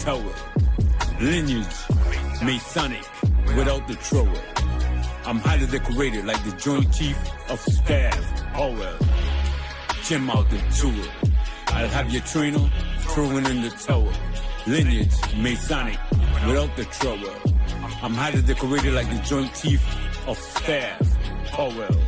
tower. Lineage, Masonic, without the trowel. I'm highly decorated like the Joint Chief of Staff. Oh well, Jim out the jewel. I'll have your trainer throwing in the tower. Lineage, Masonic, without the trowel. I'm highly decorated like the Joint Chief of Staff. Oh well,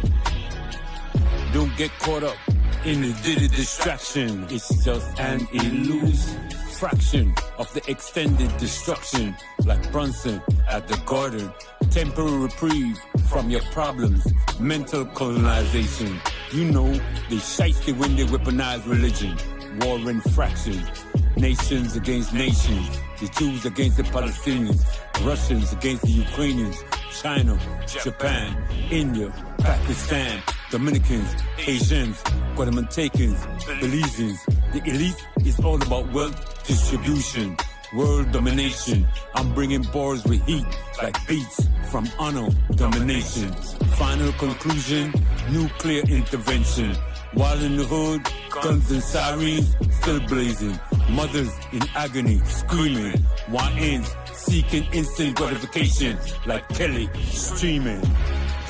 don't get caught up in the diddy distraction. It's just an illusion. Fraction of the extended destruction, like Brunson at the garden. Temporary reprieve from your problems. Mental colonization. You know, they shiesty when they weaponize religion. War infractions. Nations against nations. The Jews against the Palestinians. Russians against the Ukrainians. China, Japan, India, Pakistan, Dominicans, Asians, Guatemaltecans, Belizeans. The elite is all about wealth distribution, world domination. I'm bringing bars with heat, like beats from honor domination. Final conclusion, nuclear intervention. While in the hood, guns and sirens still blazing. Mothers in agony, screaming. YNs seeking instant gratification, like Kelly streaming.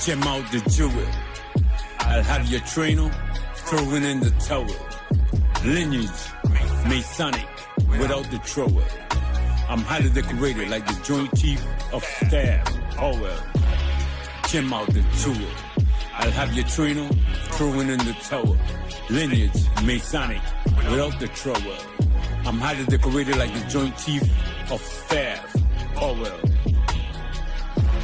Gem out the jewel. I'll have your trainer throwing in the tower. Lineage, Masonic, without the trowel. I'm highly decorated like the Joint Chief of Staff. Oh well, Gem out the jewel. I'll have your trainer throwing in the tower. Lineage, Masonic, without the trowel. I'm highly decorated like the Joint Chief of Staff. Oh well.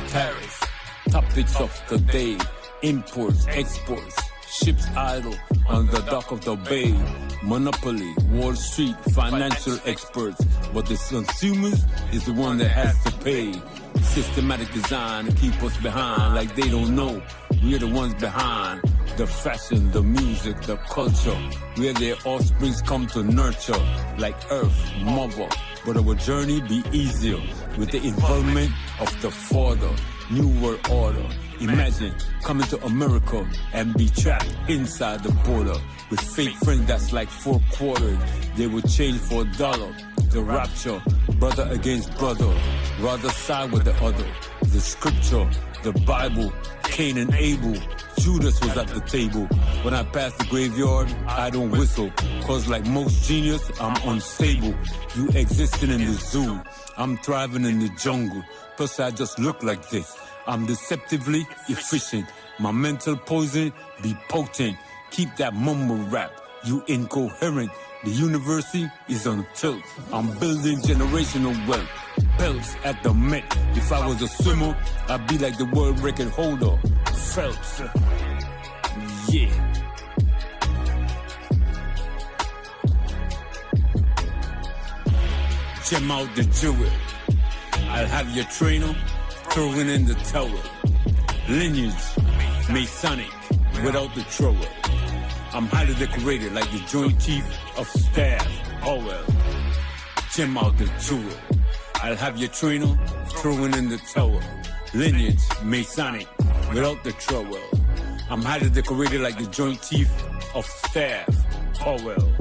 Tariffs, topics of the day. Imports, exports, ships idle on the dock of the bay. Monopoly, Wall Street, financial experts. But the consumers is the one that has to pay. Systematic design to keep us behind like they don't know. We're the ones behind. The fashion, the music, the culture. Where their offsprings come to nurture. Like Earth, Mother. But our journey be easier with the involvement of the Father. New World Order. Imagine coming to America and be trapped inside the border with fake friends that's like 4 quarters. They would change for $1. The rapture, brother against brother, rather side with the other. The scripture, the Bible, Cain and Abel. Judas was at the table. When I pass the graveyard, I don't whistle. Cause like most genius, I'm unstable. You existing in the zoo, I'm thriving in the jungle. Plus I just look like this. I'm deceptively efficient. My mental poison be potent. Keep that mumble rap. You incoherent. The university is on tilt. I'm building generational wealth. Belts at the Met. If I was a swimmer, I'd be like the world record holder. Phelps. Yeah. Gem out the jewel. I'll have your trainer throwing in the tower. Lineage, Masonic, without the trowel. I'm highly decorated like the Joint Chief of Staff. Oh well, Gem out the jewel. I'll have your trainer throwing in the tower. Lineage, Masonic, without the trowel. I'm highly decorated like the Joint Chief of Staff. Oh well.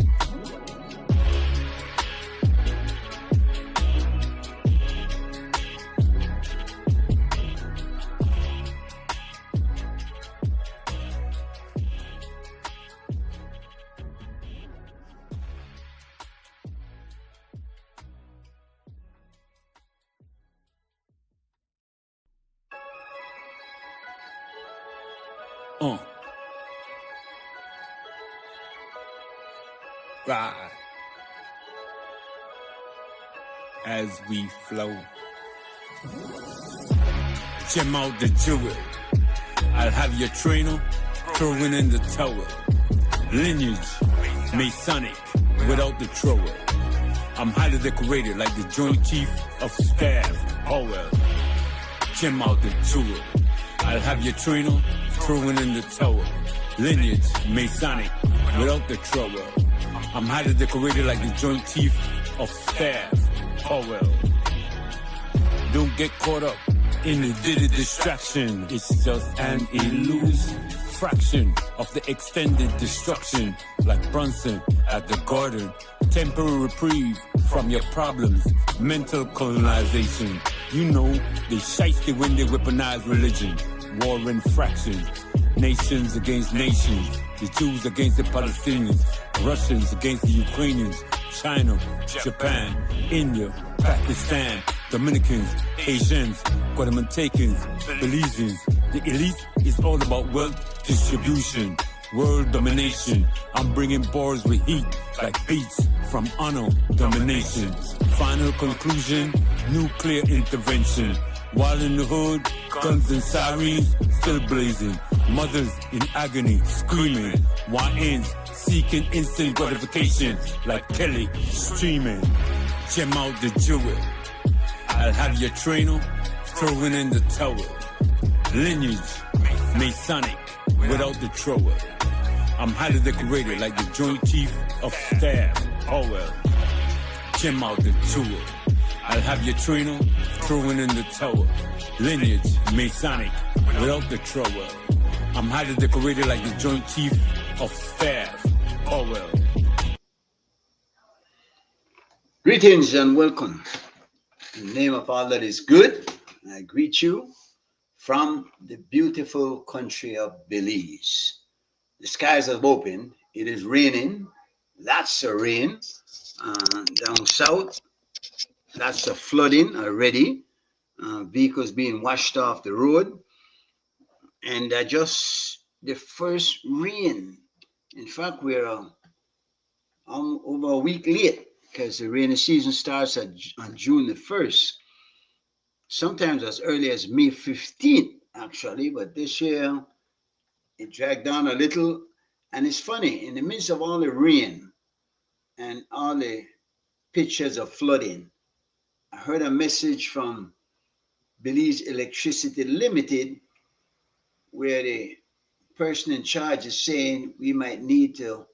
Ride as we flow. Gem out the jewel. I'll have your trainer throwing in the tower. Lineage, Masonic, without the trowel. I'm highly decorated like the Joint Chief of Staff. Oh well, Gem out the jewel. I'll have your trainer throwing in the tower. Lineage, Masonic, without the trowel. I'm highly decorated like the Joint Chief of Staff. Oh well. Don't get caught up in the diddy distraction. It's just an illusion. Fraction of the extended destruction. Like Brunson at the garden. temporary reprieve from your problems, mental colonization. You know, they shiesty when they weaponize religion, war infractions, nations against nations, the Jews against the Palestinians, Russians against the Ukrainians, China, Japan, India, Pakistan, Dominicans, Asians, Guatemaltecans, Belizeans. The elite is all about wealth distribution, world domination. I'm bringing bars with heat like beats from honor domination. Final conclusion, nuclear intervention. While in the hood, guns and sirens still blazing. Mothers in agony screaming. YNs seeking instant gratification like Kelly streaming. Gem out the jewel. I'll have your trainer throwing in the towel. Lineage, Masonic, without the trowel. I'm highly decorated like the Joint Chief of Staff. Oh well, Gem out the jewel. I'll have your trainer throwing in the towel. Lineage, Masonic, without the trowel. I'm highly decorated like the Joint Chief of Staff. Oh well. Greetings and welcome. In the name of all that is good, I greet you from the beautiful country of Belize. The skies have opened. It is raining. Lots of rain. Down south, lots of flooding already. Vehicles being washed off the road. And just the first rain. In fact, we're over a week late because the rainy season starts on June the 1st. Sometimes as early as May 15th, actually, but this year it dragged down a little. And it's funny, in the midst of all the rain and all the pictures of flooding, I heard a message from Belize Electricity Limited where the person in charge is saying we might need to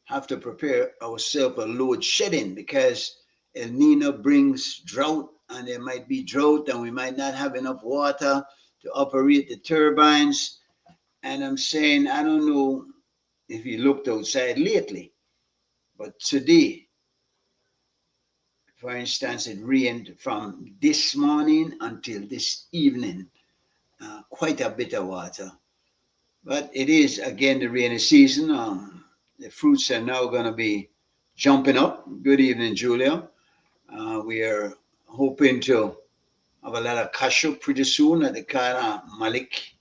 have to prepare ourselves a load shedding because El Nino brings drought and there might be drought and we might not have enough water to operate the turbines. And I'm saying, I don't know if you looked outside lately, but today, for instance, it rained from this morning until this evening, quite a bit of water. But it is, again, the rainy season. The fruits are now going to be jumping up. Good evening, Julia. We are hoping to have a lot of cashew pretty soon at the corner of Malik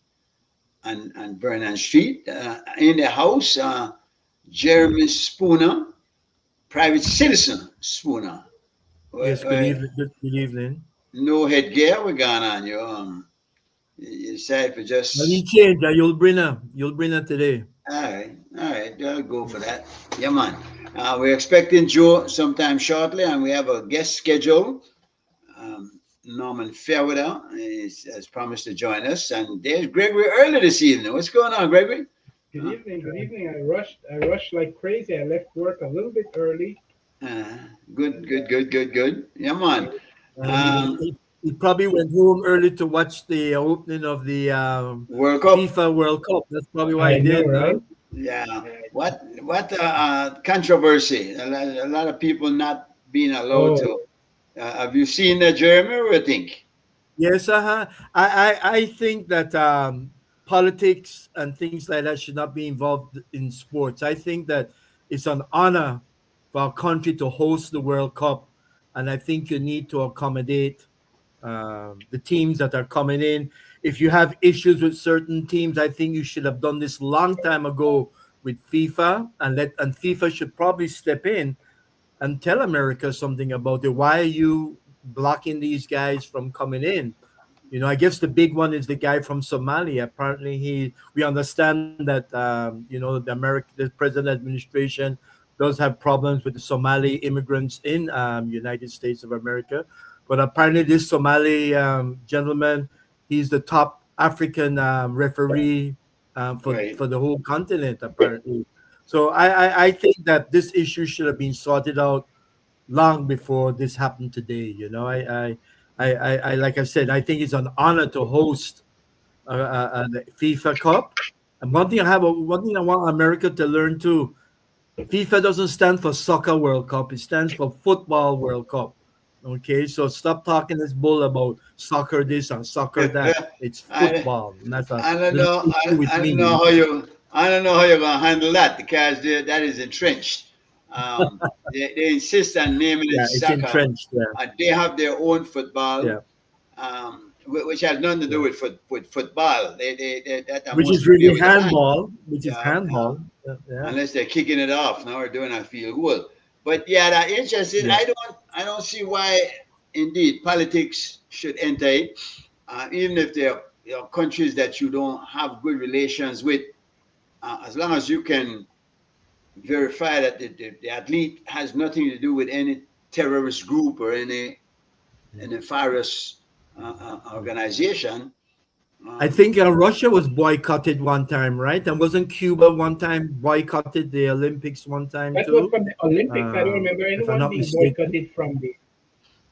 and Vernon Street. In the house, Jeremy Spooner, private citizen Spooner. Yes, good evening. Good evening. No headgear, we're going on. You decide for just. Let me change. You'll bring her today. All right, I'll go for that. Yeah, man. We're expecting Joe sometime shortly, and we have a guest scheduled. Norman Fairweather has promised to join us, and there's Gregory early this evening. What's going on, Gregory? Good evening. Good evening. I rushed like crazy. I left work a little bit early. Good. Yeah, man. He probably went home early to watch the opening of the World Cup. FIFA World Cup. That's probably why he did, right? Yeah. What controversy? A lot of people not being allowed to. Have you seen Jeremy? What do you think? Yes, I think that politics and things like that should not be involved in sports. I think that it's an honor for our country to host the World Cup, and I think you need to accommodate the teams that are coming in. If you have issues with certain teams, I think you should have done this long time ago with FIFA, and FIFA should probably step in and tell America something about it. Why are you blocking these guys from coming in? I guess the big one is the guy from Somalia. Apparently, we understand that the present administration does have problems with the Somali immigrants in United States of America. But apparently this Somali gentleman, he's the top African referee for the whole continent, apparently. So I think that this issue should have been sorted out long before this happened today. I like I said, I think it's an honor to host the FIFA Cup. And one thing I want America to learn too, FIFA doesn't stand for Soccer World Cup. It stands for Football World Cup. Okay, so stop talking this bull about soccer this and soccer that. It's I, football. And that's a I don't little know. issue with I don't me. know how you. I don't know how you're gonna handle that because that is entrenched. They insist on naming it Yeah, it's soccer. entrenched there. They have their own football, Yeah, which has nothing to do yeah. with football. That are Which is mostly play really with the hand. handball. Which is Yeah, handball. Yeah, yeah, unless they're kicking it off now or doing a field goal. But yeah, that interesting. yeah. I don't see why indeed politics should enter it, even if there are countries that you don't have good relations with, as long as you can verify that the athlete has nothing to do with any terrorist group or any nefarious organization. I Um, think Russia was boycotted one time, right? And wasn't Cuba one time boycotted the Olympics one time That was too? from the Olympics. I don't remember If I'm anyone not being mistaken. boycotted from the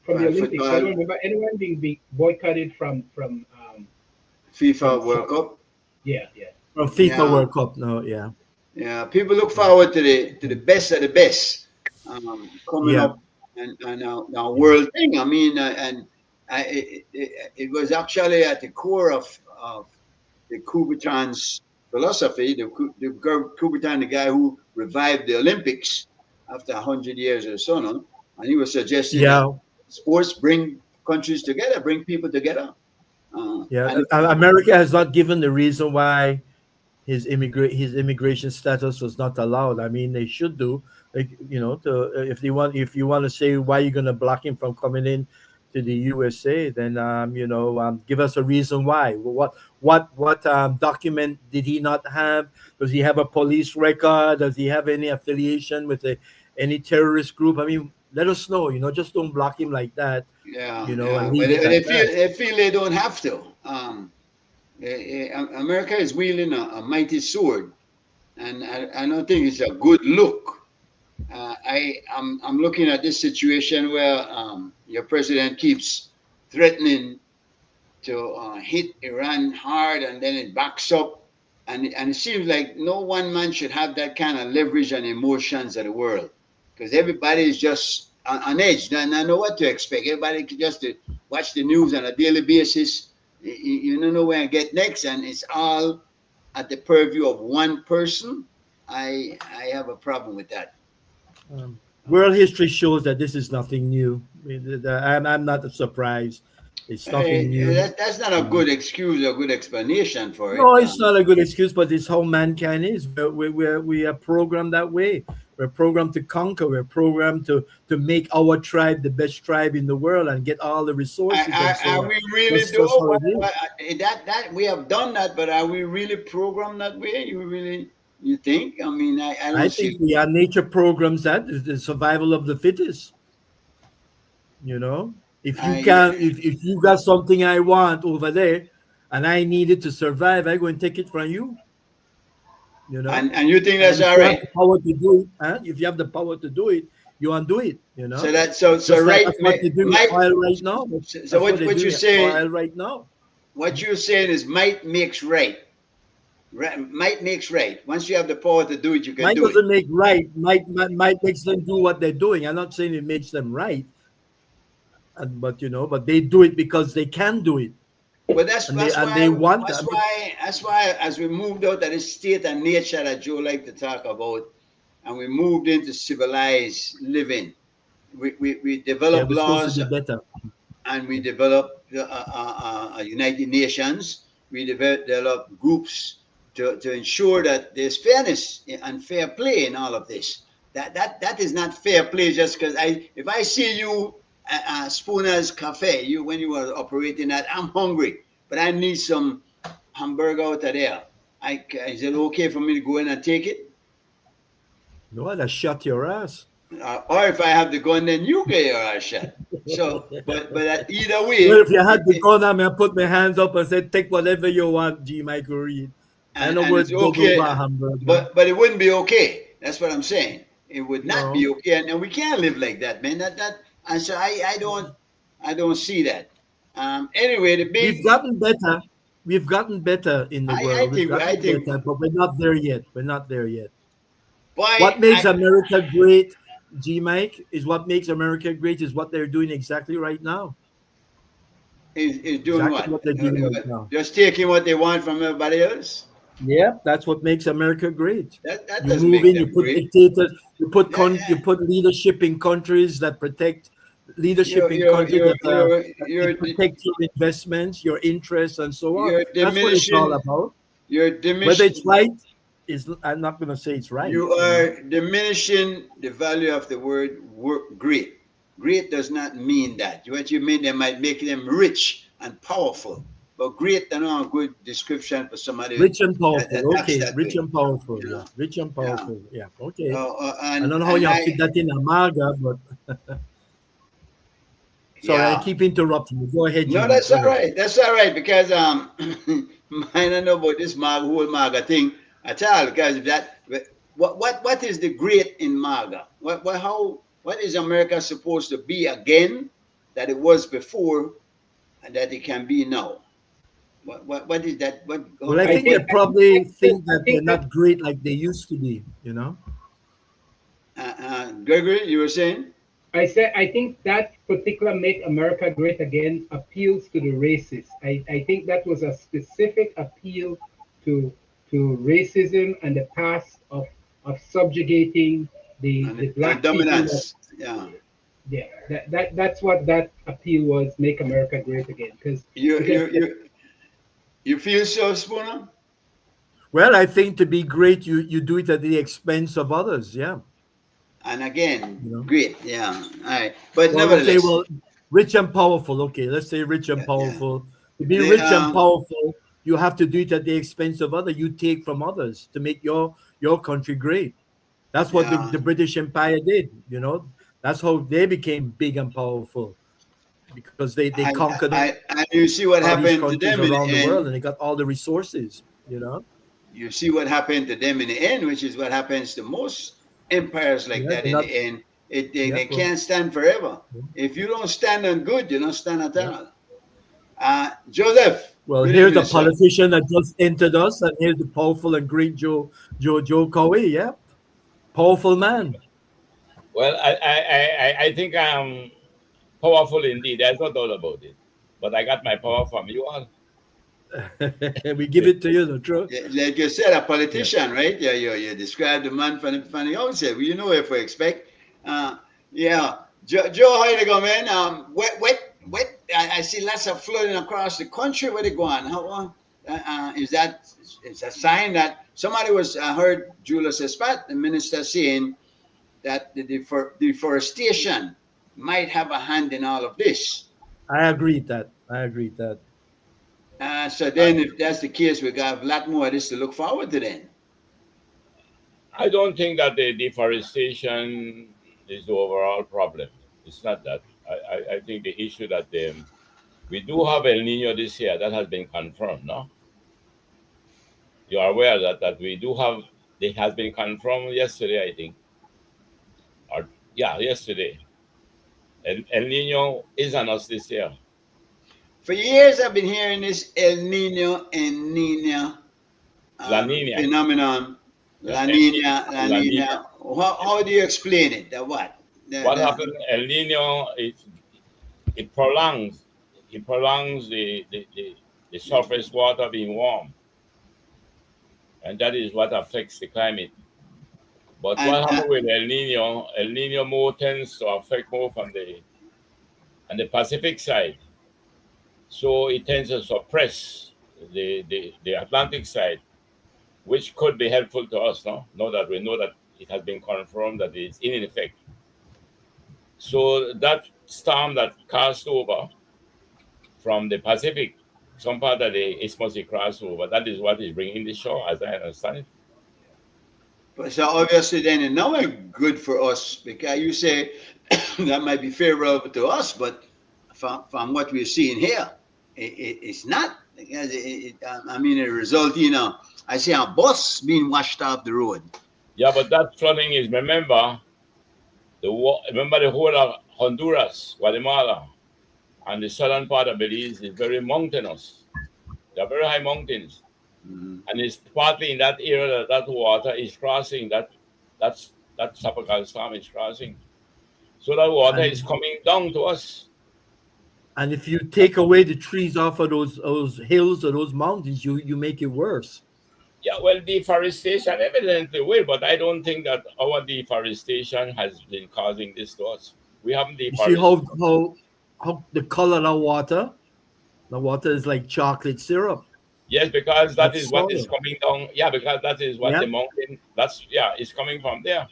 for Olympics. I don't football, remember anyone being boycotted from FIFA World soccer. Cup. Yeah, yeah. Or FIFA Yeah, World Cup, no, yeah. yeah. People look forward to the best of the best coming Yeah, up and now yeah. world thing. I mean, it was actually at the core of the Kubertan's philosophy. The Kubertan, the guy who revived the Olympics after 100 years or so on, and he was suggesting that Yeah, sports bring countries together, bring people together. yeah. And America has not given the reason why his immigration status was not allowed. I mean, they should do. Like, to if you want to say why you're gonna block him from coming in to the USA, then give us a reason why. What document did he not have? Does he have a police record? Does he have any affiliation with any terrorist group? I mean, let us know. Just don't block him like that. yeah, And yeah, but leave it at that. they feel they don't have to. America is wielding a mighty sword, and I don't think it's a good look. I'm looking at this situation where your president keeps threatening to hit Iran hard, and then it backs up, and it seems like no one man should have that kind of leverage and emotions of the world, because everybody is just on edge. And I know what to expect. Everybody just to watch the news on a daily basis. You don't know where I get next, and it's all at the purview of one person. I have a problem with that. World history shows that this is nothing new. I'm not surprised. It's nothing Hey, new. that's not a good excuse or good explanation for it. No, it's not a good excuse, but it's how mankind is. We are programmed that way. We're programmed to conquer. We're programmed to make our tribe the best tribe in the world and get all the resources and so Are on. we really That's do just how it is. that we have done that? But are we really programmed that way? You think? I mean, I I don't think see. we are nature programs that is the survival of the fittest. You know, if you I can, if you got something I want over there, and I need it to survive, I go and take it from you. You know, and you think and that's if all you have right? the power to do it, if you have the power to do it, you undo it. So that so Just like right that's what they do with might. oil right now. So That's what they're what you doing with say? oil right now. What you're saying is might makes right. Right, might makes right. Once you have the power to do it, you can Might do it. doesn't make right. Might makes them do what they're doing. I'm not saying it makes them right, but they do it because they can do it, But and they want that. that's why as we moved out of this state and nature that Joe like to talk about, and we moved into civilized living, we Yeah, developed we're supposed to laws, be better. and we developed United Nations. We developed groups to ensure that there's fairness and fair play in all of this. That is not fair play just because if I see you at Spooner's Cafe, when you were operating that, I'm hungry, but I need some hamburger out of there. Is it okay for me to go in and take it? No, that shut your ass. Or if I have the gun, then you get your ass shot. So, but either Well, way, if you had the gun, I'm gonna put my hands up and say, "Take whatever you want, G. Michael Reed." I know and where it's to go to okay, buy hamburger. but it wouldn't be okay. That's what I'm saying. It would not be No, okay, and we can't live like that, man. And so I don't see that. Anyway, the we've big gotten better. We've gotten better in the world. We've I gotten think better, but we're not there yet. We're not there yet. Boy, What makes America great, G Mike, is what makes America great is what they're doing exactly right now. is doing Exactly what? what they're doing right now. Just taking what they want from everybody else. Yeah, that's what makes America great. That You doesn't move make in, you them put great. dictators, Yeah, you yeah. put leadership in countries that protect leadership You're in you're countries you're you're that you're it protects your investments, your interests, and so on. you're That's what it's all diminishing. about. You're Whether it's diminishing. right is I'm not going to say it's right. You You know, are diminishing the value of the word great. Great does not mean that. What you mean, they might make them rich and powerful. But great, I know a good description for somebody rich and that powerful. talks Okay, that rich way. and powerful. You Yeah, know, rich and yeah. powerful. Yeah, okay. I And don't know how and you fit I that in Amaga, but sorry, I yeah. keep interrupting you. Go ahead, G No, Mike. that's Go all ahead. right. That's all right because I don't know about this whole MAGA thing at all. Because that what is the great in MAGA? What is America supposed to be again that it was before and that it can be now? What is that? Well, I I think think they What probably that, think I that they're think that not great like they used to be. You know. Gregory, you were saying? I think that particular "Make America Great Again" appeals to the racists. I think that was a specific appeal to racism and the past of subjugating the And black people. dominance. Yeah. Yeah, that's what that appeal was. Make America Great Again, You because you you you feel so, Spooner? Well, I think to be great, you do it at the expense of others. Yeah. And You again, know. great. Yeah. All right. But Well, okay. nevertheless, Well, rich and powerful. Okay, let's say rich and yeah, yeah. powerful. To be The rich and powerful, you have to do it at the expense of others. You take from others to make your country great. That's what yeah. the British Empire did. You know, that's how they became big and powerful because they conquered And you see what all these happened to countries them in around the the world end. and they got all the resources. You know, You see what happened to them in the end, which is what happens to most empires like yeah, that they're in not. the end. Yeah, They well, can't stand forever. yeah. If you don't stand on good, you don't stand at Yeah. all. Joseph, Well, good here's a evening, sir. politician that just entered us, and here's the powerful and great Joe Cowie. Yeah, powerful man. Well, I think I'm powerful indeed. There's no doubt about it. But I got my power from you all. We give it to you, the truth. Yeah, like you said, a Yeah. politician, right? Yeah, you described the man from the outset. Well, you know what to expect. Uh, yeah, Joe, how you go, man? Wet. I see lots of flooding across the country. Where they going? How is that? It's a sign that somebody was. I heard Julius Espat, the minister, saying that the deforestation might have a hand in all of this. I agree with that. I agree with that. So then, if that's the case, we got a lot more of this to look forward to then. I don't think that the deforestation is the overall problem. It's not that. I think the issue that we do have El Nino this year that has been confirmed. No, you are aware that we do have. It has been confirmed yesterday, I think, or yeah, yesterday. El Nino is on us this year. For years, I've been hearing this El Nino and Nina La Nina, phenomenon. yeah, La El Nina, Nino La and La Nina. Nina. How do you explain it? The what? What happened? El Nino it prolongs the surface water being warm, and that is what affects the climate. But and what happened with El Nino more tends to affect more from the Pacific side. So it tends to suppress the Atlantic side, which could be helpful to us, no? Now that we know that it has been confirmed that it's in effect. So that storm that cast over from the Pacific, some part of the Isthmus crossed over, that is what is bringing the show, as I understand it. so obviously then it's not good for us because you say that might be favorable to us, but from what we're seeing here, it's not because I mean it result. I see a bus being washed off the road. Yeah, but that flooding is, remember the whole of Honduras, Guatemala, and the southern part of Belize is very mountainous. They are very high mountains. Mhm. And it's partly in that area that water is crossing that that tropical storm is crossing. So that water is And coming down to us. and if you take away the trees off of those hills or those mountains, you make it worse. Yeah, well, deforestation evidently will, but I don't think that our deforestation has been causing this to us. We haven't You see deforested. how the color of water, the water is like chocolate syrup. Yes, because that That's is what is soil. coming down. Yeah, because that is what Yeah, the mountain. That's yeah, it's coming from there.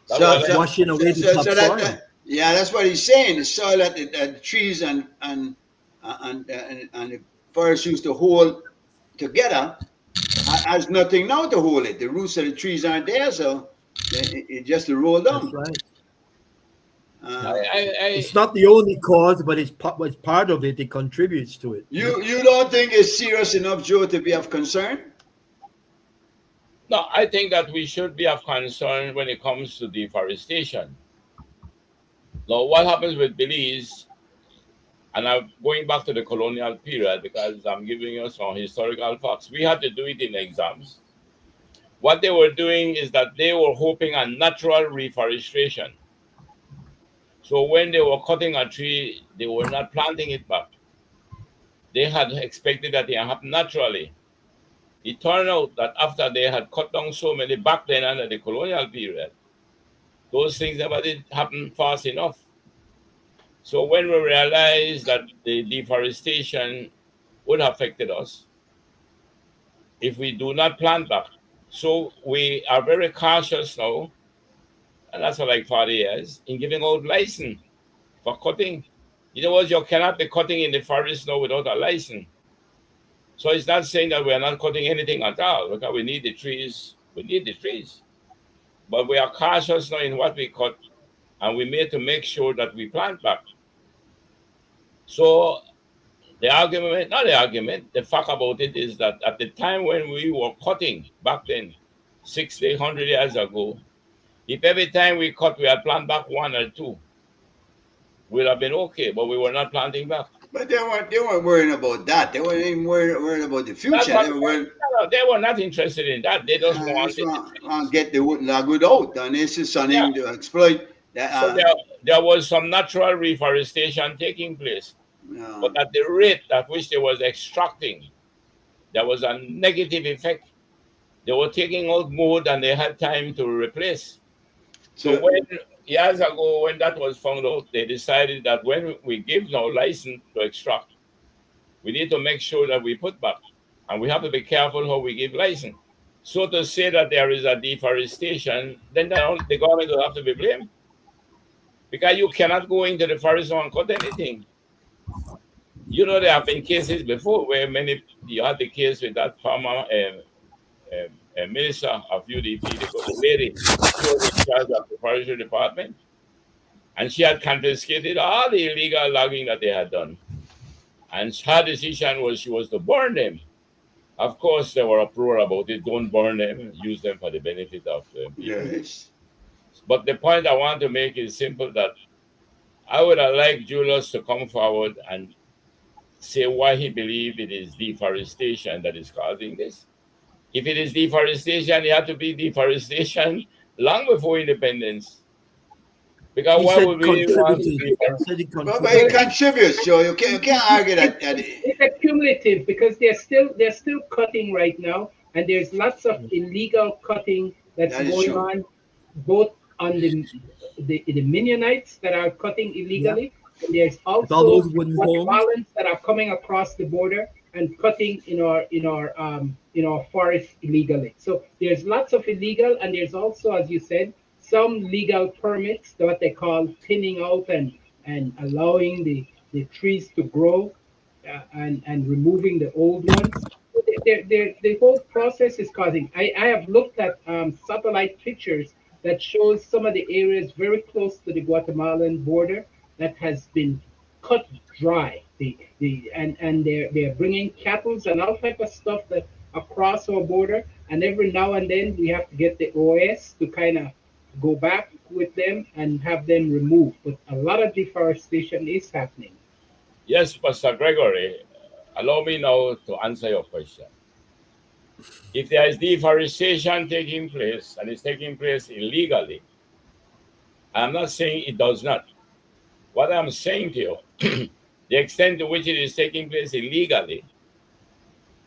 That So, it's water. so, washing away so, the so, so topsoil. yeah, that's what he's saying. The soil that the trees and the forest used to hold together has nothing now to hold it. The roots of the trees aren't there, so it just roll That's down. right. Uh, I It's not the only cause, but it's part of it. It contributes to it. you don't think it's serious enough, Joe, to be of concern? no, I think that we should be of concern when it comes to deforestation. Now, what happens with Belize? And I'm going back to the colonial period because I'm giving you some historical facts. We had to do it in exams. What they were doing is that they were hoping on natural reforestation. So when they were cutting a tree, they were not planting it back. They had expected that it happened naturally. It turned out that after they had cut down so many back then under the colonial period, those things never did happen fast enough. So when we realized that the deforestation would have affected us if we do not plant back, so we are very cautious now, and that's for like 40 years, in giving out license for cutting. You know what? You cannot be cutting in the forest now without a license. So it's not saying that we are not cutting anything at all because we need the trees. We need the trees. But we are cautious now in what we cut, and we need to make sure that we plant back. So the argument, not the argument, the fact about it is that at the time when we were cutting back then, 60, 100 years ago, if every time we cut we had planted back one or two, we'd have been okay, but we were not planting back. But they weren't worrying about that. They weren't even worried about the That's future. what They were worried. no, they were not interested in that. They just Just wanted the want to trees. get the wood logwood out, and this is Yeah. something to exploit. That, So there was some natural reforestation taking place. uh, But at the rate at which they was extracting, there was a negative effect. They were taking out more than they had time to replace. So so when years ago, when that was found out, they decided that when we give now license to extract, we need to make sure that we put back, and we have to be careful how we give license. So to say that there is a deforestation, then the government will have to be blamed because you cannot go into the forest and cut anything. You know, there have been cases before where you had the case with that former minister of UDP, the lady, she was in charge of the forestry department, and she had confiscated all the illegal logging that they had done. And her decision was she was to burn them. Of course, they were uproar about it. Don't burn them, use them for the benefit of people. yes, But the point I want to make is simple that I would have liked Julius to come forward and say why he believes it is deforestation that is causing this. If it is deforestation, it had to be deforestation long before independence. Because He why would said we want contributed. He deforestation? said it but it contributed. contributes, Joe. You can't argue that. It's a cumulative because they're still cutting right now, and there's lots of illegal cutting that's That is going true. on, both on the Mennonites that are cutting Yeah, illegally, and there's with all also those wooden homes. Guatemalans that are coming across the border and cutting in our forest illegally. So there's lots of illegal, and there's also, as you said, some legal permits, what they call thinning out and allowing the trees to grow and removing the old ones. The whole process is causing. I have looked at satellite pictures that shows some of the areas very close to the Guatemalan border that has been cut dry. And they're bringing cattle and all type of stuff that across our border. And every now and then we have to get the OS to kind of go back with them and have them removed. But a lot of deforestation is happening. Yes, Pastor Gregory, allow me now to answer your question. If there is deforestation taking place and it's taking place illegally, I'm not saying it does not. What I'm saying to you, the extent to which it is taking place illegally,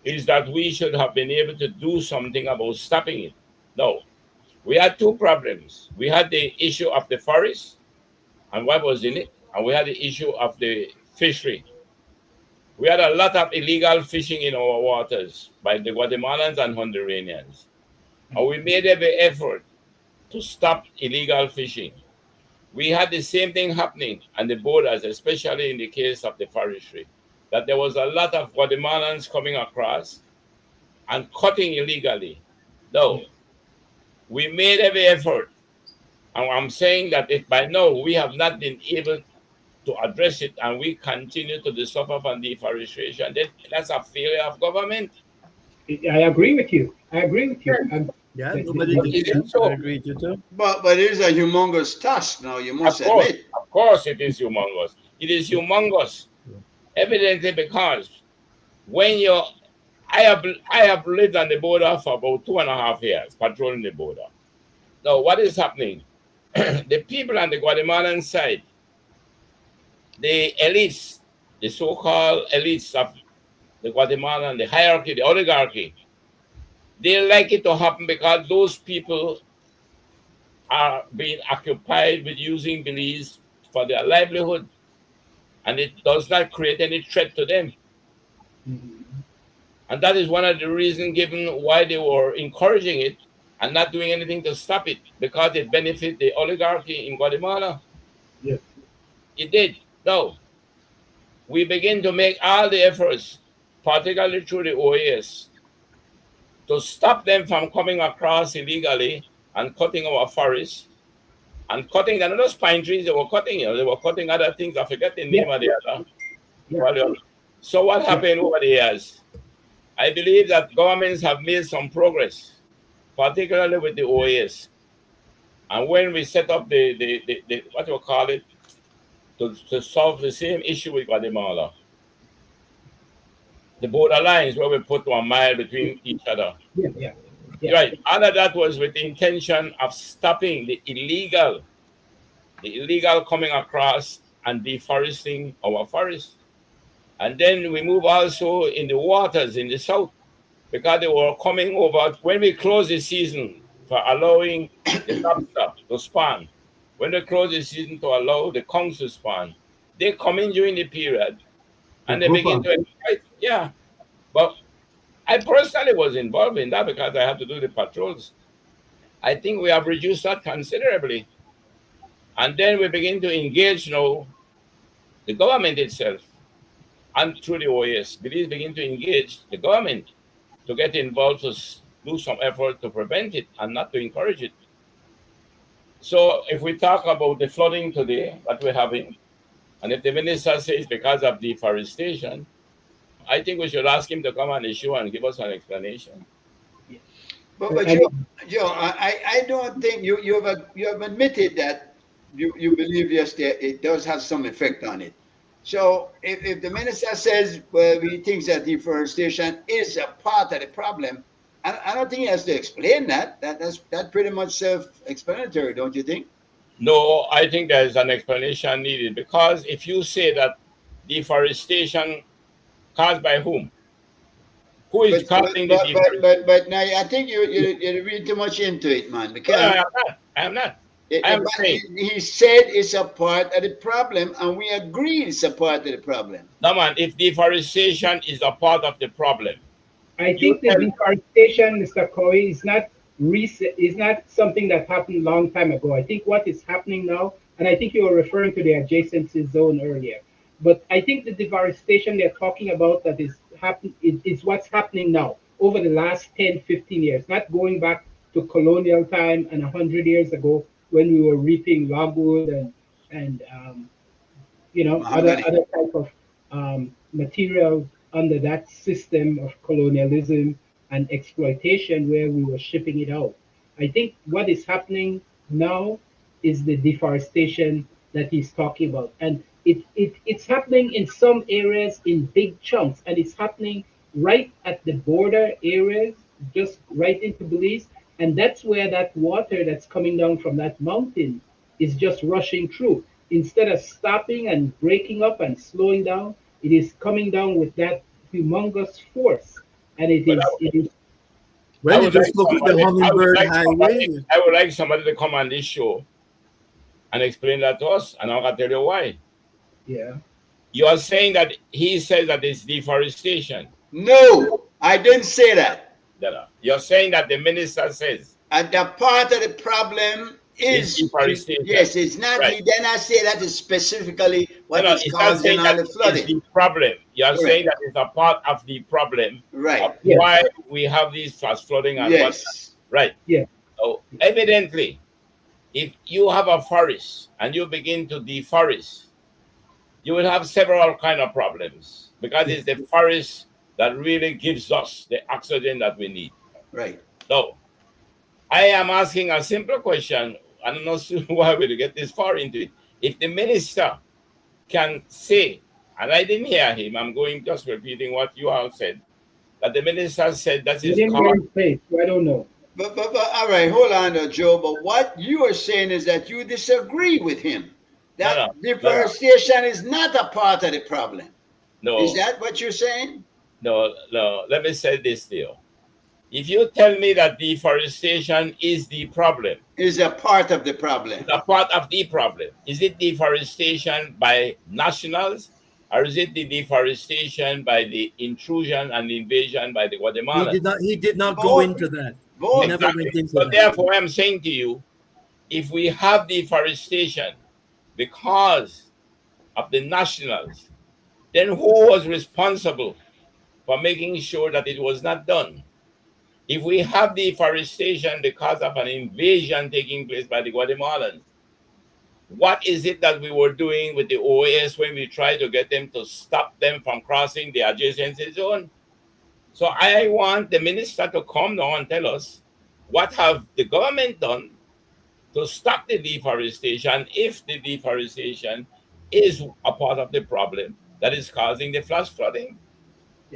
is that we should have been able to do something about stopping it. No, we had two problems. We had the issue of the forest and what was in it, and we had the issue of the fishery. We had a lot of illegal fishing in our waters by the Guatemalans and Honduranians. And we made every effort to stop illegal fishing. We had the same thing happening on the borders, especially in the case of the forestry, that there was a lot of Guatemalans coming across and cutting illegally. No, we made every effort. And I'm saying that if by now we have not been able to address it and we continue to suffer from deforestation, then that's a failure of government. I agree with you. I agree with you. Yeah, The- nobody the- It is disagrees. so. I agree with you. But it is a humongous task now, you must admit. Of course, it is humongous. It is humongous, evidently because when you, I have lived on the border for about 2.5 years, patrolling the border. Now, what is happening? The people on the Guatemalan side, the elites, the so-called elites of the Guatemalan, the hierarchy, the oligarchy, they like it to happen because those people are being occupied with using Belize for their livelihood, and it does not create any threat to them. Mhm. And that is one of the reasons given why they were encouraging it and not doing anything to stop it, because it benefits the oligarchy in Guatemala. Yes. It did. No, we begin to make all the efforts, particularly through the OAS, to stop them from coming across illegally and cutting our forests and cutting not those pine trees they were cutting, they were cutting other things. I forget the name Yeah. of the other. Yeah. Well, so what happened over the years? I believe that governments have made some progress, particularly with the OAS. And when we set up the what you call it, to solve the same issue with Guatemala, the border lines where we put 1 mile between each other. Yeah. Yeah. Yeah. Right. All of that was with the intention of stopping the illegal coming across and deforesting our forests. And then we move also in the waters in the south, because they were coming over when we close the season for allowing the lobster to spawn. When they close the season to allow the conchs to spawn, they come in during the period The and they begin grouper. to exploit. Yeah. But I personally was involved in that because I had to do the patrols. I think we have reduced that considerably. And then we begin to engage now the government itself and through the OAS. Belize begin to engage the government to get involved to do some effort to prevent it and not to encourage it. So if we talk about the flooding today that we're having, and if the minister says because of deforestation, I think we should ask him to come on the show and give us an explanation. But And Joe, I don't think you have admitted that you believe yes, it does have some effect on it. So if the minister says, well, he thinks that deforestation is a part of the problem, I don't think he has to explain that. That's pretty much self-explanatory, don't you think? No, I think there is an explanation needed, because if you say that deforestation caused by whom? Who is causing the deforestation? But now I think you read too much into it, man. No, I Because am not. I am not. I am but saying, he said it's a part of the problem, and we agree it's a part of the problem. no man, if deforestation is a part of the problem, I you think the tell deforestation, Mr. Coy, is not recent. Is not something that happened long time ago. I think what is happening now, and I think you were referring to the adjacency zone earlier. But I think the deforestation they're talking about that is what's happening now over the last 10, 15 years, not going back to colonial time and 100 years ago when we were reaping logwood and Mahogany. other type of materials under that system of colonialism and exploitation where we were shipping it out. I think what is happening now is the deforestation that he's talking about. And it's happening in some areas in big chunks, and it's happening right at the border areas just right into Belize, and that's where that water that's coming down from that mountain is just rushing through. Instead of stopping and breaking up and slowing down, it is coming down with that humongous force, and it But is it is Well, you just look at the Hummingbird Highway. I would like somebody to come on this show and explain that to us, and I'll tell you why. yeah. You are saying that he says that it's deforestation. No, I didn't say that. You're saying that the minister says And the part of the problem it's is, deforestation. yes, it's not, Right. he did not say that is specifically what is It's not causing saying all that the it's flooding. the problem. You're Correct. saying that it's a part of the problem Right. of Yes. why we have these flash flooding and whatnot. Yes. Right. Yeah. So evidently, if you have a forest and you begin to deforest, you will have several kind of problems because it's the forest that really gives us the oxygen that we need. Right. So I am asking a simple question. I'm not sure why we get this far into it. If the minister can say, and I didn't hear him, I'm going just repeating what you all said, that the minister said that You is didn't hear his face, so I don't know. But all right, hold on, Joe. But what you are saying is that you disagree with him. That No. deforestation is not a part of the problem. No, Is that what you're saying? no. Let me say this to you. If you tell me that deforestation is the problem, Is a part of the problem. it's a part of the problem. Is it deforestation by nationals, or is it the deforestation by the intrusion and invasion by the He Guatemalans? did not. He did not go Both. into that. He Both. never went into So that. therefore, I'm saying to you, if we have deforestation because of the nationals, then who was responsible for making sure that it was not done? If we have deforestation because of an invasion taking place by the Guatemalans, what is it that we were doing with the OAS when we tried to get them to stop them from crossing the adjacency zone? So I want the minister to come now and tell us what have the government done to stop the deforestation if the deforestation is a part of the problem that is causing the flash flooding.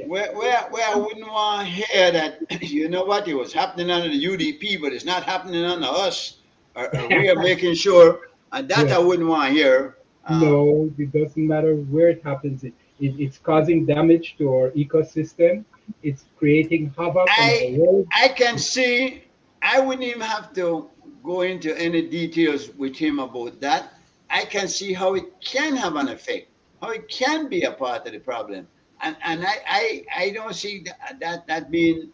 Where I wouldn't want to hear that, you know what, it was happening under the UDP, but it's not happening under us. Or we are making sure, and that Yeah. I wouldn't want to hear. No, it doesn't matter where it happens. It's causing damage to our ecosystem. It's creating havoc on our roads. I can see, I wouldn't even have to go into any details with him about that. I can see how it can have an effect, how it can be a part of the problem. And I don't see that being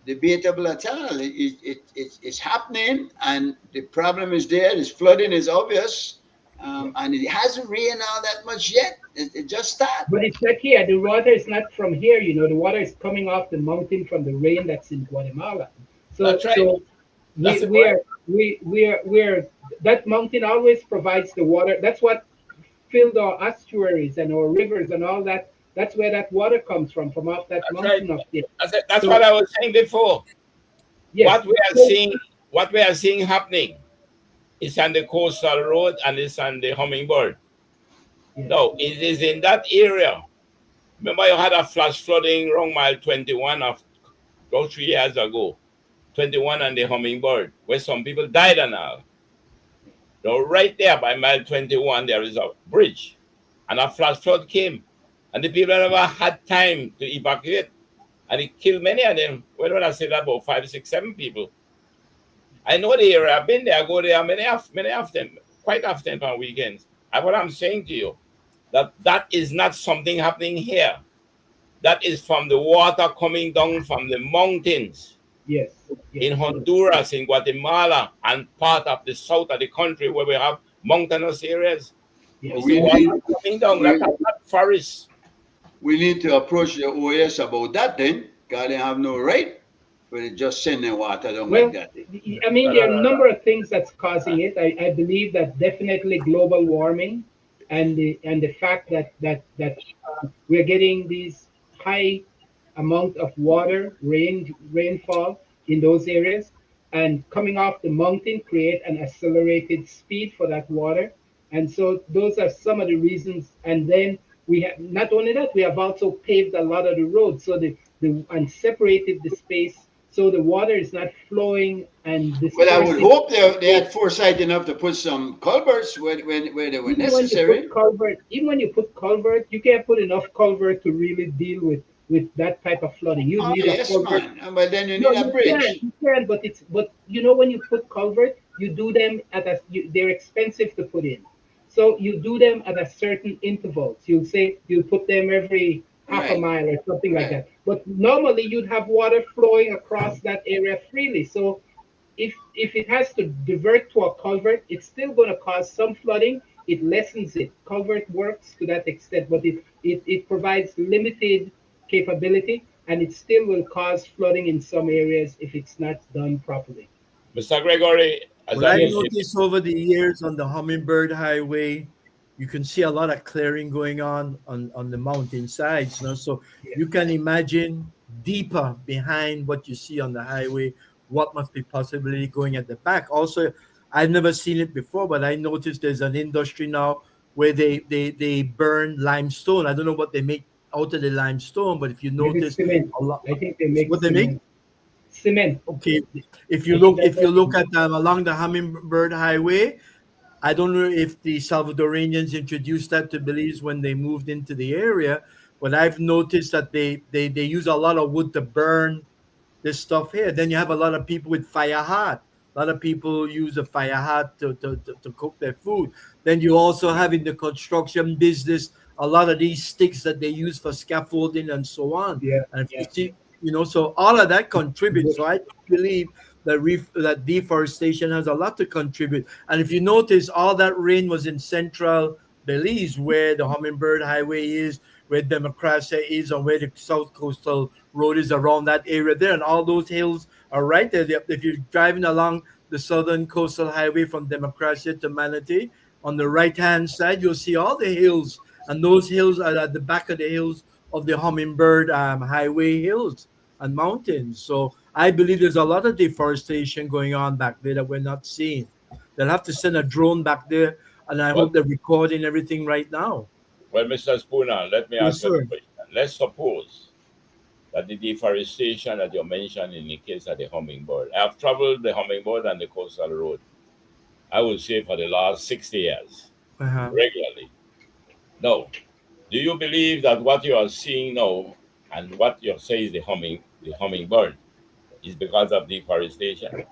debatable at all. It's happening, and the problem is there. This flooding is obvious, and it hasn't rained all that much yet. It just started. But it's not here. The water is not from here. The water is coming off the mountain from the rain that's in Guatemala. So, That's right. so That's the we're that mountain always provides the water. That's what filled our estuaries and our rivers and all that. That's where that water comes from off that That's mountain right. up there. That's So- what I was saying before. Yes. What we are seeing happening is on the coastal road and it's on the Hummingbird. Yes. No, it is in that area. Remember, you had a flash flooding around mile 21 of about 3 years ago. 21 and the Hummingbird, where some people died and all. So right there by mile 21, there is a bridge, and a flash flood came, and the people never had time to evacuate, and it killed many of them. Well, when I say that, about 5, 6, 7 people. I know the area. I've been there. I go there many of them, quite often on weekends. And what I'm saying to you, that is not something happening here. That is from the water coming down from the mountains Yes. in Honduras, in Guatemala, and part of the south of the country where we have mountainous areas. Yes. It's We the water need- coming down, we- not forests. We need to approach the OAS about that then, because they have no right for it just sending water down Well, like that. I mean, there are a number of things that's causing it. I believe that definitely global warming and the fact that we're getting these high amount of rainfall in those areas, and coming off the mountain create an accelerated speed for that water. And so those are some of the reasons. And then we have not only that, we have also paved a lot of the roads, so and separated the space so the water is not flowing and Well, I would dispersing. hope they had foresight enough to put some culverts where they were necessary. Even when you put culvert, you can't put enough culvert to really deal with that type of flooding. You Oh, need a yes, culvert. man. But then you No, need a bridge. you can, but when you put culvert, you do them they're expensive to put in. So you do them at a certain intervals. You'll say you'll put them every half a Right, mile or something like right. that. But normally you'd have water flowing across that area freely. So if it has to divert to a culvert, it's still going to cause some flooding. It lessens it. Culvert works to that extent, but it provides limited capability, and it still will cause flooding in some areas if it's not done properly. Mr. Gregory, as Well, an I've Yes, engineer, noticed over the years on the Hummingbird Highway, you can see a lot of clearing going on the mountain sides. So yes, you can imagine deeper behind what you see on the highway, what must be possibly going at the back. Also, I've never seen it before, but I noticed there's an industry now where they burn limestone. I don't know what they make out of the limestone, but if you maybe notice cement. a lot, I think they make what they make. cement. Cement. Okay, I think that's if you what they look make. at along the Hummingbird Highway, I don't know if the Salvadoranians introduced that to Belize when they moved into the area, but I've noticed that they use a lot of wood to burn this stuff here. Then you have a lot of people with fire heart. A lot of people use a fire heart to cook their food. Then you also have in the construction business a lot of these sticks that they use for scaffolding and so on. Yeah, And if you yeah. see, so all of that contributes. Bush. So I believe that that deforestation has a lot to contribute. And if you notice, all that rain was in central Belize, where the Hummingbird Highway is, where Democracia is, and where the South Coastal Road is around that area there. And all those hills are right there. If you're driving along the Southern Coastal Highway from Democracia to Manatee, on the right hand side, you'll see all the hills. And those hills are at the back of the hills of the Hummingbird Highway hills and mountains. So I believe there's a lot of deforestation going on back there that we're not seeing. They'll have to send a drone back there, and I well, hope they're recording everything right now. Mr. Spooner, let me Yes, ask you a sir. question. Let's suppose that the deforestation that you mentioned in the case of the hummingbird. I've traveled the hummingbird and the coastal road, I would say, for the last 60 years, Uh-huh. regularly. Now, do you believe that what you are seeing now and what you say is the hummingbird is because of deforestation?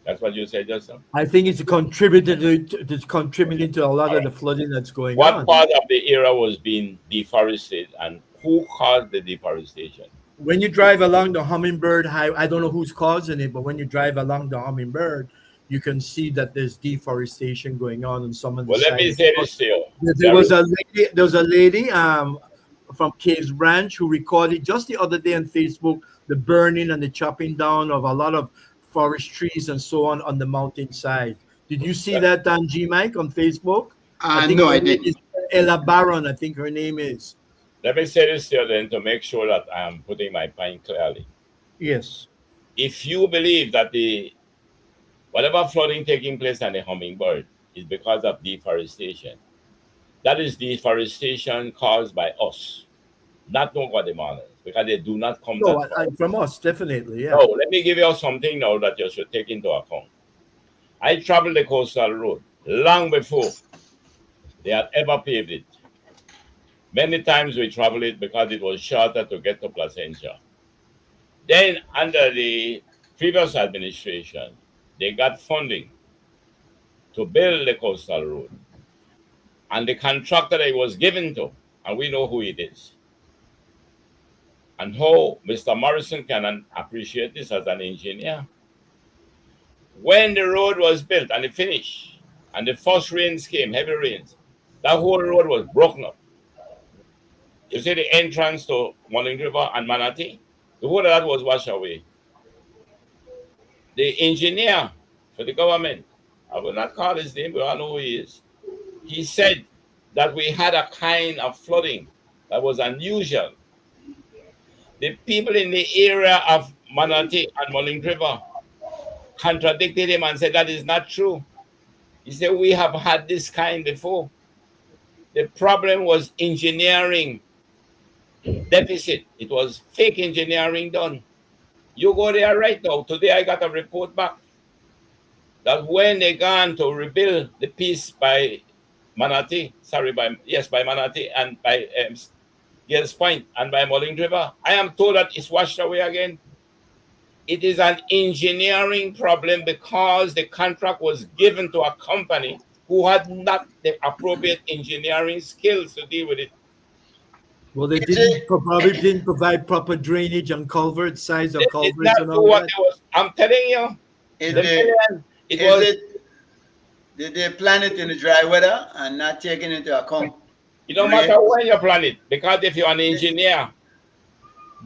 That's what you said just now. I think it's contributing to a lot All of the right. flooding that's going What on. part of the area was being deforested and who caused the deforestation? When you drive along the Hummingbird Highway, I don't know who's causing it, but when you drive along the Hummingbird, you can see that there's deforestation going on some of the Well, let me sides. say this to you. There There is was a lady. There was a lady from Caves Branch who recorded just the other day on Facebook the burning and the chopping down of a lot of forest trees and so on the mountainside. Did you see that on G Mike on Facebook? I think No, her I name is didn't. Ella Baron. I think her name is. Let me say this to you then to make sure that I am putting my point clearly. Yes. If you believe that the whatever flooding taking place on the hummingbird is because of deforestation, that is deforestation caused by us, not no Guatemalans, because they do not come No, that far. from us definitely. Now, Yeah. let me give you something now that you should take into account. I traveled the coastal road long before they had ever paved it. Many times we traveled it because it was shorter to get to Placentia. Then, under the previous administration, they got funding to build the coastal road. And the contractor that it was given to, and we know who it is, and how Mr. Morrison can appreciate this as an engineer. When the road was built and it finished, and the first rains came, heavy rains, that whole road was broken up. You see the entrance to Morning River and Manatee? The whole of that was washed away. The engineer for the government, I will not call his name, but I know who he is. He said that we had a kind of flooding that was unusual. The people in the area of Manatee and Mulling River contradicted him and said that is not true. He said, we have had this kind before. The problem was engineering deficit. It was fake engineering done. You go there right now. Today I got a report back that when they gone to rebuild the piece by Manatee, sorry, by Manatee and by Gales Point and by Mulling River, I am told that it's washed away again. It is an engineering problem because the contract was given to a company who had not the appropriate engineering skills to deal with it. Well, they Is it? probably didn't provide proper drainage and culvert size of They did culverts not and do all what that. they was. I'm telling you, Is the it? million, it Is was. it? Did they plan it in the dry weather and not taking into account It don't rain? matter when you plan it, because if you're an engineer,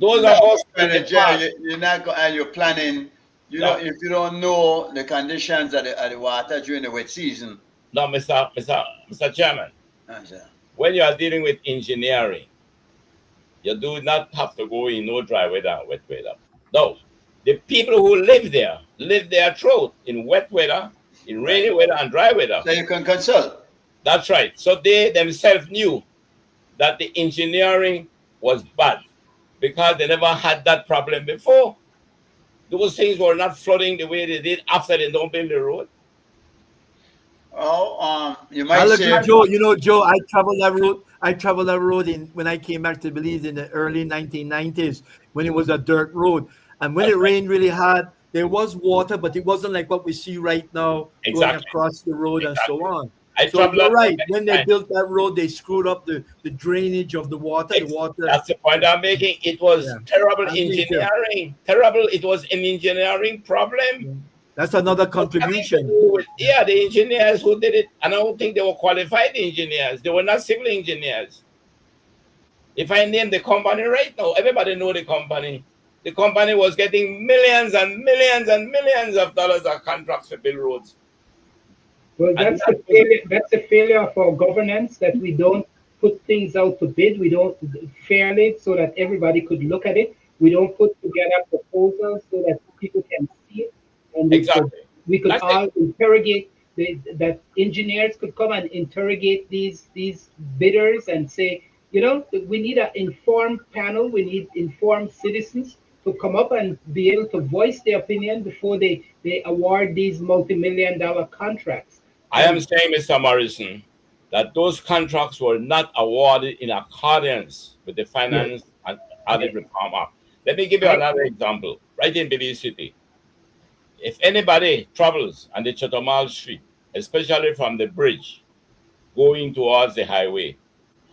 those No, of us when in the the past, you're not and you're planning. You know, no, if you don't know the conditions of the water during the wet season. no, Mr. Chairman, That's it. when you are dealing with engineering, you do not have to go in no dry weather and wet weather. No, the people who live there throughout in wet weather, in Right. rainy weather and dry weather. So you can consult. That's right. So they themselves knew that the engineering was bad because they never had that problem before. Those things were not flooding the way they did after they don't build the road. Oh, you might I'll say, agree, Joe. You know, Joe, I traveled that road. I traveled that road in when I came back to Belize in the early 1990s when it was a dirt road. And when That's it right. rained really hard, there was water, but it wasn't like what we see right now going Exactly. across the road and so Exactly. on. I So traveled you're that road right. many When they times. built that road, they screwed up the drainage of the water. The water, That's the point I'm making. It was yeah, terrible I agree too. engineering. Terrible. It was an engineering problem. Yeah. That's another It was nothing to contribution. do with, yeah, the engineers who did it. And I don't think they were qualified engineers. They were not civil engineers. If I name the company right now, everybody know the company. The company was getting millions and millions and millions of dollars of contracts to build roads. Well, And that's that the was, failure. That's the failure of our governance, that we don't put things out to bid. We don't fairly, so that everybody could look at it. We don't put together proposals so that people can see it, and exactly. we could That's it. all interrogate that engineers could come and interrogate these bidders and say, we need an informed panel. We need informed citizens to come up and be able to voice their opinion before they award these multi-million-dollar contracts. I am And saying, Mr. Morrison, that those contracts were not awarded in accordance with the yes, Finance and Audit yes, Reform Act. Let me give you I another example. Right in Belize City, if anybody travels on the Chotomal Street, especially from the bridge going towards the highway,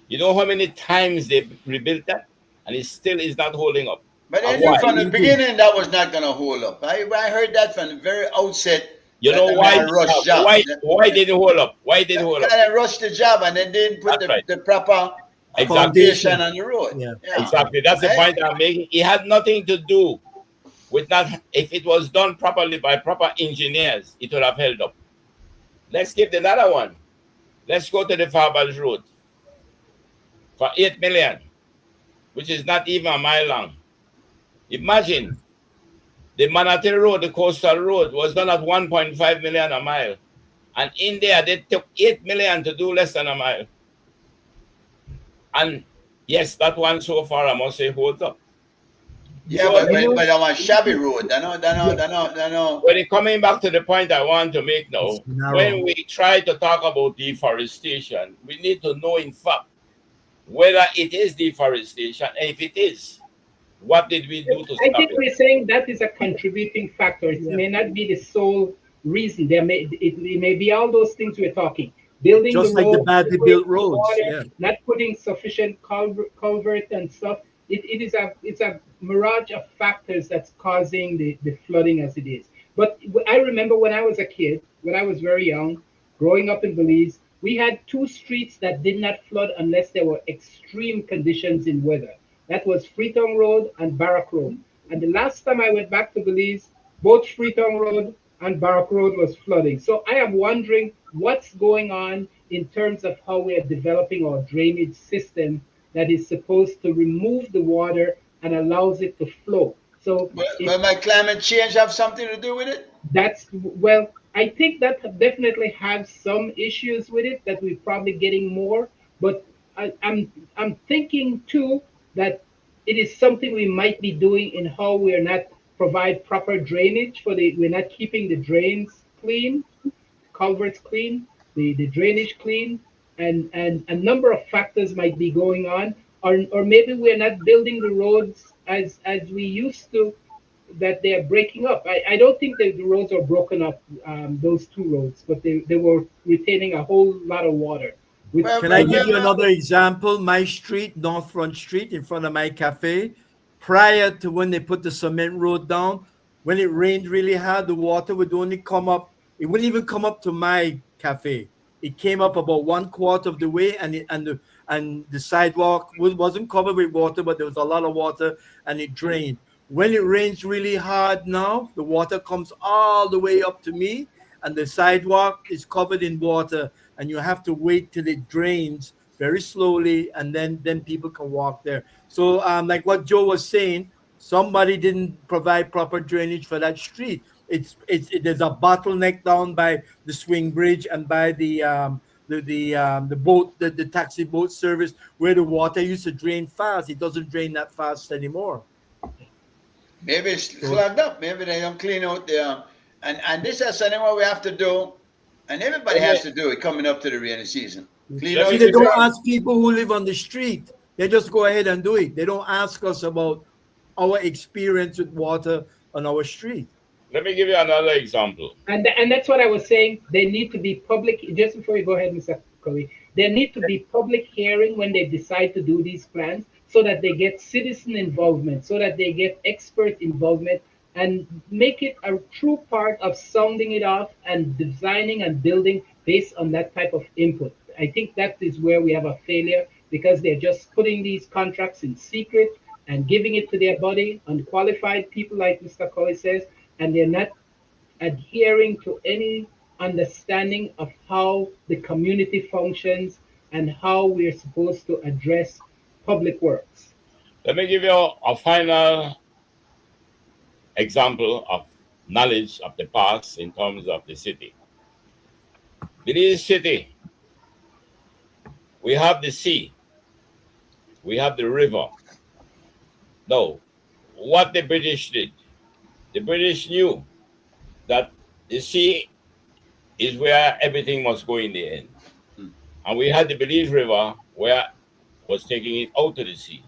you know how many times they rebuilt that, and it still is not holding up. but I And knew why? from the Easy. beginning that was not going to hold up. I heard that from the very outset You that know they made why? a rush job. Why didn't hold up? Why didn't hold up? Yeah, they rushed the job and then didn't put That's right. the proper Exactly. foundation Foundation. on the road. Yeah. Yeah. Exactly. That's the Right? point I'm making. It had nothing to do with that. If it was done properly by proper engineers, it would have held up. Let's give another one. Let's go to the Farbaj Road for 8 million, which is not even a mile long. Imagine the Manatee Road, the coastal road, was done at 1.5 million a mile. And in there, they took 8 million to do less than a mile. And yes, that one so far, I must say, holds up. Yeah, So but I want shabby road. I know. when it coming back to the point I want to make It's now, narrow. when we try to talk about deforestation, we need to know in fact whether it is deforestation, and if it is, what did we do to I stop think it? we're saying that is a contributing factor. It Yeah. may not be the sole reason. It may be all those things we're talking. Building the Just like the road, badly built separating the roads. water, Yeah. not putting sufficient culvert and stuff. It's a mirage of factors that's causing the flooding as it is. But I remember when I was a kid, when I was very young, growing up in Belize, we had two streets that did not flood unless there were extreme conditions in weather. That was Freetown Road and Barrack Road. And the last time I went back to Belize, both Freetown Road and Barrack Road was flooding. So I am wondering what's going on in terms of how we are developing our drainage system that is supposed to remove the water and allows it to flow. So it But my climate change have something to do with it? that's well, I think that definitely has some issues with it that we're probably getting more, but I'm thinking too that it is something we might be doing in how we're not provide proper drainage for the. We're not keeping the drains clean, culverts clean, the drainage clean, and a number of factors might be going on, or maybe we're not building the roads as we used to, that they're breaking up. I don't think that the roads are broken up, those two roads, but they were retaining a whole lot of water. With, Well, Can I well, give well, you well, another example? My street, North Front Street, in front of my cafe, prior to when they put the cement road down, when it rained really hard, the water would only come up. It wouldn't even come up to my cafe. It came up about one quarter of the way, and the sidewalk wasn't covered with water, but there was a lot of water, and it drained. When it rains really hard now, the water comes all the way up to me, and the sidewalk is covered in water, and you have to wait till it drains very slowly, and then people can walk there. So like what Joe was saying, somebody didn't provide proper drainage for that street. There's a bottleneck down by the swing bridge and by the boat, the taxi boat service, where the water used to drain fast. It doesn't drain that fast anymore. maybe it's So clogged up. Maybe they don't clean out the. And this is something what we have to do, and everybody Let has me, to do it coming up to the rainy season. Clean let see, me out they the give don't you gutter. ask people who live on the street. They just go ahead and do it. They don't ask us about our experience with water on our street. let me give you another example. and that's what I was saying. They need to be public. Just before you go ahead, Mr. Curry, there need to be public hearing when they decide to do these plans, so that they get citizen involvement, so that they get expert involvement, and make it a true part of sounding it off and designing and building based on that type of input. I think that is where we have a failure, because they're just putting these contracts in secret and giving it to their body, unqualified people, like Mr. Colley says, and they're not adhering to any understanding of how the community functions and how we're supposed to address public works. Let me give you a final example of knowledge of the past in terms of the city. Belize City, we have the sea, we have the river. Now, what the British did, the British knew that the sea is where everything must go in the end. Hmm. And we had the Belize River where was taking it out to the sea.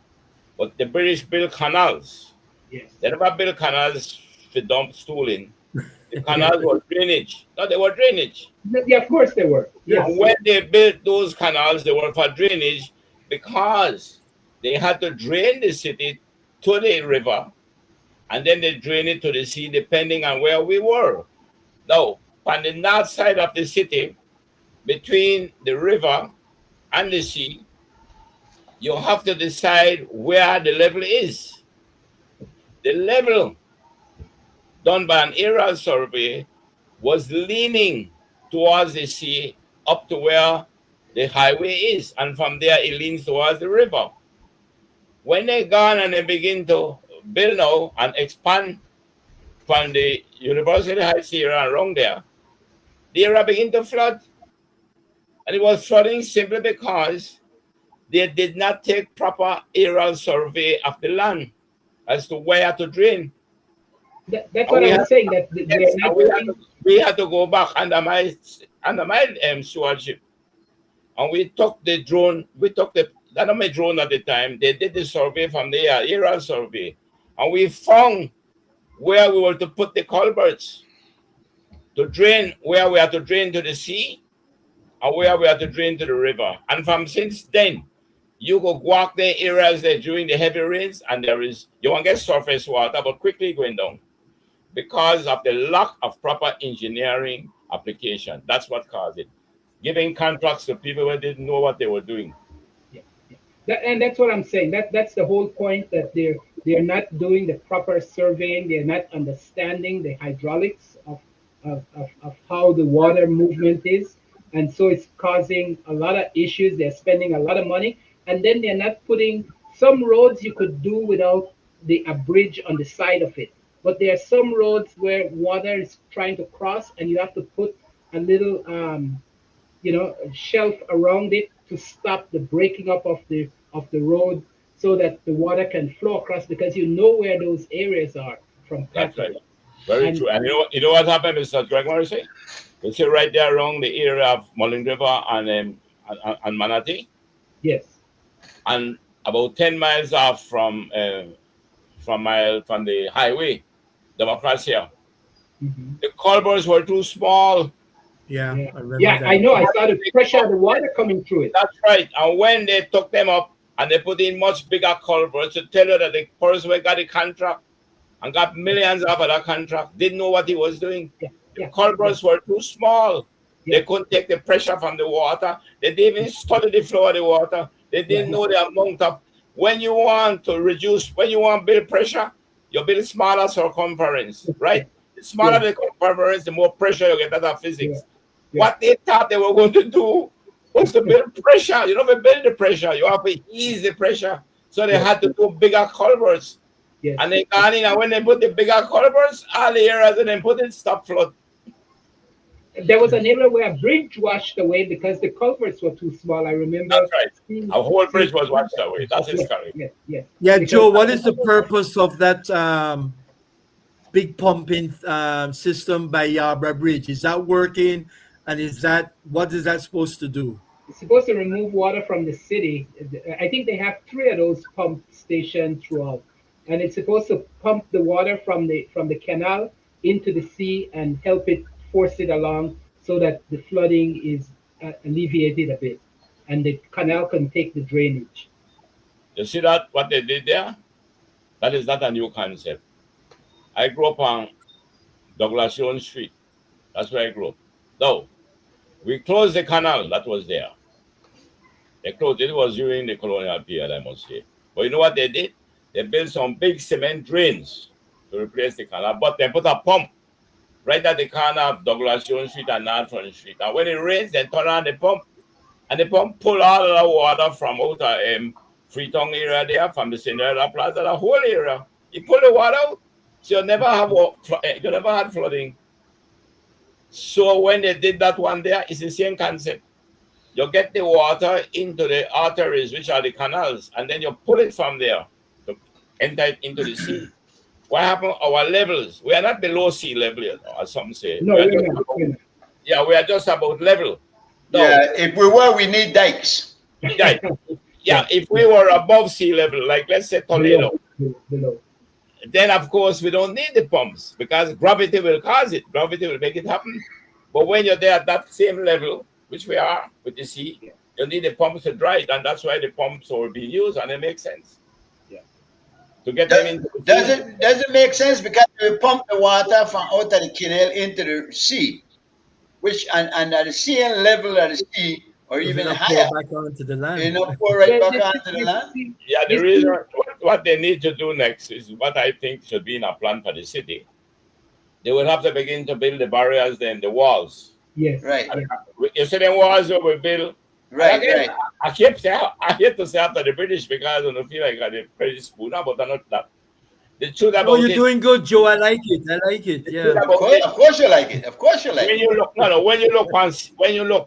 But the British built canals. Yes. They never built canals to dump stool in. The canals were drainage. No, they were drainage. Yeah, of course they were. And Yes. when they built those canals, they were for drainage because they had to drain the city to the river, and then they drain it to the sea depending on where we were. Now, on the north side of the city, between the river and the sea, you have to decide where the level is. The level done by an aerial survey was leaning towards the sea up to where the highway is, and from there it leans towards the river. When they gone and they begin to build now and expand from the University Heights area and around there, the area begin to flood. And it was flooding simply because they did not take proper aerial survey of the land as to where to drain. That's And what we I had was saying, that they're yes, and not doing. we had to go back under my stewardship, and we took the drone. We took the under my drone at the time. They did the survey from the aerial survey, and we found where we were to put the culverts to drain, where we had to drain to the sea, and where we had to drain to the river. And from since then, you go walk the areas there during the heavy rains, and there is you won't get surface water, but quickly going down, because of the lack of proper engineering application. That's what caused it. Giving contracts to people who didn't know what they were doing. Yeah, yeah. And that's what I'm saying. That's the whole point, that they're not doing the proper surveying. They're not understanding the hydraulics of how the water movement is, and so it's causing a lot of issues. They're spending a lot of money, and then they're not putting some roads you could do without a bridge on the side of it. But there are some roads where water is trying to cross, and you have to put a little shelf around it to stop the breaking up of the road, so that the water can flow across, because you know where those areas are from That's right. cattle. Very And- true. And you know what happened, Mr. Greg Morrissey? You see right there around the area of Mulling River and Manatee, Yes. and about 10 miles off from the highway, Democracia. Mhm. The culverts were too small. Yeah, Yeah. I remember Yeah, that. I know. I saw the pressure of the water coming through it. That's right. And when they took them up and they put in much bigger culverts to tell you that the person who got the contract and got millions out of that contract didn't know what he was doing. Yeah. The Yeah. culverts were too small. Yeah. They couldn't take the pressure from the water. They didn't even study the flow of the water. They didn't know the amount of when you want to build pressure, you build smaller circumference, right? The smaller the circumference, the more pressure you get out of physics. Yeah. What they thought they were going to do was to build pressure. You don't have to build the pressure, you have to ease the pressure. So they had to do bigger culverts. Yes. And they gone in, and when they put the bigger culverts, all the areas and then put it stop flood. There was an area where a bridge washed away because the culverts were too small. I remember. That's right. A whole bridge was washed away. That's Yes, correct. yes, yes. Yeah, Because- Joe, what is the purpose of that big pumping system by Yarborough Bridge? Is that working? And what is that supposed to do? It's supposed to remove water from the city. I think they have 3 of those pump stations throughout, and it's supposed to pump the water from the canal into the sea and help it force it along so that the flooding is alleviated a bit, and the canal can take the drainage. You see that what they did there? That is not a new concept. I grew up on Douglas Jones Street. That's where I grew up. No, we closed the canal that was there. They closed it. It was during the colonial period, I must say. But you know what they did? They built some big cement drains to replace the canal, but they put a pump right at the corner of Douglas Jones Street and Northern Street. And when it rains, they turn on the pump, and the pump pull all of the water from out of Freetown area there, from the Cinderella Plaza, the whole area. You pull the water out, so you never had flooding. So when they did that one there, it's the same concept. You get the water into the arteries, which are the canals, and then you pull it from there to enter it into the sea. What happened? Our levels, we are not below sea level yet, as some say. No, we are we're just not. about, yeah, we are just about level. No, Yeah, if we were, we need dikes. yeah, yeah, if we were above sea level, like let's say Toledo, Below. then of course we don't need the pumps because gravity will cause it. Gravity will make it happen. But when you're there at that same level, which we are with the sea, you need the pumps to dry it, and that's why the pumps are being used, and it makes sense. Yeah. To get them into the Does sea. it make sense because we pump the water from out of the canal into the sea, which and at the sea level of the sea or even Does it not higher, pour back onto the land? you know, pour right back onto the land. Yeah, the reason what they need to do next is what I think should be in a plan for the city. They will have to begin to build the barriers, then the walls. Yes. Right, You see the walls that we build. right, Again, right. I hate to say after the British because I don't feel like I'm a British spooner, but I'm not that. The truth about Oh, you're it, doing good, Joe. I like it. I like it. the Yeah. truth Of about course, it, of course you like it. Of course you like when it. you look, no, when you look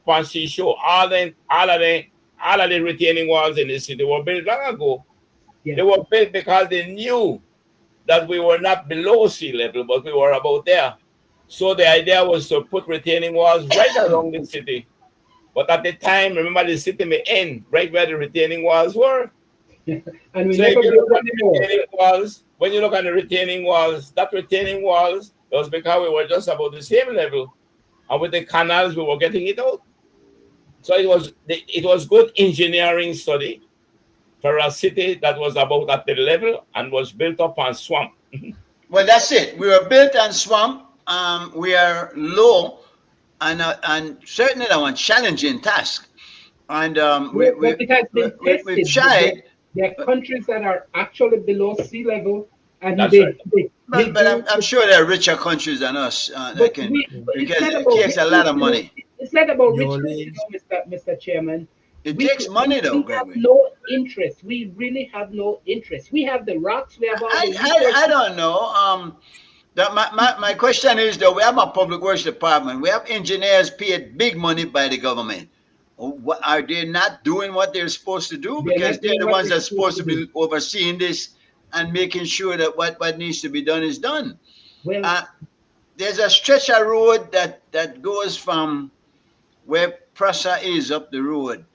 on seashore, all of the retaining walls in the city were built long ago. Yeah. They were built because they knew that we were not below sea level, but we were about there. So the idea was to put retaining walls right around the city. But at the time, remember the city may end right where the retaining walls were. And we So if never you built look at the anymore. retaining walls, when you look at the retaining walls, that retaining walls, it was because we were just about the same level. And with the canals, we were getting it out. So it was good engineering study for a city that was about at the level and was built up on swamp. Well, that's it. We were built on swamp. We are low, and certainly that one challenging task. And But it has been we've tested. tried. There are countries that are actually below sea level, and That's they, right. they, But, they I'm sure there are richer countries than us that But can, but it's because not it about takes a lot of money. It's not about New richness, Orleans. Mr. Chairman. It takes money, though, We have Gregory. no interest. We really have no interest. We have the rocks. We have all the I resources. don't know. My question is, though, we have a public works department. We have engineers paid big money by the government. What, are they not doing what they're supposed to do? They're Because not they're doing the what ones they're that's supposed to supposed be overseeing this and making sure that what needs to be done is done. Well, There's a stretch of road that goes from where Prasa is up the road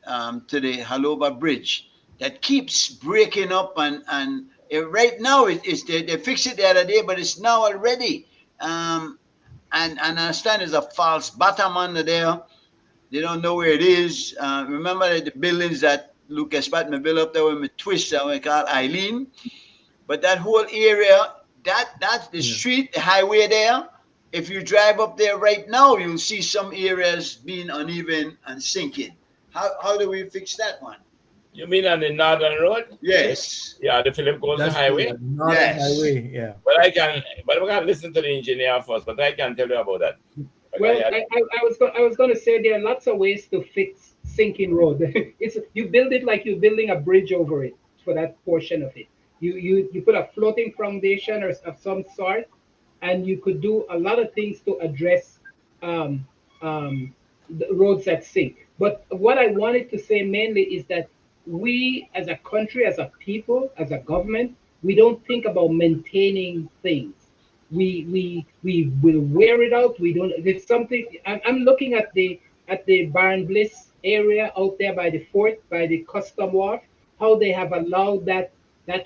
to the Haloba Bridge that keeps breaking up and right now they fixed it the other day, but it's now already and I understand there's a false bottom under there. They don't know where it is. Remember that the buildings that Lucas Patman built up there with a twist that we call Eileen, but that whole area, that's the street, the highway there. If you drive up there right now, you'll see some areas being uneven and sinking. How do we fix that one? You mean on the northern road? Yes. Yeah, the Philip Goldson That's Highway. the Northern Yes. Highway. Yeah. But we can listen to the engineer first. But I can tell you about that. well, I was going to say there are lots of ways to fix sinking road. You build it like you're building a bridge over it for that portion of it. You put a floating foundation or of some sort, and you could do a lot of things to address um, the roads that sink. But what I wanted to say mainly is that we, as a country, as a people, as a government, we don't think about maintaining things. We will wear it out. We don't. It's something. I'm looking at the Baron Bliss area out there by the fort, by the custom wharf, how they have allowed that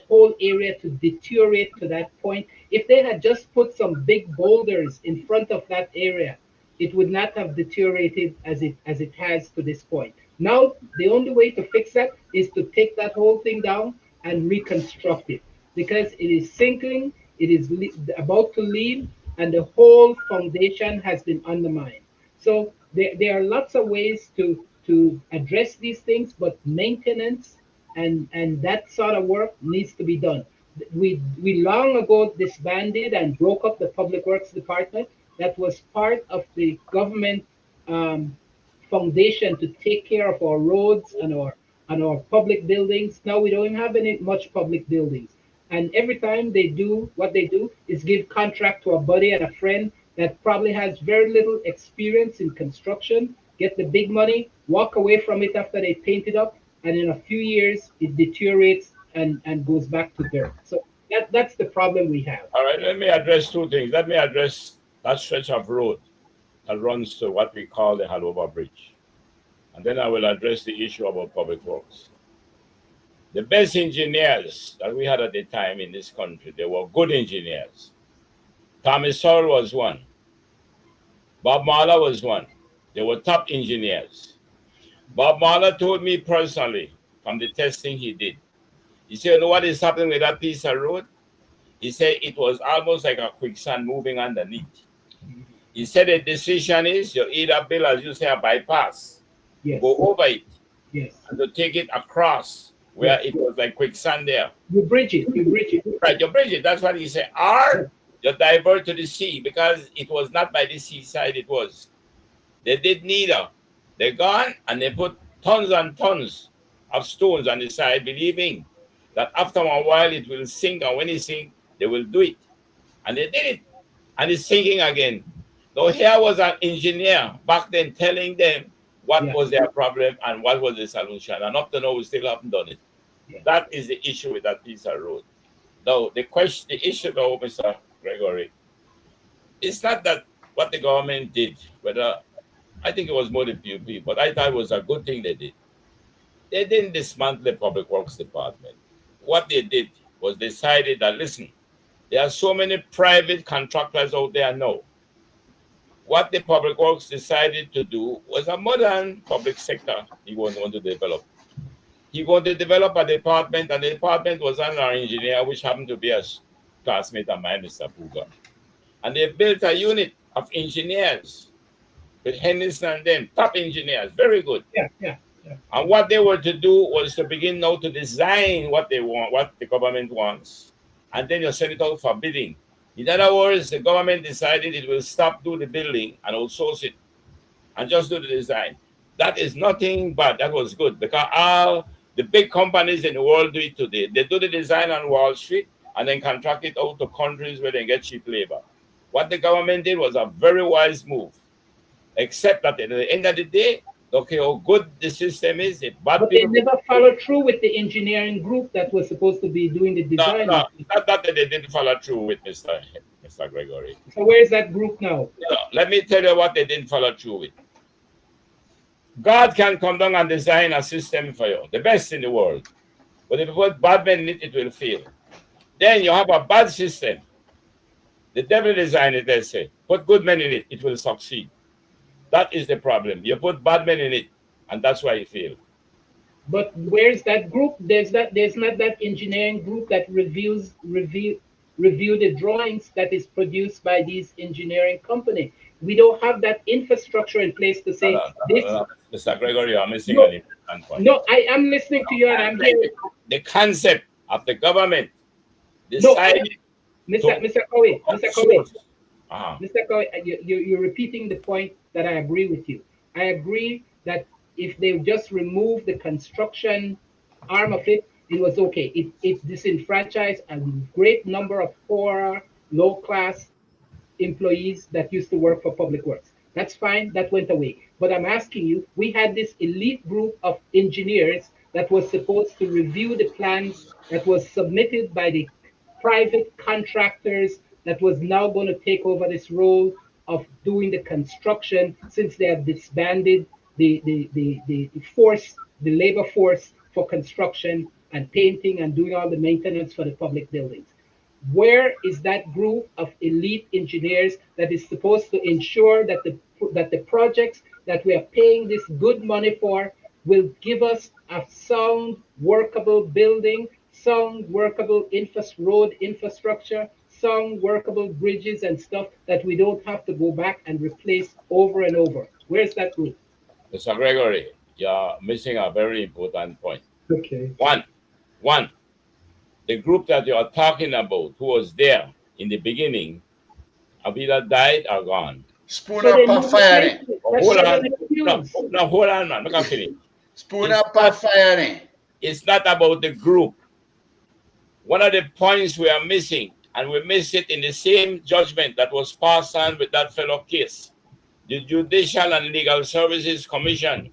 whole area to deteriorate to that point. If they had just put some big boulders in front of that area, it would not have deteriorated as it has to this point. Now, the only way to fix that is to take that whole thing down and reconstruct it because it is sinking, it is about to leave, and the whole foundation has been undermined. So there are lots of ways to address these things, but maintenance and that sort of work needs to be done. We long ago disbanded and broke up the Public Works Department. That was part of the government um, foundation to take care of our roads and our public buildings. Now we don't have any much public buildings. And every time they do what they do is give contract to a buddy and a friend that probably has very little experience in construction, get the big money, walk away from it after they paint it up, and in a few years it deteriorates and goes back to dirt. So that's the problem we have. All right, let me address two things. Let me address that stretch of road that runs to what we call the Haloba Bridge. And then I will address the issue about public works. The best engineers that we had at the time in this country, they were good engineers. Tommy Searle was one. Bob Marler was one. They were top engineers. Bob Marler told me personally from the testing he did. He said, you know what is happening with that piece of road? He said it was almost like a quicksand moving underneath. He said the decision is you either build, as you say, a bypass, Yes. go over it, Yes. and to take it across where it was like quicksand there. You bridge it. Right, you bridge it. That's what he said. Or you divert to the sea because it was not by the seaside, it was. They did neither. They gone and they put tons and tons of stones on the side, believing that after a while it will sink, and when it sinks, they will do it. And they did it. And it's sinking again. So here was an engineer back then telling them what was their problem and what was the solution. And up to now, we still haven't done it. Yeah. That is the issue with that piece of road. Now, the issue though, Mr. Gregory, it's not that what the government did, whether I think it was more the PUP, but I thought it was a good thing they did. They didn't dismantle the Public Works Department. What they did was decided that, listen, there are so many private contractors out there now. What the Public Works decided to do was a modern public sector he was going to develop. He wanted to develop a department, and the department was under our engineer, which happened to be a classmate of mine, Mr. Puga. And they built a unit of engineers with Henderson and them, top engineers, very good. Yeah. And what they were to do was to begin now to design what they want, what the government wants, and then you send it out for bidding. In other words, the government decided it will stop doing the building and outsource it and just do the design. That is nothing bad. That was good because all the big companies in the world do it today. They do the design on Wall Street and then contract it out to countries where they get cheap labor. What the government did was a very wise move, except that at the end of the day, okay, how good the system is. If bad But they people, never followed through with the engineering group that was supposed to be doing the design. no, not that they didn't follow through with Mr. Gregory. So where is that group now? No, let me tell you what they didn't follow through with. God can come down and design a system for you, the best in the world. But if you put bad men in it, it will fail. Then you have a bad system. The devil designed it, they say. Put good men in it, it will succeed. That is the problem. You put bad men in it, and that's why it failed. But where's that group? There's not that engineering group that review the drawings that is produced by these engineering company. We don't have that infrastructure in place to say this. Mr. Gregory, you're missing No, an important point. No, I am listening to you and I'm hearing. The concept of the government No, decided Mr. Cowie, Uh-huh. Mr. Cowie, you're repeating the point that I agree with you. I agree that if they just remove the construction arm of it, it was okay. It disenfranchised a great number of poor, low-class employees that used to work for public works. That's fine, that went away. But I'm asking you, we had this elite group of engineers that was supposed to review the plans that was submitted by the private contractors that was now going to take over this role of doing the construction since they have disbanded the force, the labor force for construction and painting and doing all the maintenance for the public buildings. Where is that group of elite engineers that is supposed to ensure that the projects that we are paying this good money for will give us a sound, workable building, sound, workable road infrastructure, sound, workable bridges and stuff that we don't have to go back and replace over and over? Where's that group? Mr. Gregory, you're missing a very important point. Okay. One, the group that you are talking about, who was there in the beginning, have either died or gone. Spoon up a firing. Hold on. No, hold on, man. Look, I'm finished. Spoon up a firing. It's not about the group. One of the points we are missing, and we miss it in the same judgment that was passed on with that fellow case, the Judicial and Legal Services Commission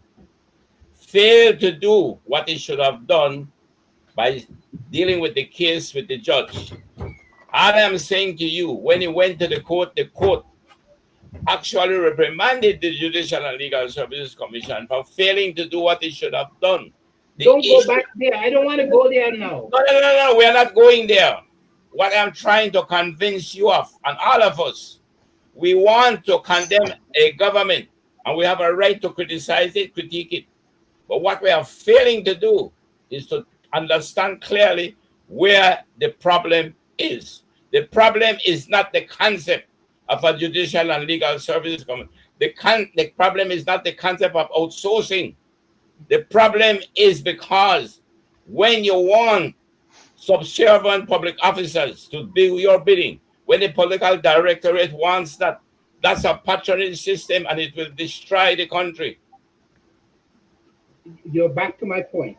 failed to do what it should have done by dealing with the case with the judge. I am saying to you, when he went to the court actually reprimanded the Judicial and Legal Services Commission for failing to do what it should have done. Don't go back there. I don't want to go there now. No. We are not going there. What I'm trying to convince you of, and all of us, we want to condemn a government, and we have a right to criticize it, critique it. But what we are failing to do is to understand clearly where the problem is. The problem is not the concept of a judicial and legal services commission. The problem is not the concept of outsourcing. The problem is because when you want subservient public officers to do your bidding, when the political directorate wants that, that's a patronage system and it will destroy the country. You're back to my point.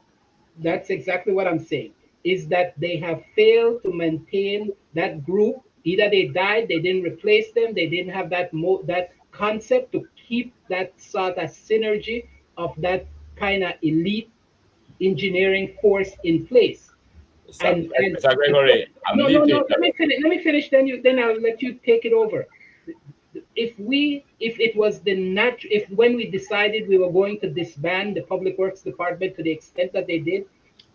That's exactly what I'm saying, is that they have failed to maintain that group. Either they died, they didn't replace them, they didn't have that concept to keep that sort of synergy of that kind of elite engineering force in place. Mr. Gregory, no. Let me finish. Then I'll let you take it over. If when we decided we were going to disband the Public Works Department to the extent that they did,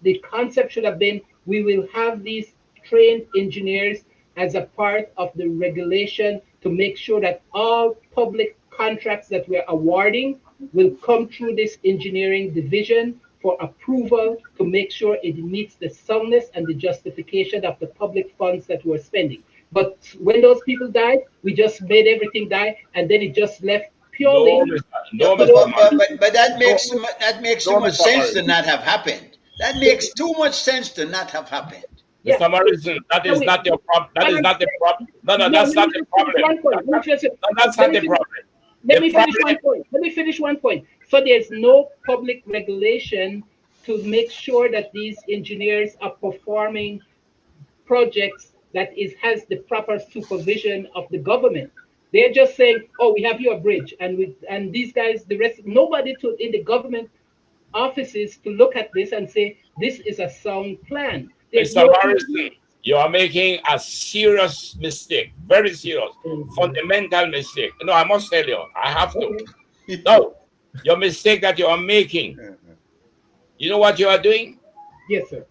the concept should have been we will have these trained engineers as a part of the regulation to make sure that all public contracts that we're awarding will come through this engineering division for approval to make sure it meets the soundness and the justification of the public funds that we're spending. But when those people died, we just made everything die, and then it just left purely. But that makes too much sense to not have happened. That makes too much sense to not have happened. Yeah. Mr. Morrison, that is not your problem. That is not the problem. No, that's not the problem. That's not the problem. Let me finish one point. So there's no public regulation to make sure that these engineers are performing projects that has the proper supervision of the government. They're just saying, "Oh, we have you a bridge," and these guys, the rest, nobody in the government offices to look at this and say this is a sound plan. There's Mr. no Morrison, you are making a serious mistake, very serious, fundamental mistake. No, I must tell you, I have to. No, your mistake that you are making, you know what you are doing? Yes, sir.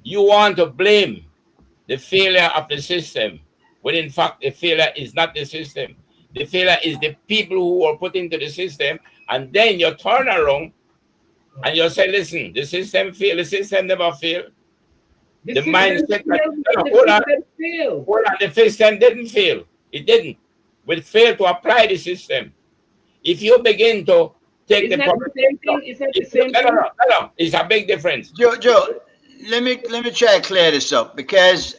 You want to blame the failure of the system, when in fact the failure is not the system. The failure is the people who are put into the system, and then you turn around and you say, listen, the system failed, the system never failed. The mindset hold on, the system didn't fail. It didn't. We failed to apply the system. If you begin to take Isn't that the same thing? Is that the same thing? No, it's a big difference. Joe, let me try to clear this up, because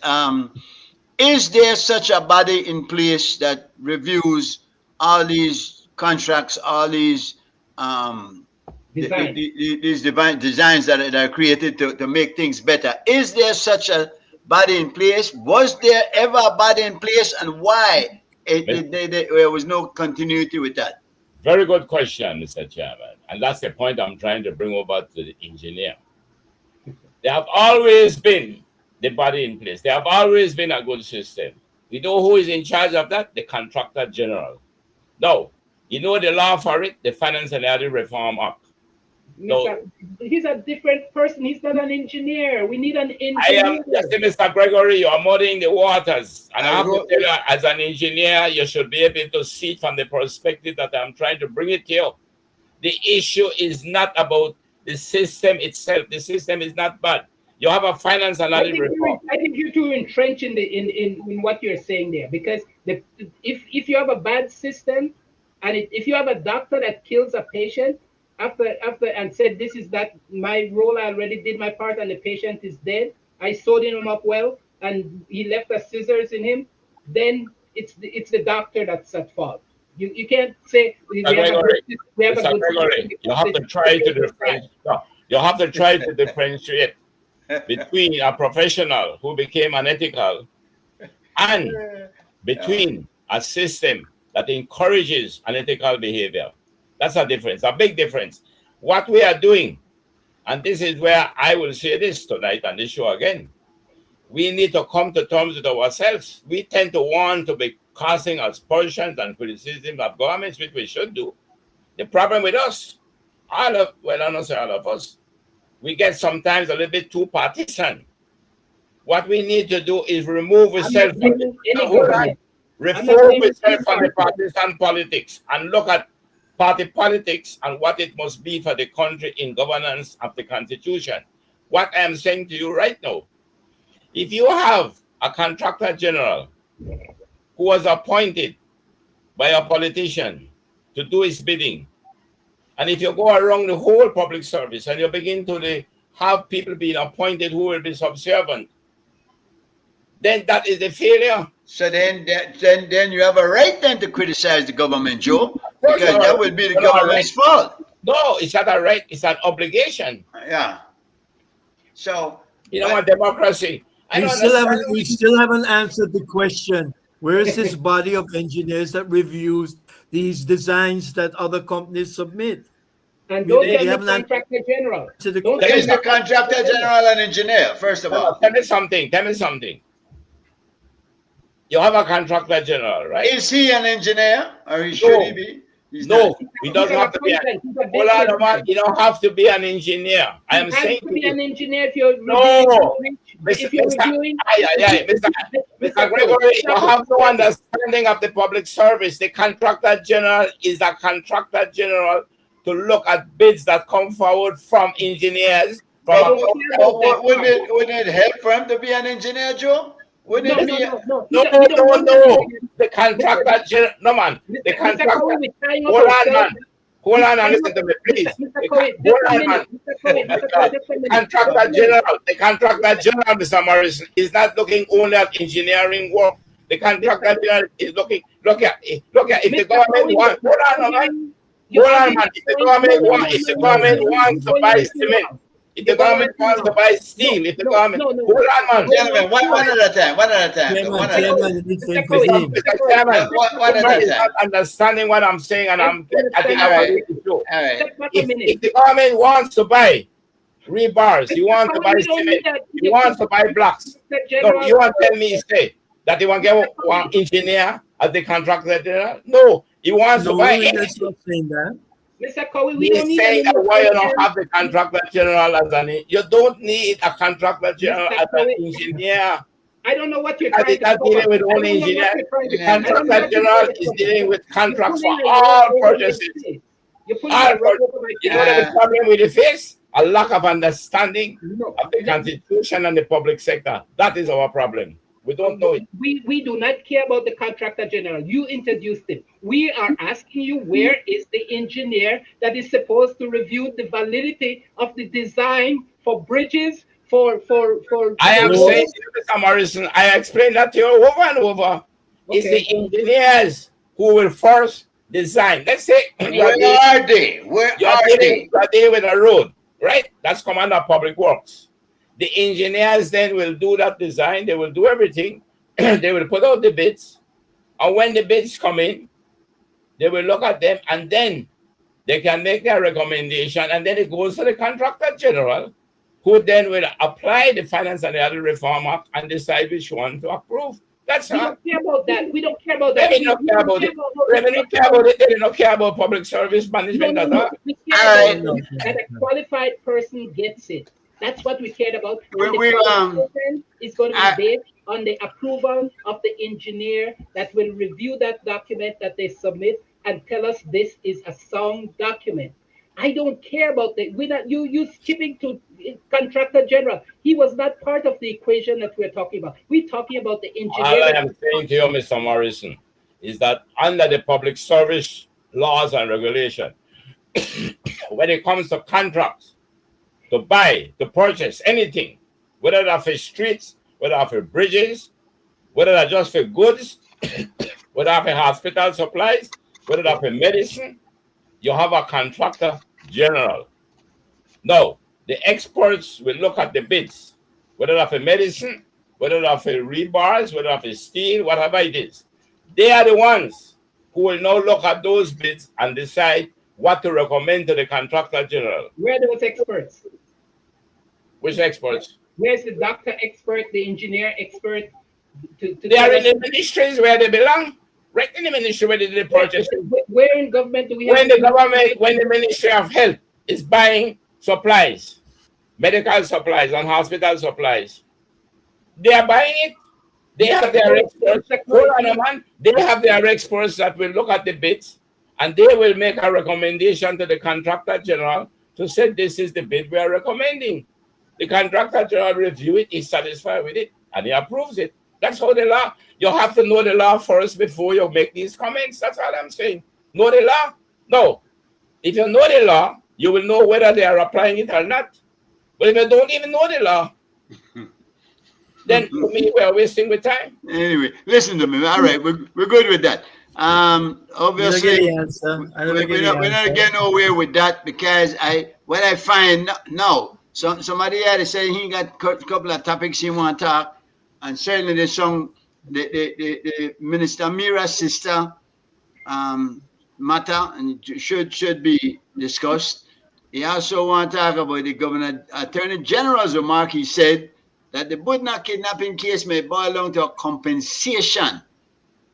is there such a body in place that reviews all these contracts, all these these designs that are created to make things better? Is there such a body in place? Was there ever a body in place, and why there was no continuity with that? Very good question, Mr. Chairman. And that's the point I'm trying to bring over to the engineer. There have always been the body in place. There have always been a good system. You know who is in charge of that? The Contractor General. No. You know the law for it? The Finance and Audit Reform Act. No. He's a different person. He's not an engineer. We need an engineer. I am just Mr. Gregory, you are muddying the waters. And I have to tell you, as an engineer, you should be able to see it from the perspective that I'm trying to bring it to you. The issue is not about the system itself. The system is not bad. You have a finance and audit reform. I think you're too entrenched in what you're saying there, because if you have a bad system, and if you have a doctor that kills a patient after and said, this is that my role, I already did my part, and the patient is dead, I sewed him up well, and he left the scissors in him, then it's the doctor that's at fault. You can't say we have a good system. You have to try to differentiate. You have to try to differentiate between a professional who became unethical and between a system that encourages unethical behavior. That's a difference, a big difference. What we are doing, and this is where I will say this tonight on this show again, we need to come to terms with ourselves. We tend to want to be casting aspersions and criticism of governments, which we should do. The problem with us, I don't say all of us, we get sometimes a little bit too partisan. What we need to do is remove ourselves from the partisan politics and look at party politics and what it must be for the country in governance of the Constitution. What I am saying to you right now, if you have a contractor general who was appointed by a politician to do his bidding, and if you go around the whole public service and you begin to have people being appointed who will be subservient, then that is the failure. So then you have a right then to criticize the government, Joe, because that would be the government's fault. No, it's not a right, it's an obligation. Yeah. So you know what, democracy. We still haven't answered the question. Where is this body of engineers that reviews these designs that other companies submit? And don't tell the contractor general. Is the contractor general an engineer, first of all? Tell me something. You have a contractor general, right? Is he an engineer, or should he be? He doesn't have to be. Hold on, man. You don't have to be an engineer. I am saying to be an engineer if you're Mr. Gregory, you have no understanding of the public service. The contractor general is a contractor general to look at bids that come forward from engineers. Wouldn't it help for him to be an engineer, Joe? No. The contractor general, no man. The contractor. Hold on, and listen to me, please. The contractor general, Mr. Morrison, is not looking only at engineering work. The contractor general is looking. Look at if the government wants. Hold on, man. If the government wants to buy cement, If the government wants to buy steel, if the government, hold on, man. Gentlemen, one at a time. One at a time. One at a time. Chairman, needs to Mr. Cowie, intervene. Mr. Chairman, One at man a is time. not understanding what I'm saying, and I think All I'm right. going to show. All right. Just one minute. If the government wants to buy rebars, he wants to buy We don't need cement, that. he wants to buy blocks. Mr. No, General, you want to tell me, say, that they want to get one engineer as the contractor general? No, he wants to No, buy that's anything. not saying that. Mr. Cowie, we don't He's need saying any that more why you don't questions. have the contractor general as an, you don't need a contractor general Mr. as an Cowie, engineer. I don't know what you're Because trying he's not to dealing with cover. I only don't know what engineers. you're trying The to- I don't know contractor what you're general trying to is cover. dealing with contracts for You're pulling all the rug over my purchases. face. You're pulling All the rug over my You face. know the problem with the face? A lack of understanding No. of the constitution and the public sector. That is our problem. We don't know it. We do not care about the contractor general. You introduced him. We are asking you, where is the engineer that is supposed to review the validity of the design for bridges, for I am roads? saying, Mr. Morrison, I explained that to you over and over. It's Okay. the engineers who will first design. Let's say Where are they? Where are they? you are dealing with a road, right? That's Commander of Public Works. The engineers then will do that design. They will do everything. They will put out the bids. And when the bids come in, they will look at them, and then they can make their recommendation, and then it goes to the contractor general, who then will apply the Finance and the Other Reform Act and decide which one to approve. That's We all. don't care about that. We don't care about that. They don't care about it. They don't care about it. They don't care about public service management at all. We care All about that a qualified person gets it. That's what we cared about. And the We qualification is going to be based on the approval of the engineer that will review that document that they submit and tell us this is a sound document. I don't care about that. We're not you skipping to contractor general. He was not part of the equation that we're talking about. We're talking about the engineer. All I am saying to you, Mr. Morrison, is that under the public service laws and regulation, when it comes to contracts, to buy, to purchase anything, whether that's for streets, whether that's for bridges, whether that's just for goods, whether that's for hospital supplies, whether that's for medicine, you have a contractor general. Now, the experts will look at the bids, whether that's for medicine, whether that's for rebars, whether that's for steel, whatever it is. They are the ones who will now look at those bids and decide what to recommend to the contractor general. Where are those experts? Which experts? Where's the doctor expert, the engineer expert? They are in the ministries where they belong. Right in the ministry where they did the purchase. Where in government do we have? When the government, when the Ministry of Health is buying supplies, medical supplies and hospital supplies, they are buying it. They have their experts. Hold on a man. They have their experts that will look at the bids, and they will make a recommendation to the contractor general to say this is the bid we are recommending. The contractor general review it, is satisfied with it, and he approves it. That's how the law. You have to know the law first before you make these comments. That's all I'm saying. Know the law? No. If you know the law, you will know whether they are applying it or not. But if you don't even know the law, then to me, we are wasting the time. Anyway, listen to me. All right, we're good with that. Obviously, we're not getting nowhere with that, because what I find now, somebody had to say he got a couple of topics he want to talk, and certainly there's some the Minister Mira's sister matter, and it should be discussed. He also want to talk about the Governor Attorney General's remark. He said that the Budna kidnapping case may boil down to a compensation.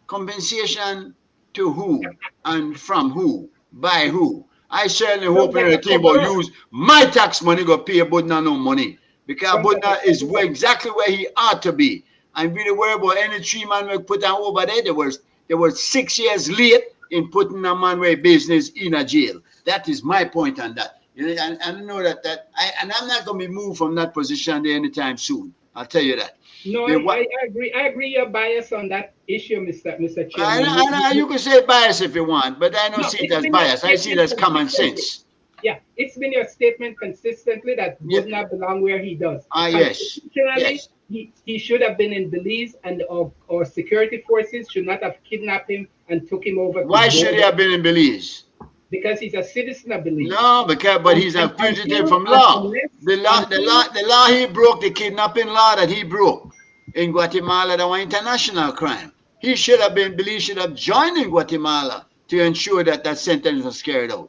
Compensation to who and from who? By who? I certainly hope the team will use my tax money to pay Budna no money, because Budna is exactly where he ought to be. I'm really worried about any 3 man we put on over there. They were 6 years late in putting a man with business in a jail. That is my point on that. And I know that I'm not going to be moved from that position there anytime soon. I'll tell you that. No, I agree. I agree. You're biased on that issue, Mr. Chairman. I know, you can say bias if you want, but I don't see it as bias. I see it as common sense. Yeah, it's been your statement consistently that would not belong where he does. Yes. Yes. He should have been in Belize, and our security forces should not have kidnapped him and took him over. Why should he have been in Belize? because he's a citizen of Belize. No, but he's a fugitive from law. The law he broke, the kidnapping law that he broke in Guatemala, that was international crime. Belize should have joined in Guatemala to ensure that that sentence was carried out.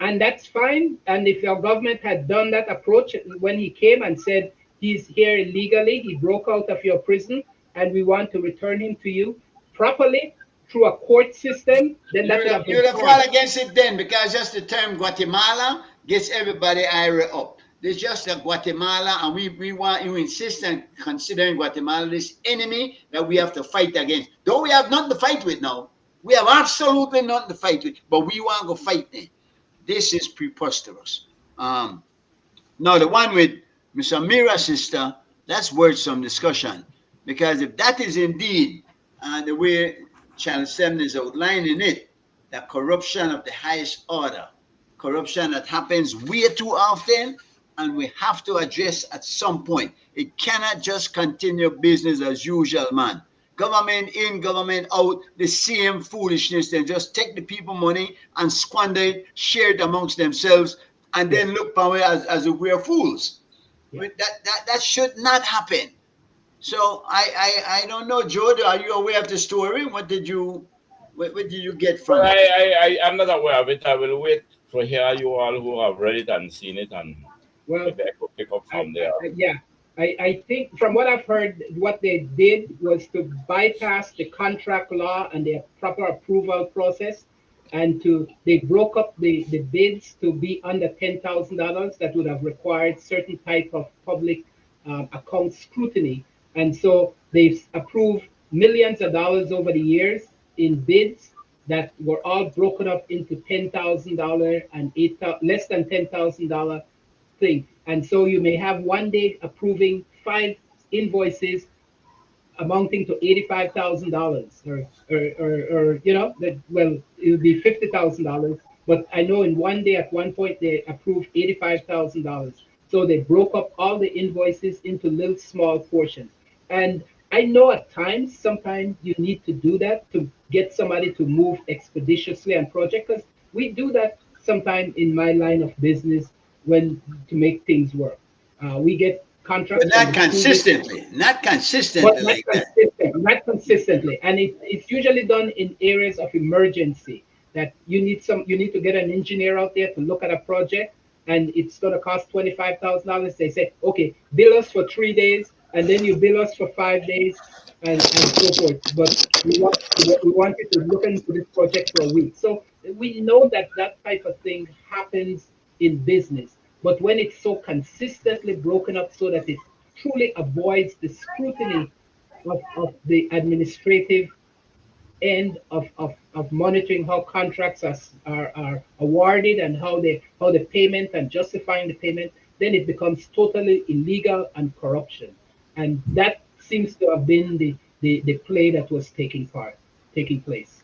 And that's fine. And if your government had done that approach when he came and said he's here illegally, he broke out of your prison, and we want to return him to you properly through a court system, then that would have been you would have fought against it then, because just the term Guatemala gets everybody irate up. There's just a Guatemala, and we want you insist on considering Guatemala this enemy that we have to fight against. Though we have nothing to fight with now. We have absolutely nothing to fight with, but we want to go fight them. This is preposterous. Now the one with Miss Amira's sister, that's worth some discussion, because if that is indeed the way Channel 7 is outlining it, that corruption of the highest order, corruption that happens way too often, and we have to address at some point. It cannot just continue business as usual, man. Government in, government out, the same foolishness. They just take the people money and squander it, share it amongst themselves, and then look for it as if we are fools. Yeah. That should not happen. So I don't know, Joe, are you aware of the story? What did you get from it? I'm not aware of it. I will wait to hear you all who have read it and seen it, and maybe I could pick up from there. I think from what I've heard, what they did was to bypass the contract law and the proper approval process, and they broke up the bids to be under $10,000. That would have required certain type of public account scrutiny. And so they've approved millions of dollars over the years in bids that were all broken up into $10,000 and less than $10,000 thing. And so you may have one day approving 5 invoices amounting to $85,000, or it would be $50,000. But I know in one day at one point they approved $85,000. So they broke up all the invoices into little small portions. And I know at times, sometimes you need to do that to get somebody to move expeditiously on project, because we do that sometimes in my line of business to make things work. We get contracts. But not consistently. Not consistently. Not consistently. And it's usually done in areas of emergency, that you need to get an engineer out there to look at a project, and it's going to cost $25,000. They say, okay, bill us for 3 days, and then you bill us for 5 days, and so forth. But we want you to look into this project for a week. So we know that type of thing happens in business. But when it's so consistently broken up so that it truly avoids the scrutiny of the administrative end of monitoring how contracts are awarded and how the payment and justifying the payment, then it becomes totally illegal and corruption. And that seems to have been the play that was taking place.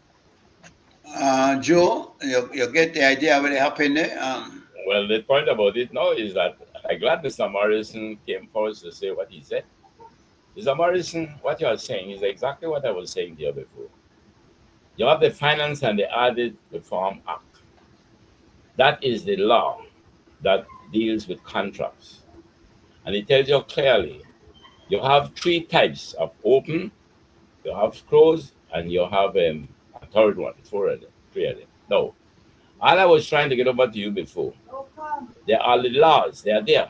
Joe, you get the idea of what happened there? Well, the point about it now is that I'm glad Mr. Morrison came forward to say what he said. Mr. Morrison, what you are saying is exactly what I was saying the other before. You have the Finance and the Audit Reform Act. That is the law that deals with contracts. And it tells you clearly, you have 3 types of open, you have closed, and you have a third one, 3 of them. No. All I was trying to get over to you before, there are the laws, they are there.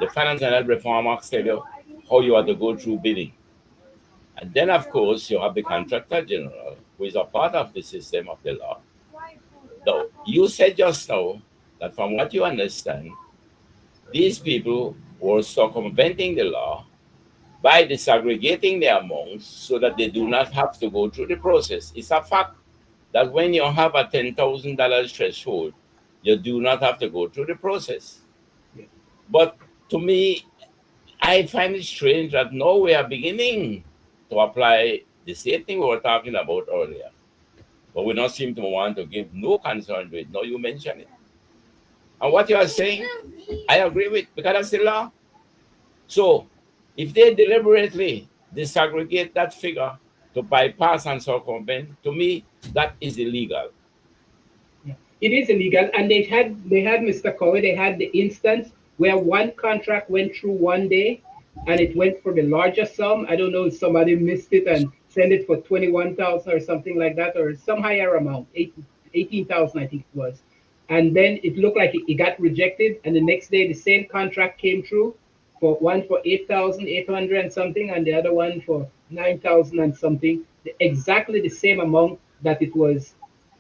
The Finance and Audit Reform Act tells you how you have to go through bidding. And then, of course, you have the Contractor General, who is a part of the system of the law. Now, you said just now that from what you understand, these people were circumventing the law by disaggregating their amounts so that they do not have to go through the process. It's a fact that when you have a $10,000 threshold, you do not have to go through the process. Yeah. But to me, I find it strange that now we are beginning to apply the same thing we were talking about earlier. But we don't seem to want to give no concern to it. Now you mention it. And what you are saying, I agree with, because that's the law. So if they deliberately disaggregate that figure to bypass and circumvent, to me, that is illegal. Yeah. it is illegal, and they had Mr. Cowie. They had the instance where one contract went through one day, and it went for the larger sum. I don't know if somebody missed it and sent it for 21,000 or something like that, or some higher amount, 18,000 I think it was. And then it looked like it got rejected, and the next day the same contract came through for one for 8,800 and something, and the other one for 9,000 and something, exactly the same amount that it was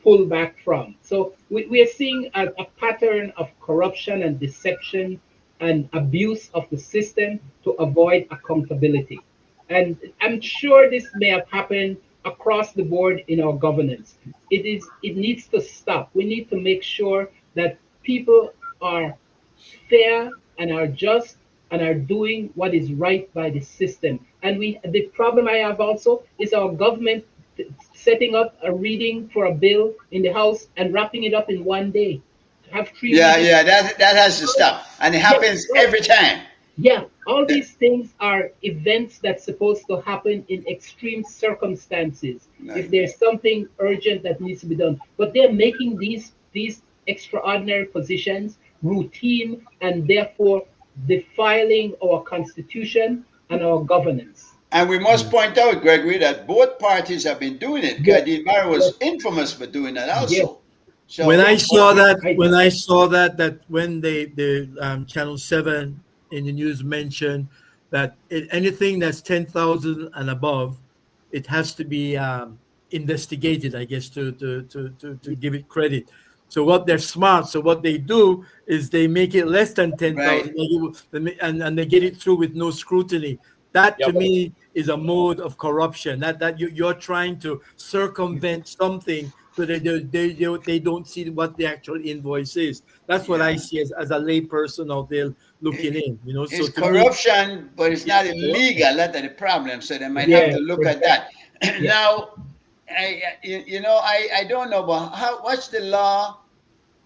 pulled back from. So we are seeing a pattern of corruption and deception and abuse of the system to avoid accountability. And I'm sure this may have happened across the board in our governance. It needs to stop. We need to make sure that people are fair and are just and are doing what is right by the system. And the problem I have also is our government setting up a reading for a bill in the House and wrapping it up in one day. To have three Yeah, readings. yeah, that has to stop, and it happens Yeah, every time. yeah, all these things are events that's supposed to happen in extreme circumstances. If Right. there's something urgent that needs to be done, but they're making these extraordinary positions routine and therefore defiling our constitution and our governance. And we must point out, Gregory, that both parties have been doing it. Yes, Gadi Mara yes, was infamous for doing that yes, also. When So, I yeah. saw that, I that when the Channel 7 in the news mentioned that anything that's 10,000 and above, it has to be investigated, I guess, to give it credit. So what they're smart. So what they do is they make it less than right. 10,000, and they get it through with no scrutiny. That Yeah, to but me is a mode of corruption. That you're trying to circumvent something so they don't see what the actual invoice is. That's what I Yeah. see as a lay person out there looking It- in. So It's to me, corruption, but it's yeah, not it's corruption. illegal. That's the problem. So they might have yeah, to look at exactly. that. Yeah. Now, I don't know, but what's the law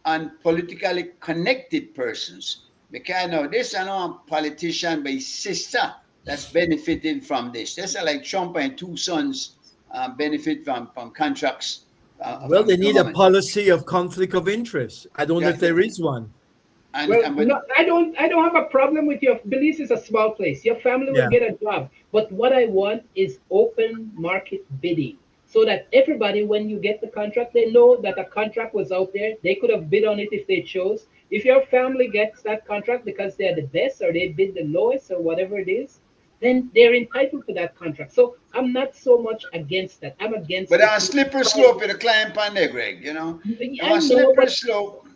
on politically connected persons? Because now this I know a politician, but his sister that's benefiting from this. That's like Trump and two sons benefit from contracts Well, from they the need a government. policy of conflict of interest. I don't know Yeah, if there is one. and, Well, and but no, I don't have a problem with your Belize is a small place. Your family will Yeah. get a job. But what I want is open market bidding. So that everybody, when you get the contract, they know that a contract was out there. They could have bid on it if they chose. If your family gets that contract because they're the best or they bid the lowest or whatever it is, then they're entitled to that contract. So I'm not so much against that. I'm against but the on a slippery slope with a climb on there, Greg. On I a know, slippery but slope,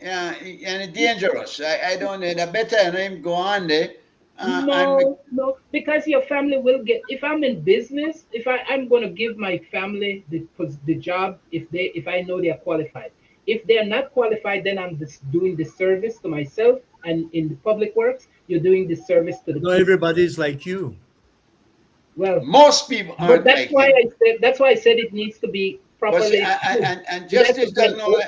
yeah, and it's dangerous. I don't know. The better I know him go on there, and no, no, because your family will get. If I'm in business, if I'm going to give my family the job if I know they are qualified. If they are not qualified, then I'm just doing the service to myself. And in the public works, you're doing the service to the Not people. everybody's like you. Well, most people but aren't like you. that's why I said it needs to be But see, properly approved. and It has justice to be does not.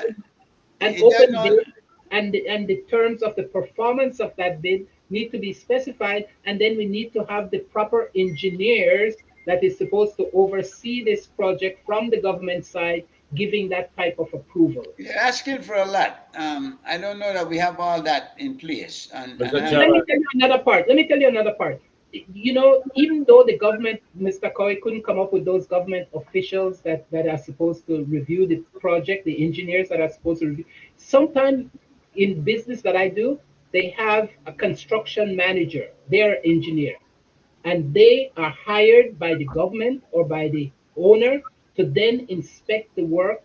an It does open not. bid, and the terms of the performance of that bid need to be specified, and then we need to have the proper engineers that is supposed to oversee this project from the government side giving that type of approval. You're asking for a lot. I don't know that we have all that in place, and Mr. Let me Chairman, tell you another part. Let me tell you another part. Even though the government, Mr. Coy, couldn't come up with those government officials that are supposed to review the project, the engineers that are supposed to review, sometimes in business that I do, they have a construction manager, they're engineer, and they are hired by the government or by the owner to then inspect the work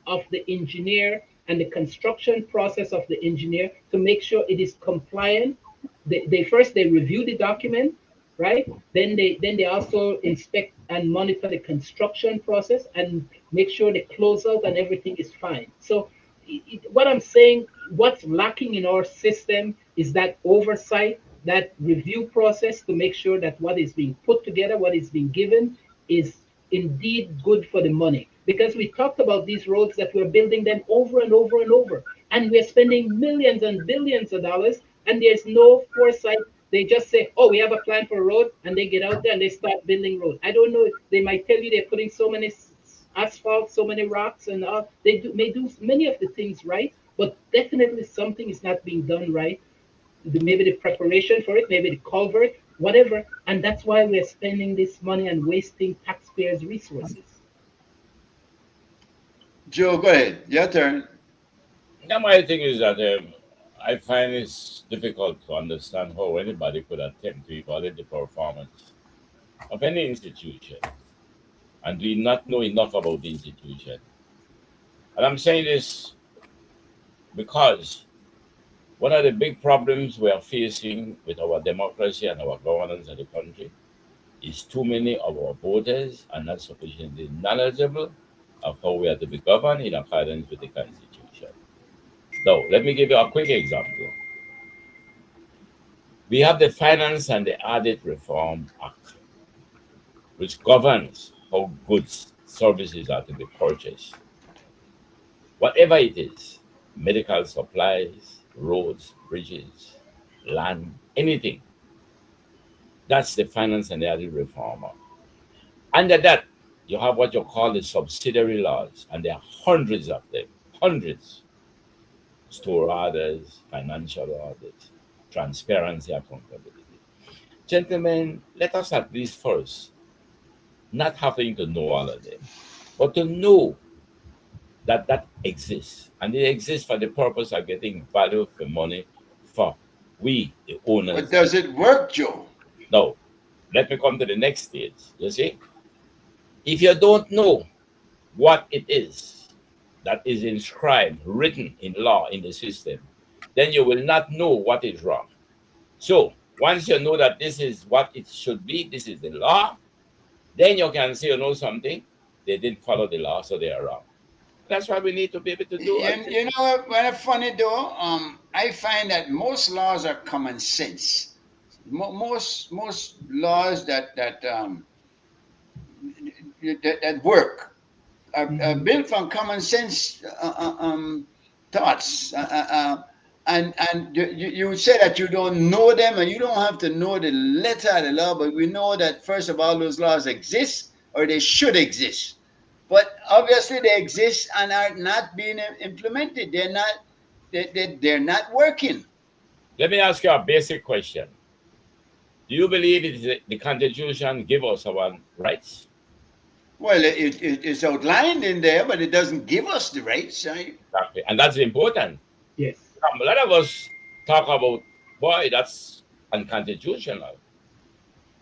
of the engineer and the construction process of the engineer to make sure it is compliant. They review the document, right? Then they also inspect and monitor the construction process and make sure the closeout and everything is fine. So what I'm saying, what's lacking in our system is that oversight, that review process to make sure that what is being put together, what is being given, is indeed good for the money. Because we talked about these roads that we're building them over and over and over, and we're spending millions and billions of dollars, and there's no foresight. They just say, "Oh, we have a plan for a road," and they get out there and they start building road. I don't know. They might tell you they're putting so many asphalt, so many rocks, and they may do many of the things right, but definitely something is not being done right. Maybe the preparation for it, maybe the culvert, whatever, and that's why we're spending this money and wasting taxpayers' resources. Joe, go ahead. Your turn. Now, my thing is that I find it's difficult to understand how anybody could attempt to evaluate the performance of any institution and do not know enough about the institution. And I'm saying this because one of the big problems we are facing with our democracy and our governance of the country is too many of our voters are not sufficiently knowledgeable of how we are to be governed in accordance with the Constitution. Now, let me give you a quick example. We have the Finance and the Audit Reform Act, which governs how goods, services are to be purchased. Whatever it is, medical supplies, roads, bridges, land, anything. That's the Finance and the Audit Reform Act. Under that, you have what you call the subsidiary laws, and there are hundreds of them, hundreds. Store orders, financial audits, transparency, accountability. Gentlemen, let us at least first not having to know all of them, but to know that that exists, and it exists for the purpose of getting value for money for we, the owners. But does it work, Joe? Now, let me come to the next stage. You see, if you don't know what it is that is inscribed, written in law in the system, then you will not know what is wrong. So once you know that this is what it should be, this is the law, then you can say, you know something, they didn't follow the law, so they are wrong. That's what we need to be able to do. You know what funny though? I find that most laws are common sense. Most laws that work are built from common sense thoughts. And you say that you don't know them, and you don't have to know the letter of the law, but we know that first of all, those laws exist, or they should exist. But obviously, they exist and are not being implemented. They're not. They're not working. Let me ask you a basic question. Do you believe the Constitution gives us our rights? Well, it is outlined in there, but it doesn't give us the rights, right? Exactly. And that's important. Yes. A lot of us talk about, boy, that's unconstitutional.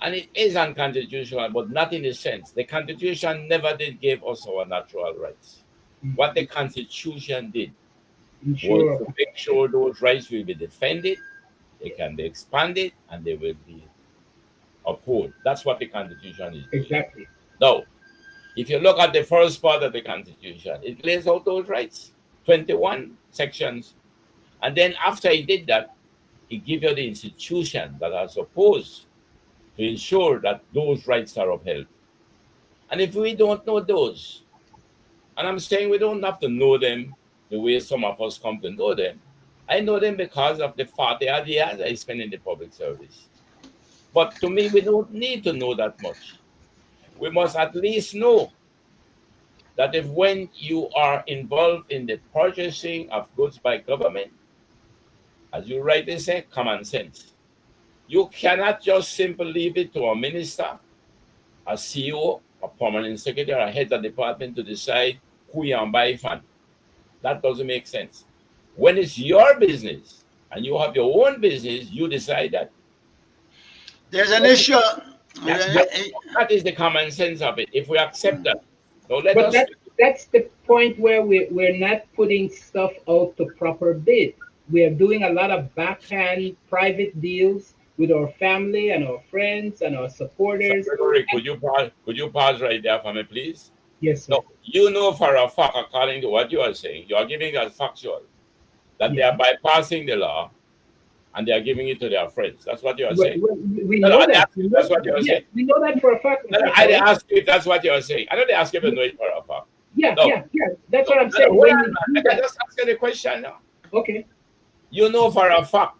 And it is unconstitutional, but not in the sense. The Constitution never did give us our natural rights. What the Constitution did was to make sure those rights will be defended, they can be expanded, and they will be upheld. That's what the Constitution is doing. Exactly. Now, if you look at the first part of the Constitution, it lays out those rights, 21 sections. And then after he did that, he gives you the institutions that are supposed to ensure that those rights are upheld. And if we don't know those, and I'm saying we don't have to know them the way some of us come to know them. I know them because of the 40-odd years I spent in the public service. But to me, we don't need to know that much. We must at least know that if when you are involved in the purchasing of goods by government, as you rightly say, common sense. You cannot just simply leave it to a minister, a CEO, a permanent secretary, or a head of department to decide who you buy from. That doesn't make sense. When it's your business and you have your own business, you decide that. There's an issue. That is the common sense of it. If we accept that, so that's the point where we're not putting stuff out to proper bid. We are doing a lot of backhand private deals with our family and our friends and our supporters. Secretary, could you pause right there for me, please? Yes, sir. No, you know for a fact, according to what you are saying, you are giving us factual that they are bypassing the law and they are giving it to their friends. That's what you are saying. We know that. That's what you are saying. We know that for a fact. I didn't ask you if that's what you are saying. I know they ask you to know it for a fact. Yeah. That's what I'm saying. I can just ask you the question now. Okay. You know for a fact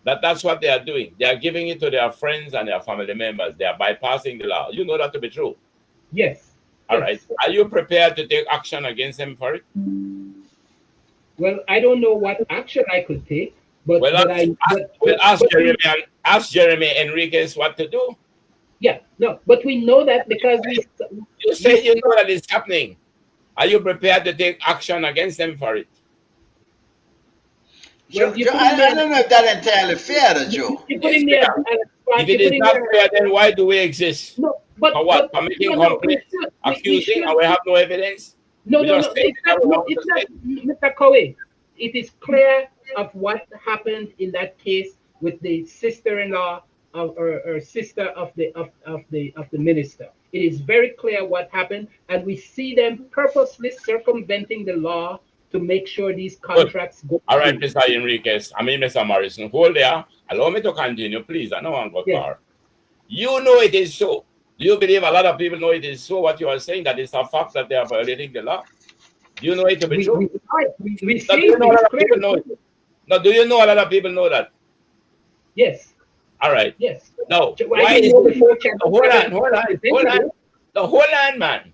that that's what they are doing. They are giving it to their friends and their family members. They are bypassing the law. You know that to be true. Yes. All right. Are you prepared to take action against them for it? Well, I don't know what action I could take, but Well, ask Jeremy Enriquez what to do. yeah, no, but we know that because You say you know that it's happening. Are you prepared to take action against them for it? Joe, I don't know if that's entirely fair, to Joe. You're putting me at a spot. If it is not fair, then why do we exist? No, but for what? For making complaints, accusing, and we have no evidence? No, it's not, Mr. Coe. It is clear of what happened in that case with the sister-in-law or sister of the minister. It is very clear what happened, and we see them purposely circumventing the law to make sure these contracts go. All right, Mr. Enriquez. Mr. Morrison, hold there. Allow me to continue, please. I don't want to go far. You know it is so. Do you believe a lot of people know it is so? What you are saying, that it's a fact that they are violating the law? Do you know it to be true? We do you know a lot of people know it? No, do you know a lot of people know that? Yes. All right. Yes. No. Why is it? Hold on, man.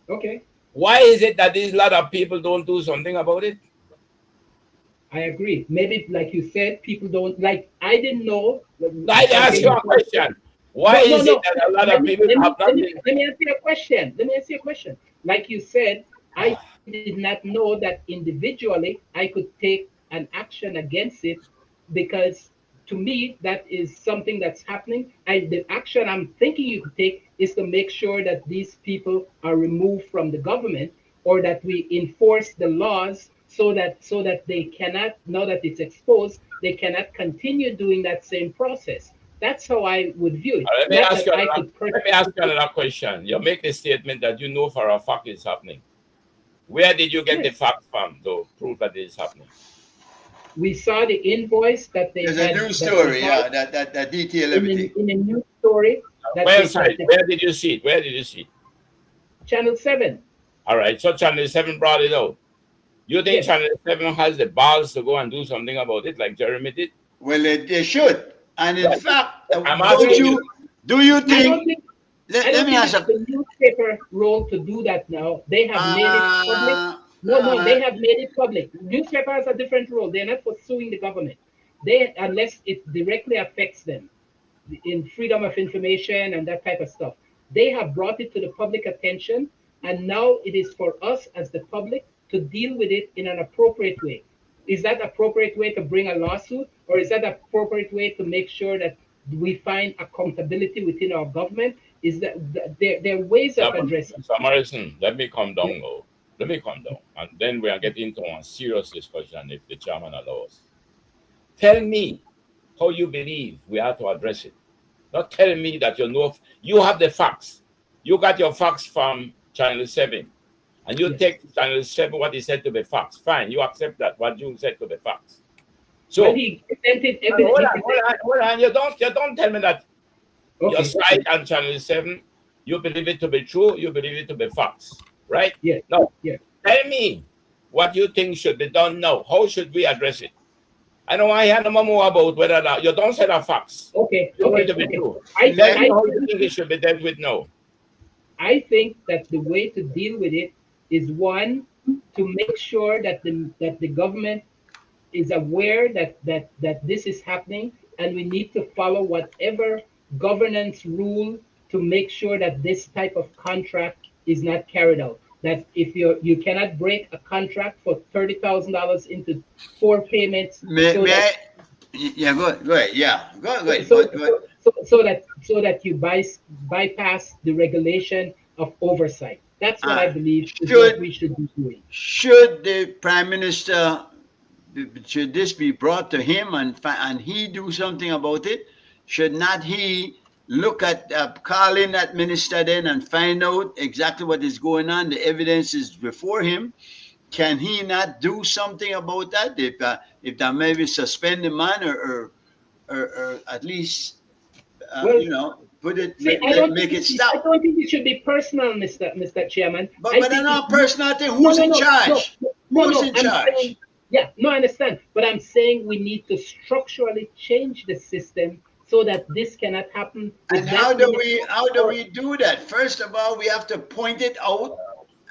Okay. Why is it that these lot of people don't do something about it? I agree. Maybe, like you said, people don't like. I didn't know. I ask you a question. Why is it that a lot of people have not been? Let me answer your question. Like you said, I did not know that individually I could take an action against it, because to me that is something that's happening. The action I'm thinking you could take is to make sure that these people are removed from the government, or that we enforce the laws so that they cannot, now that it's exposed, they cannot continue doing that same process. That's how I would view it. Let me ask you another question. You make the statement that you know for a fact it's happening. Where did you get the facts from to prove that it is happening? We saw the invoice that they There's had. a news story, that detail everything. In a news story. Where did you see it? Where did you see it? Channel 7. All right, so Channel 7 brought it out. You think Channel 7 has the balls to go and do something about it like Jeremy did? Well, they should. And in fact, do you think? Let me ask you. The newspaper role to do that now. They have made it public. No, they have made it public. Newspaper has a different role. They're not pursuing the government. Unless it directly affects them in freedom of information and that type of stuff. They have brought it to the public attention, and now it is for us as the public to deal with it in an appropriate way. Is that appropriate way to bring a lawsuit, or is that appropriate way to make sure that we find accountability within our government? Is that there are ways of addressing? Mr. Morrison, let me come down now. Let me come down, and then we'll get into a serious discussion if the chairman allows. Tell me how you believe we have to address it. Not tell me that you know you have the facts. You got your facts from Channel 7. And you take Channel 7 what he said to be facts. Fine, you accept that, what you said to be facts. So but he presented evidence. Hold on. You don't tell me that your side on Channel 7, you believe it to be true, you believe it to be facts. Right? Yeah. No. Yeah. Tell me what you think should be done now. How should we address it? I don't want to hear no more about whether that you don't say the facts. Okay. You want it to be true. How you think it should be dealt with now? I think that the way to deal with it is, one, to make sure that the government is aware that this is happening, and we need to follow whatever governance rule to make sure that this type of contract is not carried out. That if you cannot break a contract for $30,000 into 4 payments. Go ahead. Yeah, go ahead. So that you bypass the regulation of oversight. That's what I believe is what we should be doing. Should the Prime Minister, should this be brought to him and he do something about it? Should not he look at calling that minister then and find out exactly what is going on? The evidence is before him. Can he not do something about that? If that maybe suspend the man or at least put it, make it stop. I don't think it should be personal, Mr. Chairman. But they're not personal thing. Who's in charge? Who's in charge? I understand. But I'm saying we need to structurally change the system so that this cannot happen. With And that how do minister- we do that? First of all, we have to point it out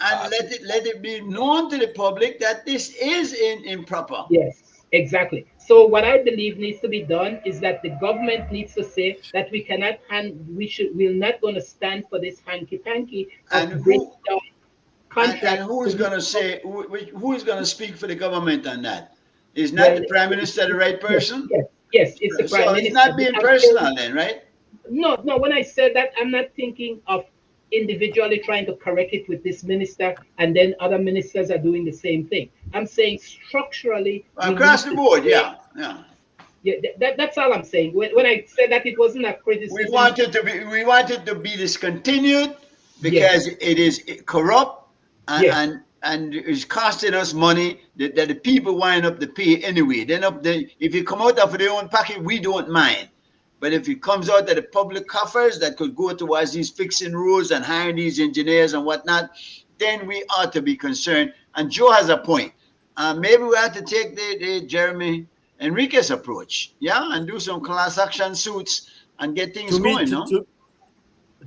and let it be known to the public that this is improper. Yes, exactly. So what I believe needs to be done is that the government needs to say that we cannot we're not going to stand for this hanky panky of And breaking who down and contracts. who is going to say who is going to speak for the government on that? Is not Well, the prime minister the right yes, person? yes, yes, it's the So prime it's minister. not being I'm saying, personal then, right? no, no. When I said that, I'm not thinking of individually trying to correct it with this minister, and then other ministers are doing the same thing. I'm saying structurally, we Across need the to board, say, yeah, yeah. yeah, that's all I'm saying. When I said that, it wasn't a We criticism. want it to be discontinued because Yes, it is corrupt yes, and it's costing us money that the people wind up to pay anyway. Then if it come out of their own pocket, we don't mind. But if it comes out of the public coffers that could go towards these fixing roads and hiring these engineers and whatnot, then we ought to be concerned. And Joe has a point. Maybe we have to take the Jeremy Enriquez approach, yeah, and do some class action suits and get things To me, going, no? to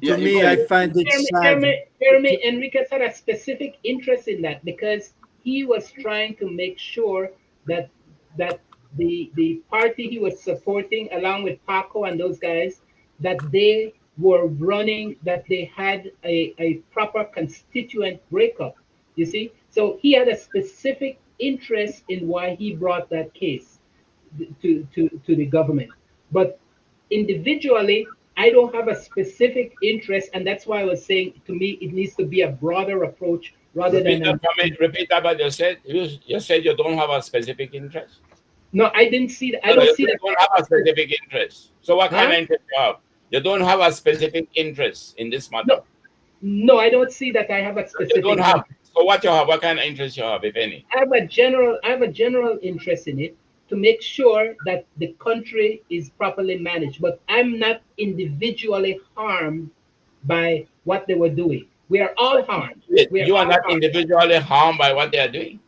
Yeah, you go me, I ahead. find it sad. Jeremy Enriquez had a specific interest in that because he was trying to make sure that that the party he was supporting, along with Paco and those guys, that they were running, that they had a proper constituent breakup. You see, so he had a specific interest in why he brought that case to the government. But individually, I don't have a specific interest, and that's why I was saying to me it needs to be a broader approach rather Repeat than that comment. Repeat that what you said. You said you don't have a specific interest. no. I didn't see that. I No, don't you see that. don't have a specific interest. So what kind Huh? of interest you have? You don't have a specific interest in this matter. No, no, I don't see that I have a You specific. don't have. So what you have? What kind of interest you have, if any? I have a general interest in it to make sure that the country is properly managed. But I'm not individually harmed by what they were doing. We are all harmed. We are You are all not harmed. individually harmed by what they are doing.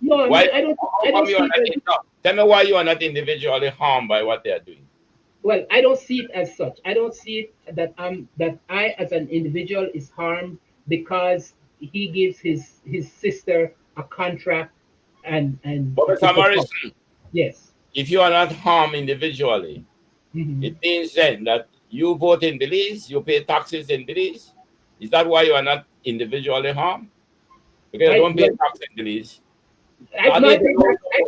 No, I'm Why? not, I don't. How I don't come you see are it not? as, No, tell me why you are not individually harmed by what they are doing. well. I don't see it as such. I don't see it that I as an individual is harmed because he gives his sister a contract and But to Mr. perform. Morrison, Yes. if you are not harmed individually, Mhm. it means then that you vote in Belize, you pay taxes in Belize. Is that why you are not individually harmed? Because you I don't pay well, tax in Belize. So I, no, I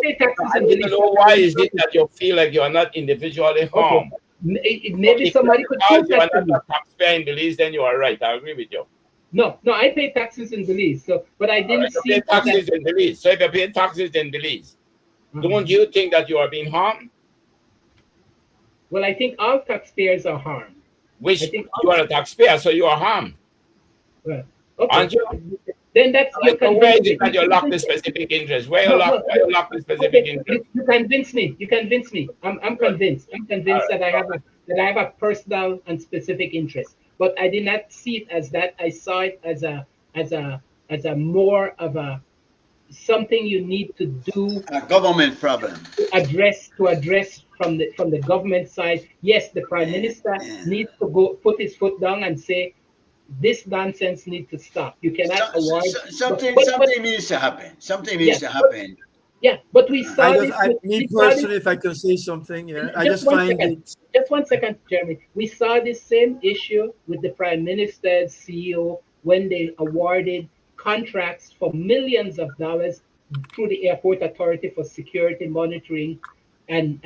pay taxes I in need to Belize. know why is it that you feel like you are not individually Okay. harmed. Maybe If somebody could because prove you are that to not me. a taxpayer in Belize, then you are right. I agree with you. No, no, I pay taxes in Belize. So, but I All right, didn't you see pay it as taxes in Belize. So if you pay taxes in Belize, don't you think that you are being harmed? well, I think all taxpayers are harmed. I Which think you are a taxpayer, so you are harmed, well, okay. aren't you? Then that's All you're right, so where is convinced it me. that you lack the specific interest? Where you No, lack, no, where you lack the specific okay. interest? You convince me. You convince me. I'm Good. convinced. I'm All convinced right. that I have a personal and specific interest. But I did not see it as that. I saw it as a as a more of a something you need to do A government problem. to address from the government side. Yes, the prime Yeah, minister yeah. needs to go put his foot down and say this nonsense needs to stop. You cannot award, Something needs to happen. Something needs yes, to happen. yeah, but we saw this. Me We saw this. personally, if I can say something, yeah, I Just just one find second. it. Just 1 second, Jeremy. We saw this same issue with the prime minister's CEO when they awarded contracts for millions of dollars through the airport authority for security monitoring and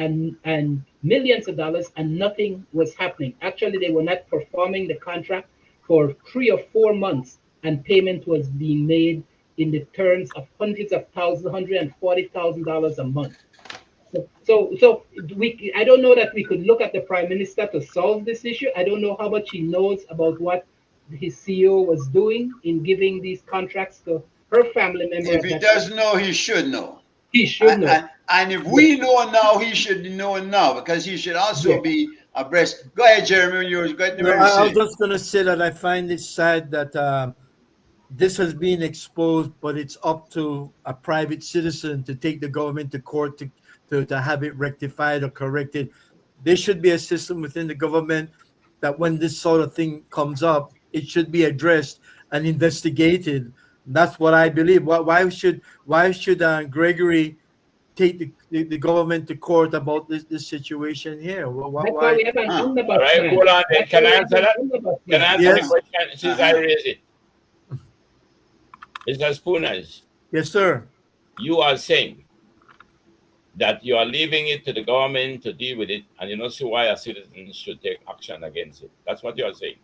millions of dollars, and nothing was happening. Actually, they were not performing the contract for 3 or 4 months, and payment was being made in the terms of hundreds of thousands, $140,000 a month. So we I don't know that we could look at the prime minister to solve this issue. I don't know how much he knows about what his CEO was doing in giving these contracts to her family member If at he that time. does know, he should know. He should know. And if Yes, we know now, he should know now because he should also yes. be abreast. Go ahead, Jeremy. You were getting No, ready to I was say. just going to say that I find it sad that this has been exposed, but it's up to a private citizen to take the government to court to have it rectified or corrected. there should be a system within the government that when this sort of thing comes up, it should be addressed and investigated. That's what I believe. Why should Gregory take the government to court about this situation here? That's why Why? we have an Ah. All omnibus right, man. hold on. Then. That's Can why I we have answer an that? omnibus Can I man. answer the Yes. question since I raised it? Mr. Spooners, Yes, sir. you are saying that you are leaving it to the government to deal with it, and you don't see why a citizen should take action against it. That's what you are saying.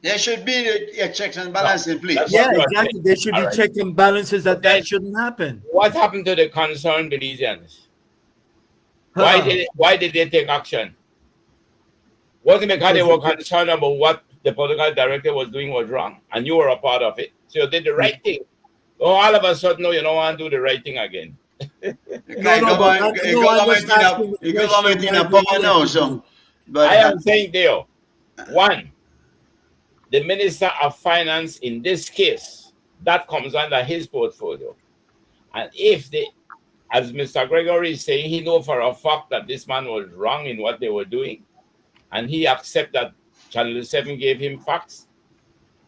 There should be a checks and balances in place. That's Yeah, what you are exactly. saying. There should be All right. checks and balances that Okay. shouldn't happen. What happened to the concerned Belizeans? Why did they take action? Wasn't because they were concerned about what the political director was doing was wrong, and you were a part of it. So you did the right thing. Oh, all of a sudden, no, you don't want to do the right thing again. The I'm just asking the government in a question, power now, so. But I am saying, Dale, one, the Minister of Finance in this case, that comes under his portfolio. And if they, as Mr. Gregory is saying, he know for a fact that this man was wrong in what they were doing, and he accept that Channel 7 gave him facts,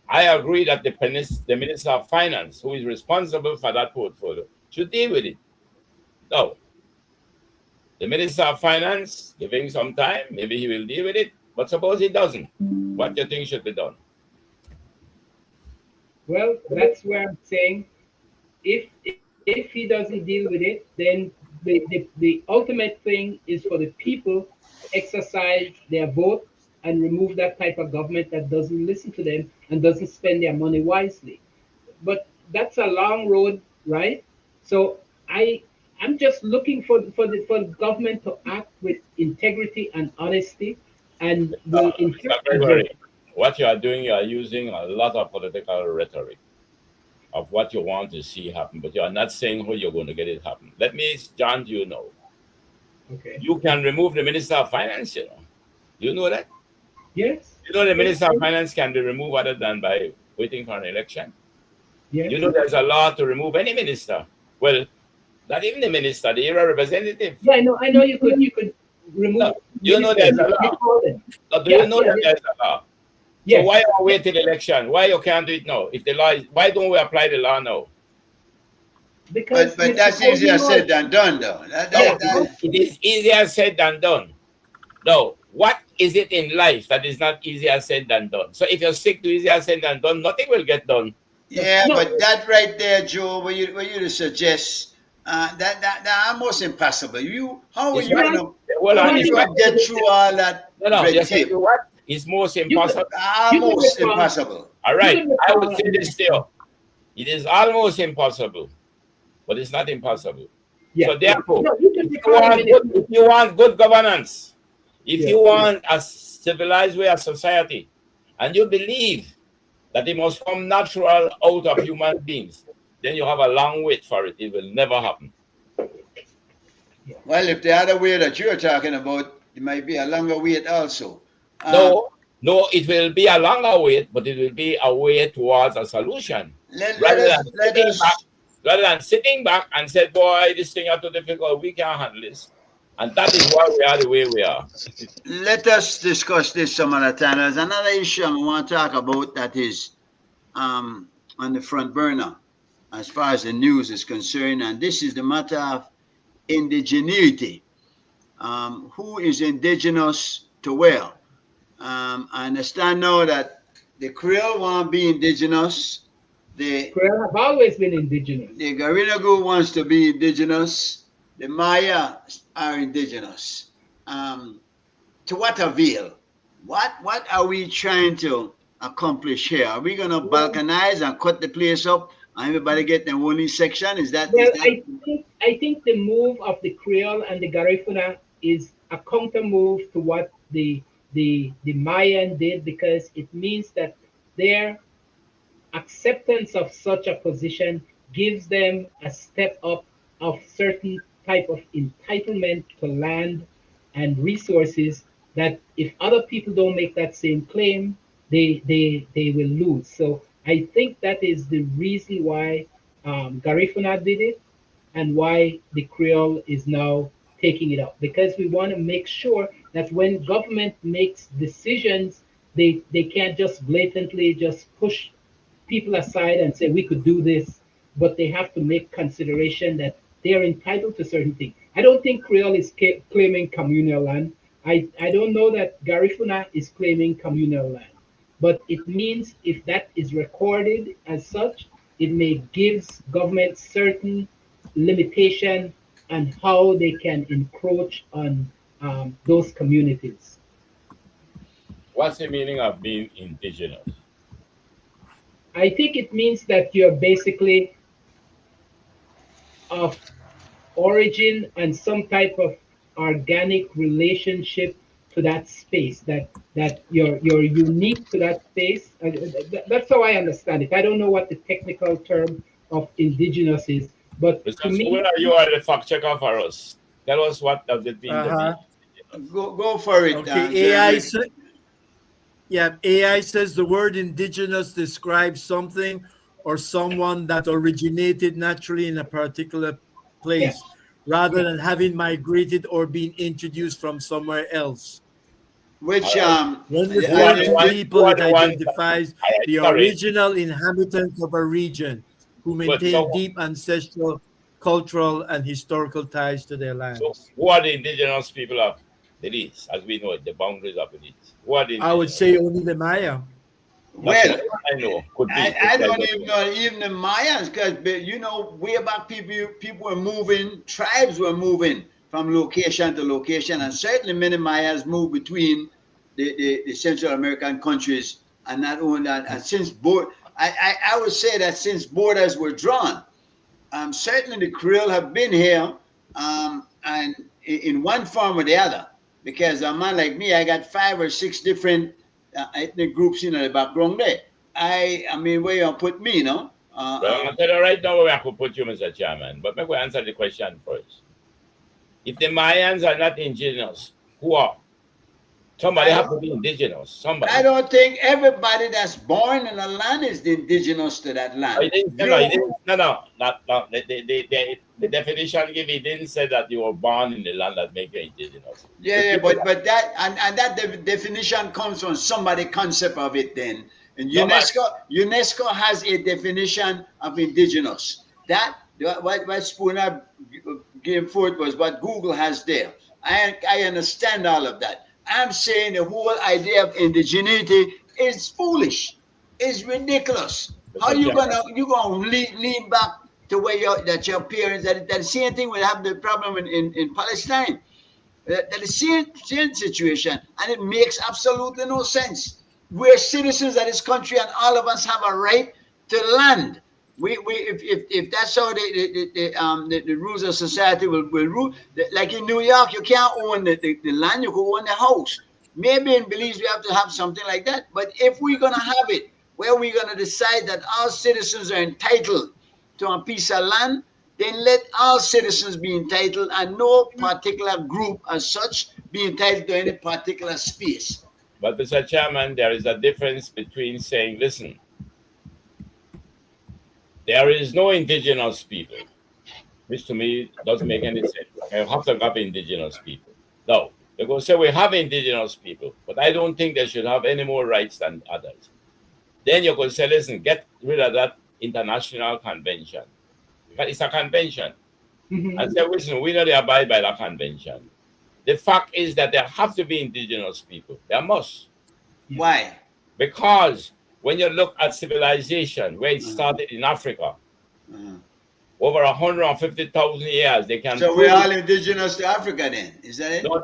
I agree that the Minister of Finance, who is responsible for that portfolio, should deal with it. No. The Minister of Finance, give him some time, maybe he will deal with it, but suppose he doesn't, what do you think should be done? Well, that's where I'm saying if he doesn't deal with it, then the ultimate thing is for the people to exercise their vote and remove that type of government that doesn't listen to them and doesn't spend their money wisely. But that's a long road, right? So I'm just looking for the government to act with integrity and honesty, and will Mr. Gregory, what you are doing, you are using a lot of political rhetoric of what you want to see happen, but you are not saying how you're going to get it happen. Let me, John, you know. Okay. You can remove the Minister of Finance, you know. You know that? Yes. You know the Minister of Finance can be removed other than by waiting for an election. Yes. You know there's a law to remove any minister. Well, not even the minister, the area representative. Yeah, I know you could remove. No, you know there's a law. No, do you know that there's a law? Yes. So why are we wait till election? Why you can't do it now? If the law is, why don't we apply the law now? Because but that's easier said than done, though. It is easier said than done. No, what is it in life that is not easier said than done? So if you're sick to easier said than done, nothing will get done. Yeah, but that right there, Joe, where you suggest that almost impossible. How are you going to get through all that red tape? What is most impossible? Almost impossible. All right, I would say this still. It is almost impossible, but it's not impossible. Yeah. So therefore, if you want good governance, if you want a civilized way of society, and you believe that it must come natural out of human beings, then you have a long wait for it. It will never happen. Well, if the other way that you're talking about, it might be a longer wait also. No, it will be a longer wait, but it will be a way towards a solution. Rather than sitting back and say, boy, this thing is too difficult, we can't handle this. And that is why we are the way we are. Let us discuss this some other time. There's another issue I want to talk about that is on the front burner as far as the news is concerned, and this is the matter of indigeneity. Who is indigenous to where? I understand now that the Creole want to be indigenous. The Creole have always been indigenous. The Garinagu wants to be indigenous. The Maya are indigenous. To what avail? What are we trying to accomplish here? Are we going to balkanize and cut the place up and everybody get their only section? Is that? Well, I think the move of the Creole and the Garifuna is a counter move to what the Mayan did, because it means that their acceptance of such a position gives them a step up of certain type of entitlement to land and resources that if other people don't make that same claim, they will lose. So I think that is the reason why Garifuna did it and why the Creole is now taking it up, because we want to make sure that when government makes decisions, they can't just blatantly just push people aside and say we could do this, but they have to make consideration that they are entitled to certain things. I don't think Creole is claiming communal land. I don't know that Garifuna is claiming communal land, but it means if that is recorded as such, it may gives government certain limitation on how they can encroach on those communities. What's the meaning of being indigenous? I think it means that you're basically of origin and some type of organic relationship to that space, that you're unique to that space. That's how I understand it. I don't know what the technical term of indigenous is, but to Because me, where are you are the fact checker for us? Tell us what does it mean to Uh-huh. be indigenous? Go for it. Okay, AI Jeremy. yeah, AI says the word indigenous describes something or someone that originated naturally in a particular yeah, place rather than having migrated or been introduced from somewhere else. Which All right. When Who are referring the to ones? people, Who are it the ones? identifies I, the sorry, original inhabitants of a region who good. maintain deep ancestral, cultural, and historical ties to their So lands. who are the indigenous people of Belize, as we know it, the boundaries of Belize? Who are the I would indigenous? say only the Maya. That's the well, only one I know. Could be. I Maybe I don't don't even know. know even the Mayans, because you know way back people were moving, tribes were moving from location to location, and certainly many Mayas moved between the Central American countries, and not only that, and since I would say that since borders were drawn, certainly the Creole have been here, and in one form or the other, because a man like me, I got 5 or 6 different ethnic groups in the background there. I mean, where you put me, no? Well, I'll tell you right now where I could put you, Mr. Chairman. But maybe we answer the question first. If the Mayans are not indigenous, who are? Somebody I have to be indigenous. I Somebody. don't think everybody that's born in a land is indigenous to that Oh, land. he didn't, no, no, he didn't, no, not, no. The definition give, he didn't say that you were born in the land that make you indigenous. The Yeah, people but that and that definition comes from somebody concept of it then. And no man, UNESCO has a definition of indigenous. That what Spooner gave forth was what Google has there. I understand all of that. I'm saying the whole idea of indigeneity is foolish. It's ridiculous. How Mr. Chairman. you gonna lean back to where your parents that same thing will have the problem in Palestine. That the same situation, and it makes absolutely no sense. We're citizens of this country, and all of us have a right to land. We if that's how the rules of society will rule. Like in New York, you can't own the land; you can own the house. Maybe in Belize we have to have something like that. But if we're gonna have it, where we're gonna decide that all citizens are entitled to a piece of land, then let all citizens be entitled and no particular group as such be entitled to any particular space. But Mr. Chairman, there is a difference between saying, listen, there is no indigenous people, which to me doesn't make any sense. I have to have indigenous people. No, they're going to say we have indigenous people, but I don't think they should have any more rights than others. Then you're going to say, listen, get rid of that international convention. Because it's a convention. And say, listen, we know they abide by that convention. The fact is that there have to be indigenous people. There must. Why? Because when you look at civilization, where it started in Africa, over 150,000 years, they can So prove we're all it. indigenous to Africa then? Is that it? No.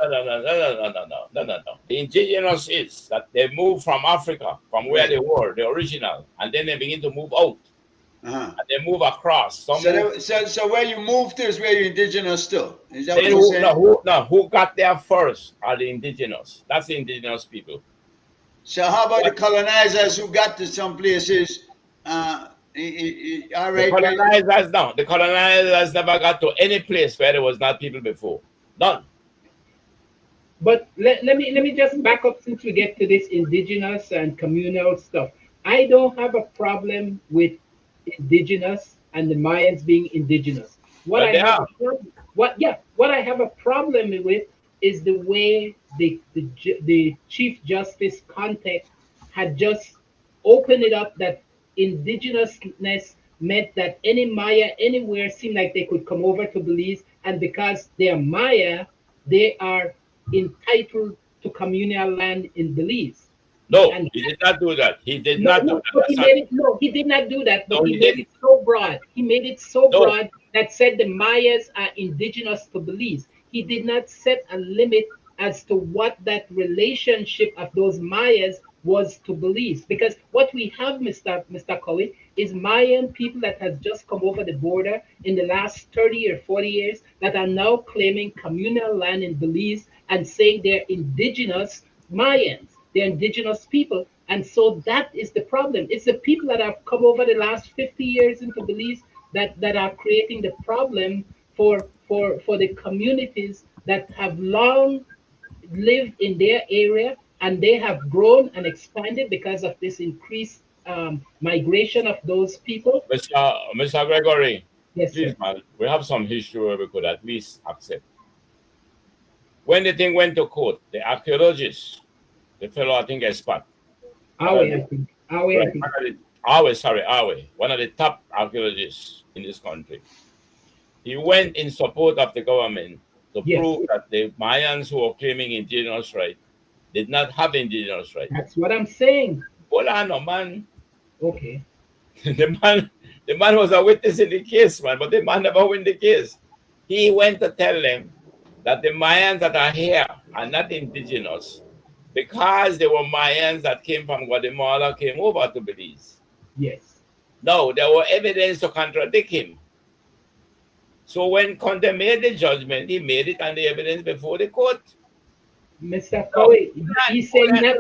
The indigenous is that they move from Africa, from where they were, the original, and then they begin to move out. And they move across. So where you move to is where you're indigenous to. Is that what you're saying? Who got there first are the indigenous. That's the indigenous people. So how about the colonizers who got to some places? All right. The colonizers never got to any place where there was not people before. None. But let me just back up since we get to this indigenous and communal stuff. I don't have a problem with indigenous and the Mayans being indigenous. What But I they have are. what I have a problem with is the way the Chief Justice Context had just opened it up that indigenousness meant that any Maya anywhere seemed like they could come over to Belize, and because they are Maya, they are entitled to communal land in Belize. No, And he did not do that. He did no, not do no, that. but That's he not, made it. No, he did not do that. But no, he he made didn't. it so broad. He made it so No, broad that said the Mayas are indigenous to Belize. He did not set a limit as to what that relationship of those Mayas was to Belize. Because what we have, Mr. Cully, is Mayan people that has just come over the border in the last 30 or 40 years that are now claiming communal land in Belize and saying they're indigenous Mayans. They're indigenous people. And so that is the problem. It's the people that have come over the last 50 years into Belize that are creating the problem for the communities that have long lived in their area, and they have grown and expanded because of this increased migration of those people. Mr. Gregory, Yes, please, sir. man, we have some history where we could at least accept. When the thing went to court, the archaeologist, the fellow I think expert, one Awe, of I the, think. Awe, I right, think. one of the top archaeologists in this country, he went in support of the government to Yes, prove that the Mayans who were claiming indigenous right did not have indigenous right. that's what I'm saying. Hold on, no, man. Okay. the man, the man was a witness in the case, man, but the man never win the case. He went to tell them that the Mayans that are here are not indigenous because they were Mayans that came from Guatemala, came over to Belize. Yes. No, there were evidence to contradict him. So when Conte made the judgment, he made it on the evidence before the court. Mr. No, Cowie, he's saying that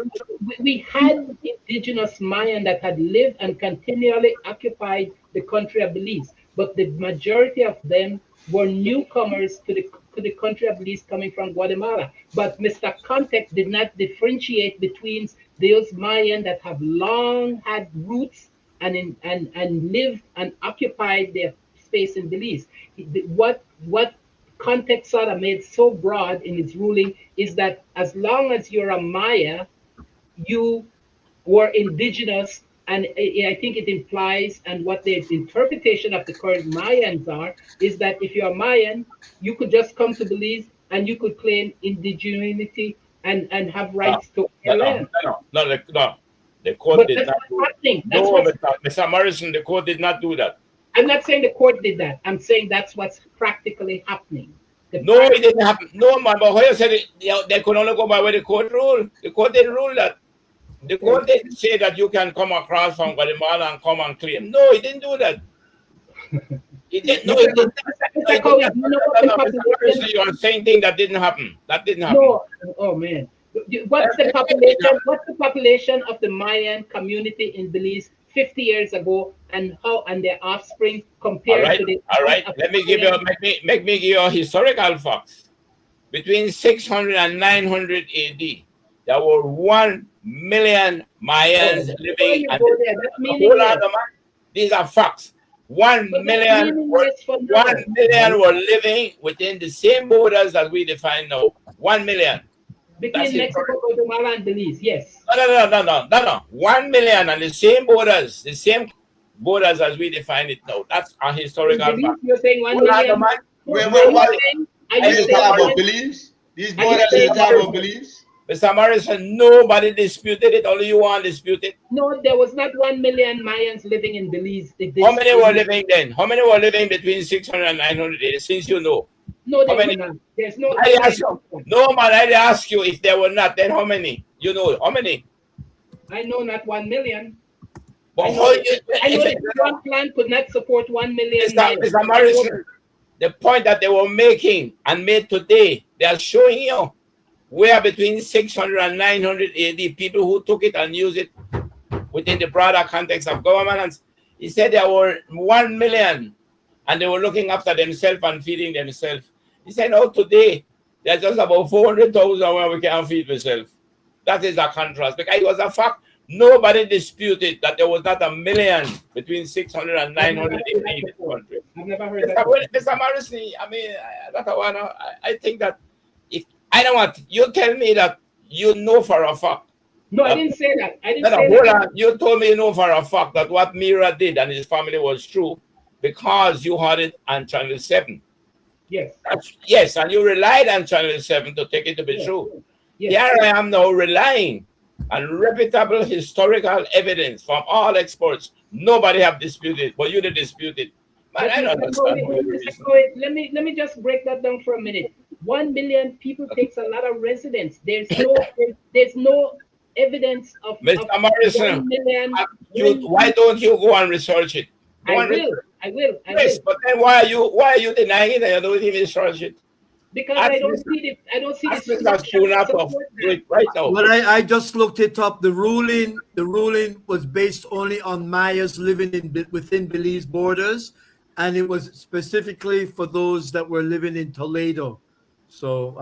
we had indigenous Mayan that had lived and continually occupied the country of Belize, but the majority of them were newcomers to the country of Belize coming from Guatemala. But Mr. Context did not differentiate between those Mayan that have long had roots and lived and occupied their space in Belize. What Context sort of made so broad in its ruling is that as long as you're a Maya, you were indigenous, and I think it implies, and what the interpretation of the current Mayans are, is that if you're a Mayan, you could just come to Belize and you could claim indigeneity and have no, rights to no, your no, land. no. The court But did that's not what's do that. happening. That's No, what's. Mr. Morrison, the court did not do that. I'm not saying the court did that. I'm saying that's what's practically happening. No, it didn't happen. No, man, but when you said it, they could only go by what the court ruled. The court didn't rule that. The court didn't say that you can come across from Guatemala and come and claim. No, he didn't do that. He didn't. No, he didn't. No, he didn't. Mr. Morrison, you are saying things that didn't happen. That didn't happen. No, oh man. What's the population? What's the population of the Mayan community in Belize 50 years ago, and how and their offspring compared to the? All right. Let me give you. Make me give you a historical facts. Between 600 and 900 AD, there were 1 million Mayans living. Hold on, man. These are facts. 1 million were living within the same borders that we define now. 1 million. Between Mexico, Guatemala, and Belize, yes. No. 1 million and the same borders as we define it now. That's a historical fact. You're saying 1 million? Where you talking about Belize? These borders you talking about Belize? Mr. Morrison, nobody disputed it, only you want to dispute it. No, there was not 1 million Mayans living in Belize. How many were living then? How many were living between 600 and 900 days, since you know? No, there were not. There's no. I ask you. No, man, I ask you if there were not, then how many? You know, how many? I know not 1 million. But I know that one plant could not support 1 million. Mr. Morrison, the point that they were making and made today, they are showing you where between 600 and 900 AD, people who took it and used it within the broader context of government. He said there were 1 million and they were looking after themselves and feeding themselves. He said, no, today there's just about 400,000 where we can't feed ourselves. That is a contrast, because it was a fact. Nobody disputed that there was not 1 million between 600 and 900 in the country. I'm never heard that. Mr. Morrison, I mean, I think that if I don't want you tell me that you know for a fact. No, I didn't say that. I didn't No, say hold that. on. You told me you know for a fact that what Mira did and his family was true because you had it on Channel 7. Yes. Yes, and you relied on Channel 7 to take it to be Yes. true. Yes. Here I am now relying on reputable historical evidence from all experts. Nobody have disputed, but you did dispute it. Man, I don't understand. Mr. Coy, let me just break that down for a minute. 1 million people takes a lot of residents. There's no evidence of Mr. of Morrison, 1 million. why don't you go and research it? I will. Yes, but then why are you denying it and you don't even research it? Because I don't see the That's soon after do it right now. Well, I just looked it up. The ruling was based only on Mayas living within Belize borders, and it was specifically for those that were living in Toledo. So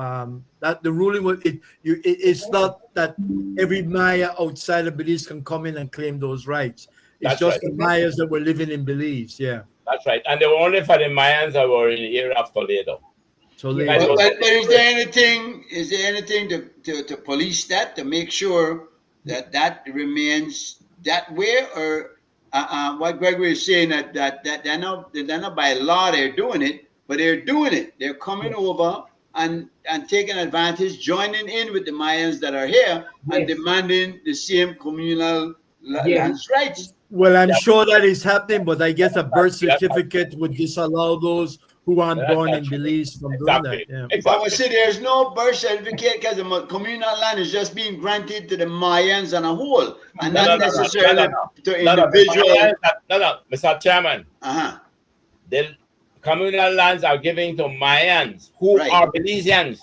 that the ruling was it's not that every Maya outside of Belize can come in and claim those rights. It's That's just right. the Mayas that were living in Belize. Yeah. That's right. And they were only for the Mayans that were in the area of Toledo. Toledo. But is there anything to police that, to make sure that remains that way, or what Gregory is saying that they're not by law they're doing it, but they're doing it. They're coming over and taking advantage, joining in with the Mayans that are here and demanding the same communal lands rights. Well, I'm sure that is happening, but I guess a birth certificate would disallow those who aren't born in Belize from doing that. Yeah. But we see there's no birth certificate because the communal land is just being granted to the Mayans on a whole, and not necessarily to individual. No, Mr. Chairman. Uh-huh. The communal lands are given to Mayans who are Belizeans.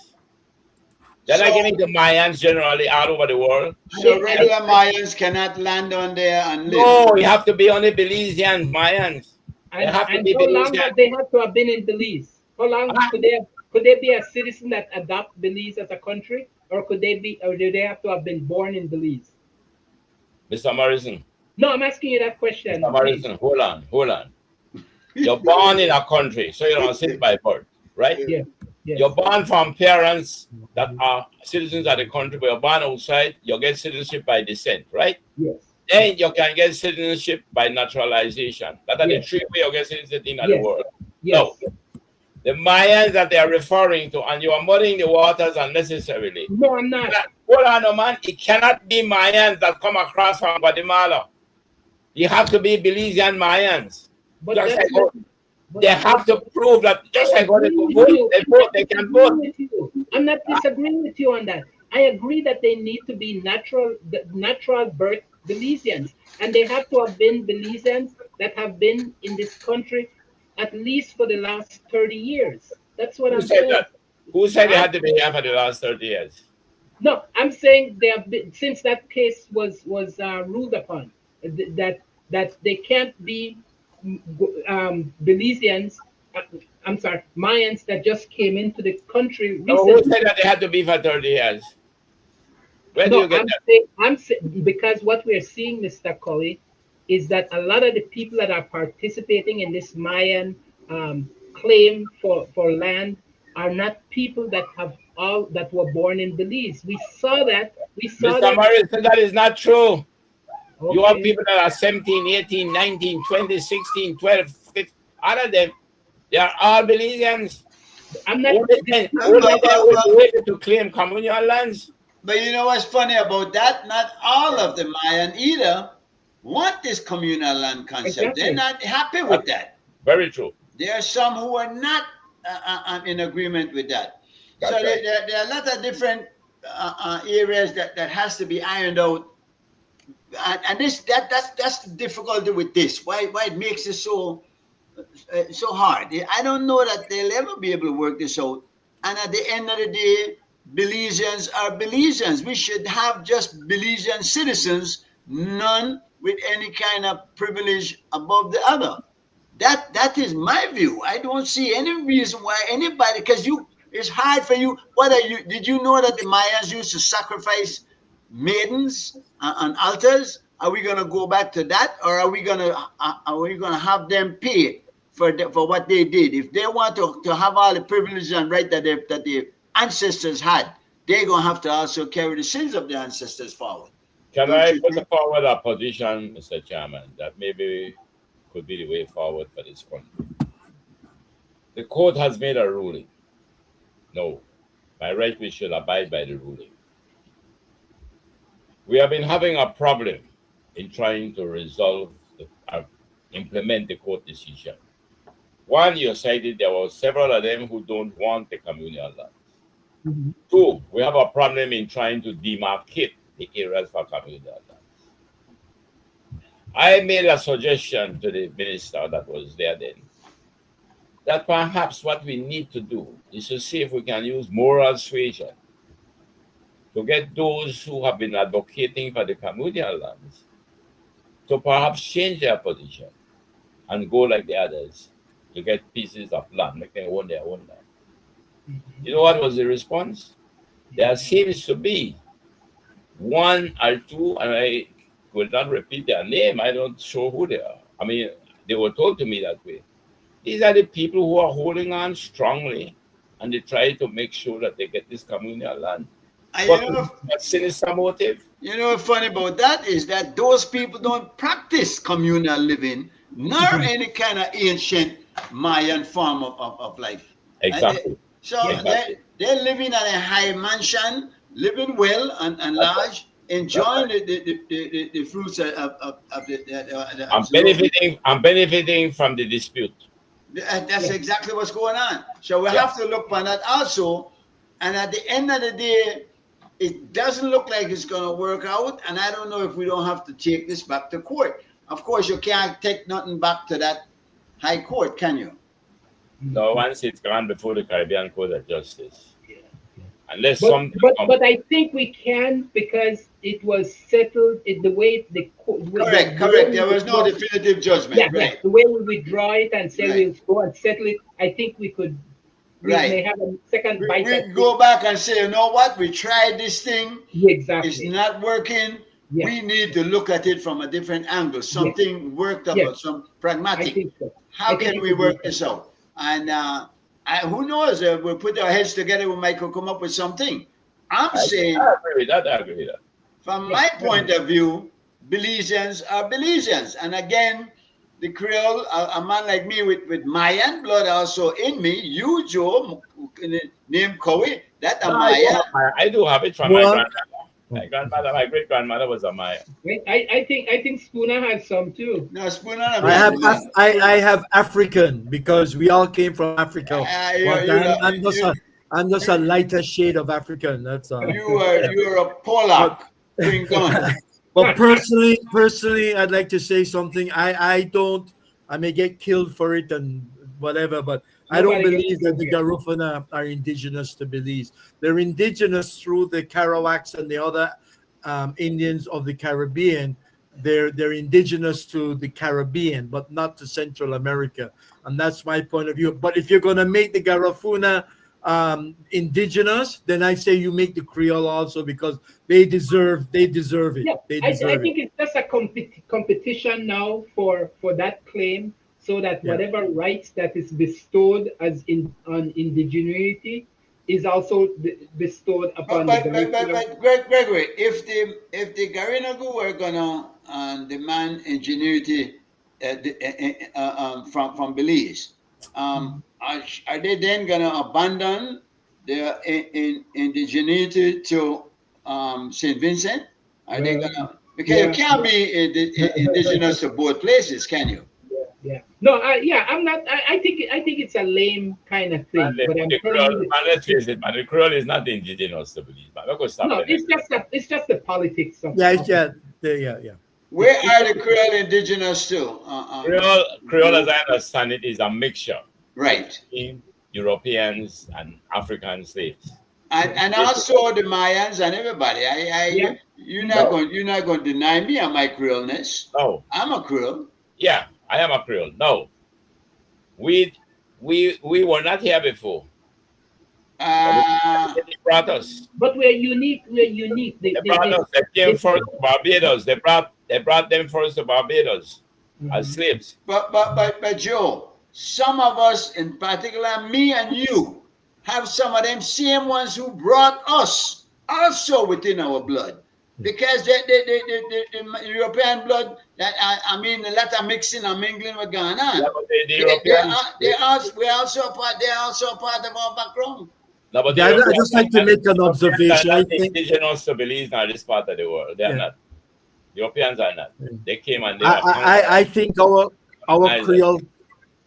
They're not giving to Mayans generally all over the world. So regular Mayans cannot land on there and live. No, you have to be only Belizean Mayans. And how long have they have to have been in Belize? How long could they be a citizen that adopt Belize as a country, or do they have to have been born in Belize? Mr. Morrison. No, I'm asking you that question. Mr. Morrison, hold on. You're born in a country, so you don't sit by birth, right? Yeah. Yes. You're born from parents that are citizens of the country, but you're born outside, you get citizenship by descent, right? Yes. Then you can get citizenship by naturalization. That are the three ways you get citizenship in the world. Yes. No. The Mayans that they are referring to, and you are muddying the waters unnecessarily. No, I'm not. Hold on, man. It cannot be Mayans that come across from Guatemala. You have to be Belizean Mayans. But they have to prove that just like what they can vote. I'm not disagreeing with you on that. I agree that they need to be natural birth Belizeans, and they have to have been Belizeans that have been in this country at least for the last 30 years. That's what I'm saying. That? Who said they had to be here for the last 30 years? No, I'm saying they have been, since that case was ruled upon, that they can't be Belizeans. I'm sorry, Mayans that just came into the country recently. No, who said that they had to be for 30 years? Where do you get that? I'm saying because what we're seeing, Mr. Colley, is that a lot of the people that are participating in this Mayan claim for land are not people that were born in Belize. We saw that. Mr. Morrison, that is not true. Okay. You have people that are 17, 18, 19, 20, 16, 12, 15. All of them, they are all Belizeans. I'm not to claim communal lands. But you know what's funny about that? Not all of the Mayan either want this communal land concept. Exactly. They're not happy with that. Very true. There are some who are not in agreement with that. That's so right. there are a lot of different areas that has to be ironed out. And that's the difficulty with this. Why it makes it so hard. I don't know that they'll ever be able to work this out. And at the end of the day, Belizeans are Belizeans. We should have just Belizean citizens, none with any kind of privilege above the other. That is my view. I don't see any reason why anybody, because it's hard for you. Did you know that the Mayans used to sacrifice maidens on altars? Are we going to go back to that, or are we going to have them pay for what they did. If they want to have all the privileges and right that the ancestors had, they're gonna have to also carry the sins of the ancestors forward. Can Don't I you put think? forward a position, Mr. Chairman, that maybe could be the way forward for this country? The court has made a ruling. No, by right we should abide by the ruling. We have been having a problem in trying to implement the court decision. One, you cited there were several of them who don't want the communal lands. Mm-hmm. Two, we have a problem in trying to demarcate the areas for communal lands. I made a suggestion to the minister that was there then, that perhaps what we need to do is to see if we can use moral suasion to get those who have been advocating for the communal lands to perhaps change their position and go like the others to get pieces of land, make them own their own land. Mm-hmm. You know what was the response? There seems to be one or two, and I will not repeat their name, I don't show who they are. I mean, they were told to me that way. These are the people who are holding on strongly, and they try to make sure that they get this communal land. But a sinister motive. You know what's funny about that is that those people don't practice communal living, nor any kind of ancient Mayan form of life. Exactly. They're living in a high mansion, living well and large, enjoying the fruits of the. I'm benefiting from the dispute. That's exactly what's going on. So we have to look on that also. And at the end of the day, it doesn't look like it's going to work out. And I don't know if we don't have to take this back to court. Of course, you can't take nothing back to that high court, can you? No, once it's gone before the Caribbean Court of Justice. Yeah. Unless but I think we can, because it was settled in the way the court. Correct. There was no definitive judgment. Yeah, right. The way we withdraw it and say Right. we'll go and settle it, I think we could. We may have a second bite. We go back and say, you know what? We tried this thing. Exactly. It's not working. Yeah. We need to look at it from a different angle. Something worked out, Yes. some I pragmatic. think so. How can we work this out? And who knows? We'll put our heads together. We might come up with something. I'm saying, I agree with that. from my point of view, Belizeans are Belizeans. And again, the Creole, a man like me with Mayan blood also in me, you, Joe, named Kowi, that's a Mayan. I do have it from my grandmother. My grandmother, my great grandmother was a Maya. I think Spooner has some too. No, Spooner. I have African, because we all came from Africa. I'm just a lighter shade of African. That's all. You're a Polak. But personally, I'd like to say something. I may get killed for it and whatever, but I don't believe that the Garifuna are indigenous to Belize. They're indigenous through the Arawaks and the other Indians of the Caribbean. They're indigenous to the Caribbean, but not to Central America. And that's my point of view. But if you're going to make the Garifuna indigenous, then I say you make the Creole also, because they deserve it. Yeah, I think it's just a competition now for that claim, so that whatever rights that is bestowed on indigeneity is also bestowed upon but Gregory, if the Garinagu were gonna demand ingenuity from Belize, are they then gonna abandon their indigeneity to St. Vincent? Are they gonna? Because you can't be indigenous to both places, can you? Yeah. No. I'm not. I think it's a lame kind of thing. But I'm let's face it, man. The Creole is not indigenous to Belize, man. No, it's just the politics of. Yeah. Where are the Creole indigenous to? Creole, as I understand it, is a mixture. Right. In Europeans and African slaves. And also the Mayans and everybody. You're not going to deny me of my Creoleness. No. I'm a Creole. Yeah, I am a Creole. No. We were not here before. They brought us. But we're unique. They brought us. They came first to Barbados. They brought them first to Barbados as slaves. But Joe, some of us, in particular me and you, have some of them same ones who brought us also within our blood. Because the European blood, I mean, a lot of mixing and mingling with going on. Yeah, but they're also a part of our background. No, but I just like to make an observation. I think indigenous to Belize now this part of the world. They are not. Europeans are not. They came and they I think our Creole,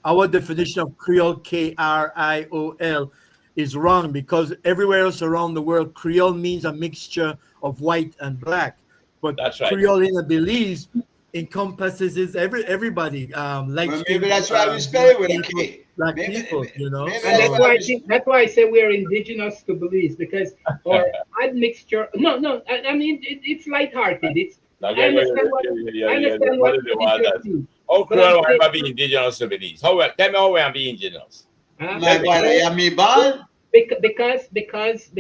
our definition of Creole, Kriol, is wrong, because everywhere else around the world, Creole means a mixture of white and black. But that's right. Creole in the Belize encompasses everybody. Like maybe that's why we spell it with a K. Black people, you know. And that's why I say we're indigenous to Belize, because our admixture. No. I mean it's lighthearted. It's. I understand what it means. How Creole want to be indigenous to Belize? Tell me how we are being indigenous.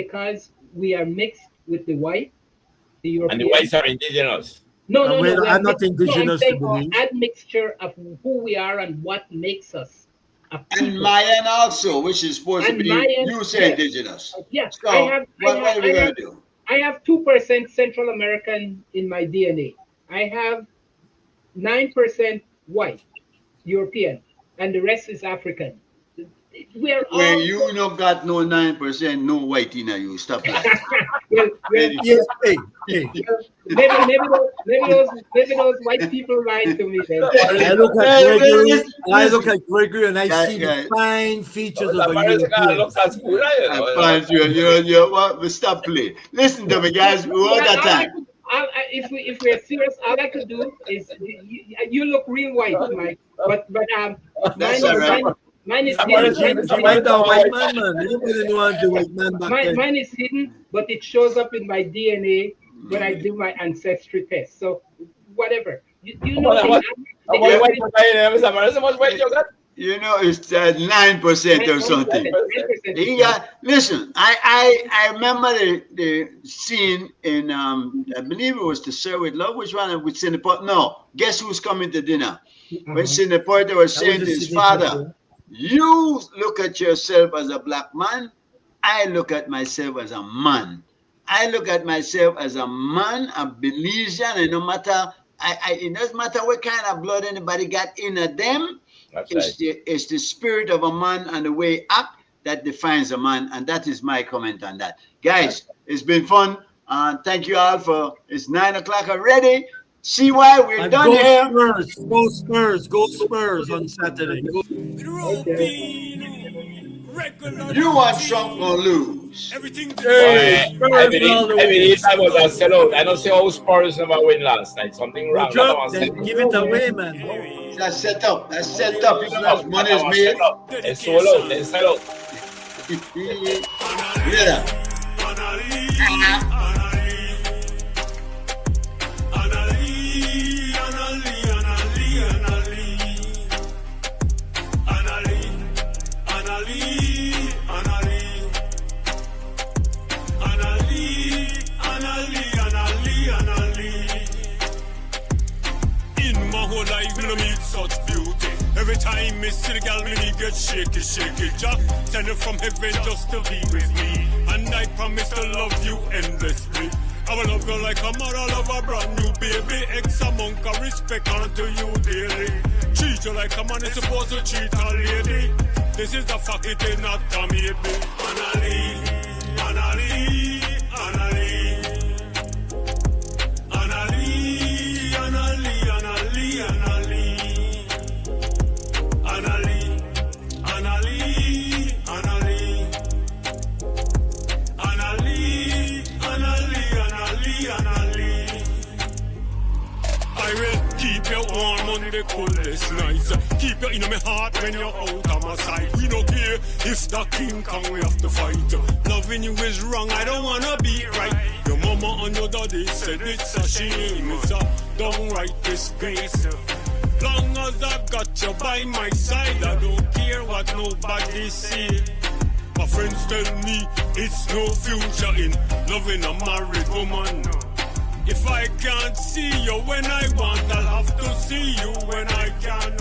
Because we are mixed with the white, the European. And the whites are indigenous. No. I'm not indigenous to our Belize. admixture of who we are and what makes us. And Mayan also, which is supposed to be, you say indigenous. Yes. So, what are we going to do? I have 2% Central American in my DNA. I have 9% white, European, and the rest is African. We're Where you no got no 9%, no white in you. Stop that. maybe those white people lied to me then. I look at Gregory and I see the fine features of a European. Stop playing. Listen to me, guys. We all got time. If we're serious, all I could do is you look real white, Mike. But that's all right. Mine is hidden. Mine is hidden, but it shows up in my DNA when I do my ancestry test. So whatever. You know, you know, it's 9% or something. Listen, I remember the scene in I believe it was The Sir with Love. Which one with Sidney Poitier? No, guess who's coming to dinner? When Sidney Poitier was saying to his father, you look at yourself as a black man, I look at myself as a man. I look at myself as a man, a Belizean, and no matter, it doesn't matter what kind of blood anybody got in them. It's the spirit of a man and the way up that defines a man, and that is my comment on that. Guys, it's been fun. Thank you all it's 9 o'clock already. See why we're done here. Go Spurs on Saturday. You want Trump gonna lose? I believe I was a sellout. I don't see how Spurs never win last night. Something wrong. Give it away, man. That's set up. You know, money is made. It's sold out. It's sell out. Yeah. Every time me see the girl, me get shaky. Just send it from heaven just to be with me. And I promise to love you endlessly. I will love you like a mother love a brand new baby. X amount of respect unto you daily. Treat you like a man is supposed to treat a lady. This is a fact, it is not a maybe. Warm on the coolest nights. Keep you in my heart when you're out of my sight. We don't care if the King Kong we have to fight. Loving you is wrong, I don't wanna be right. Your mama and your daddy said it's a shame. It's a downright disgrace. Long as I've got you by my side, I don't care what nobody say. My friends tell me it's no future in loving a married woman. If I can't see you when I want, I'll have to see you when I can.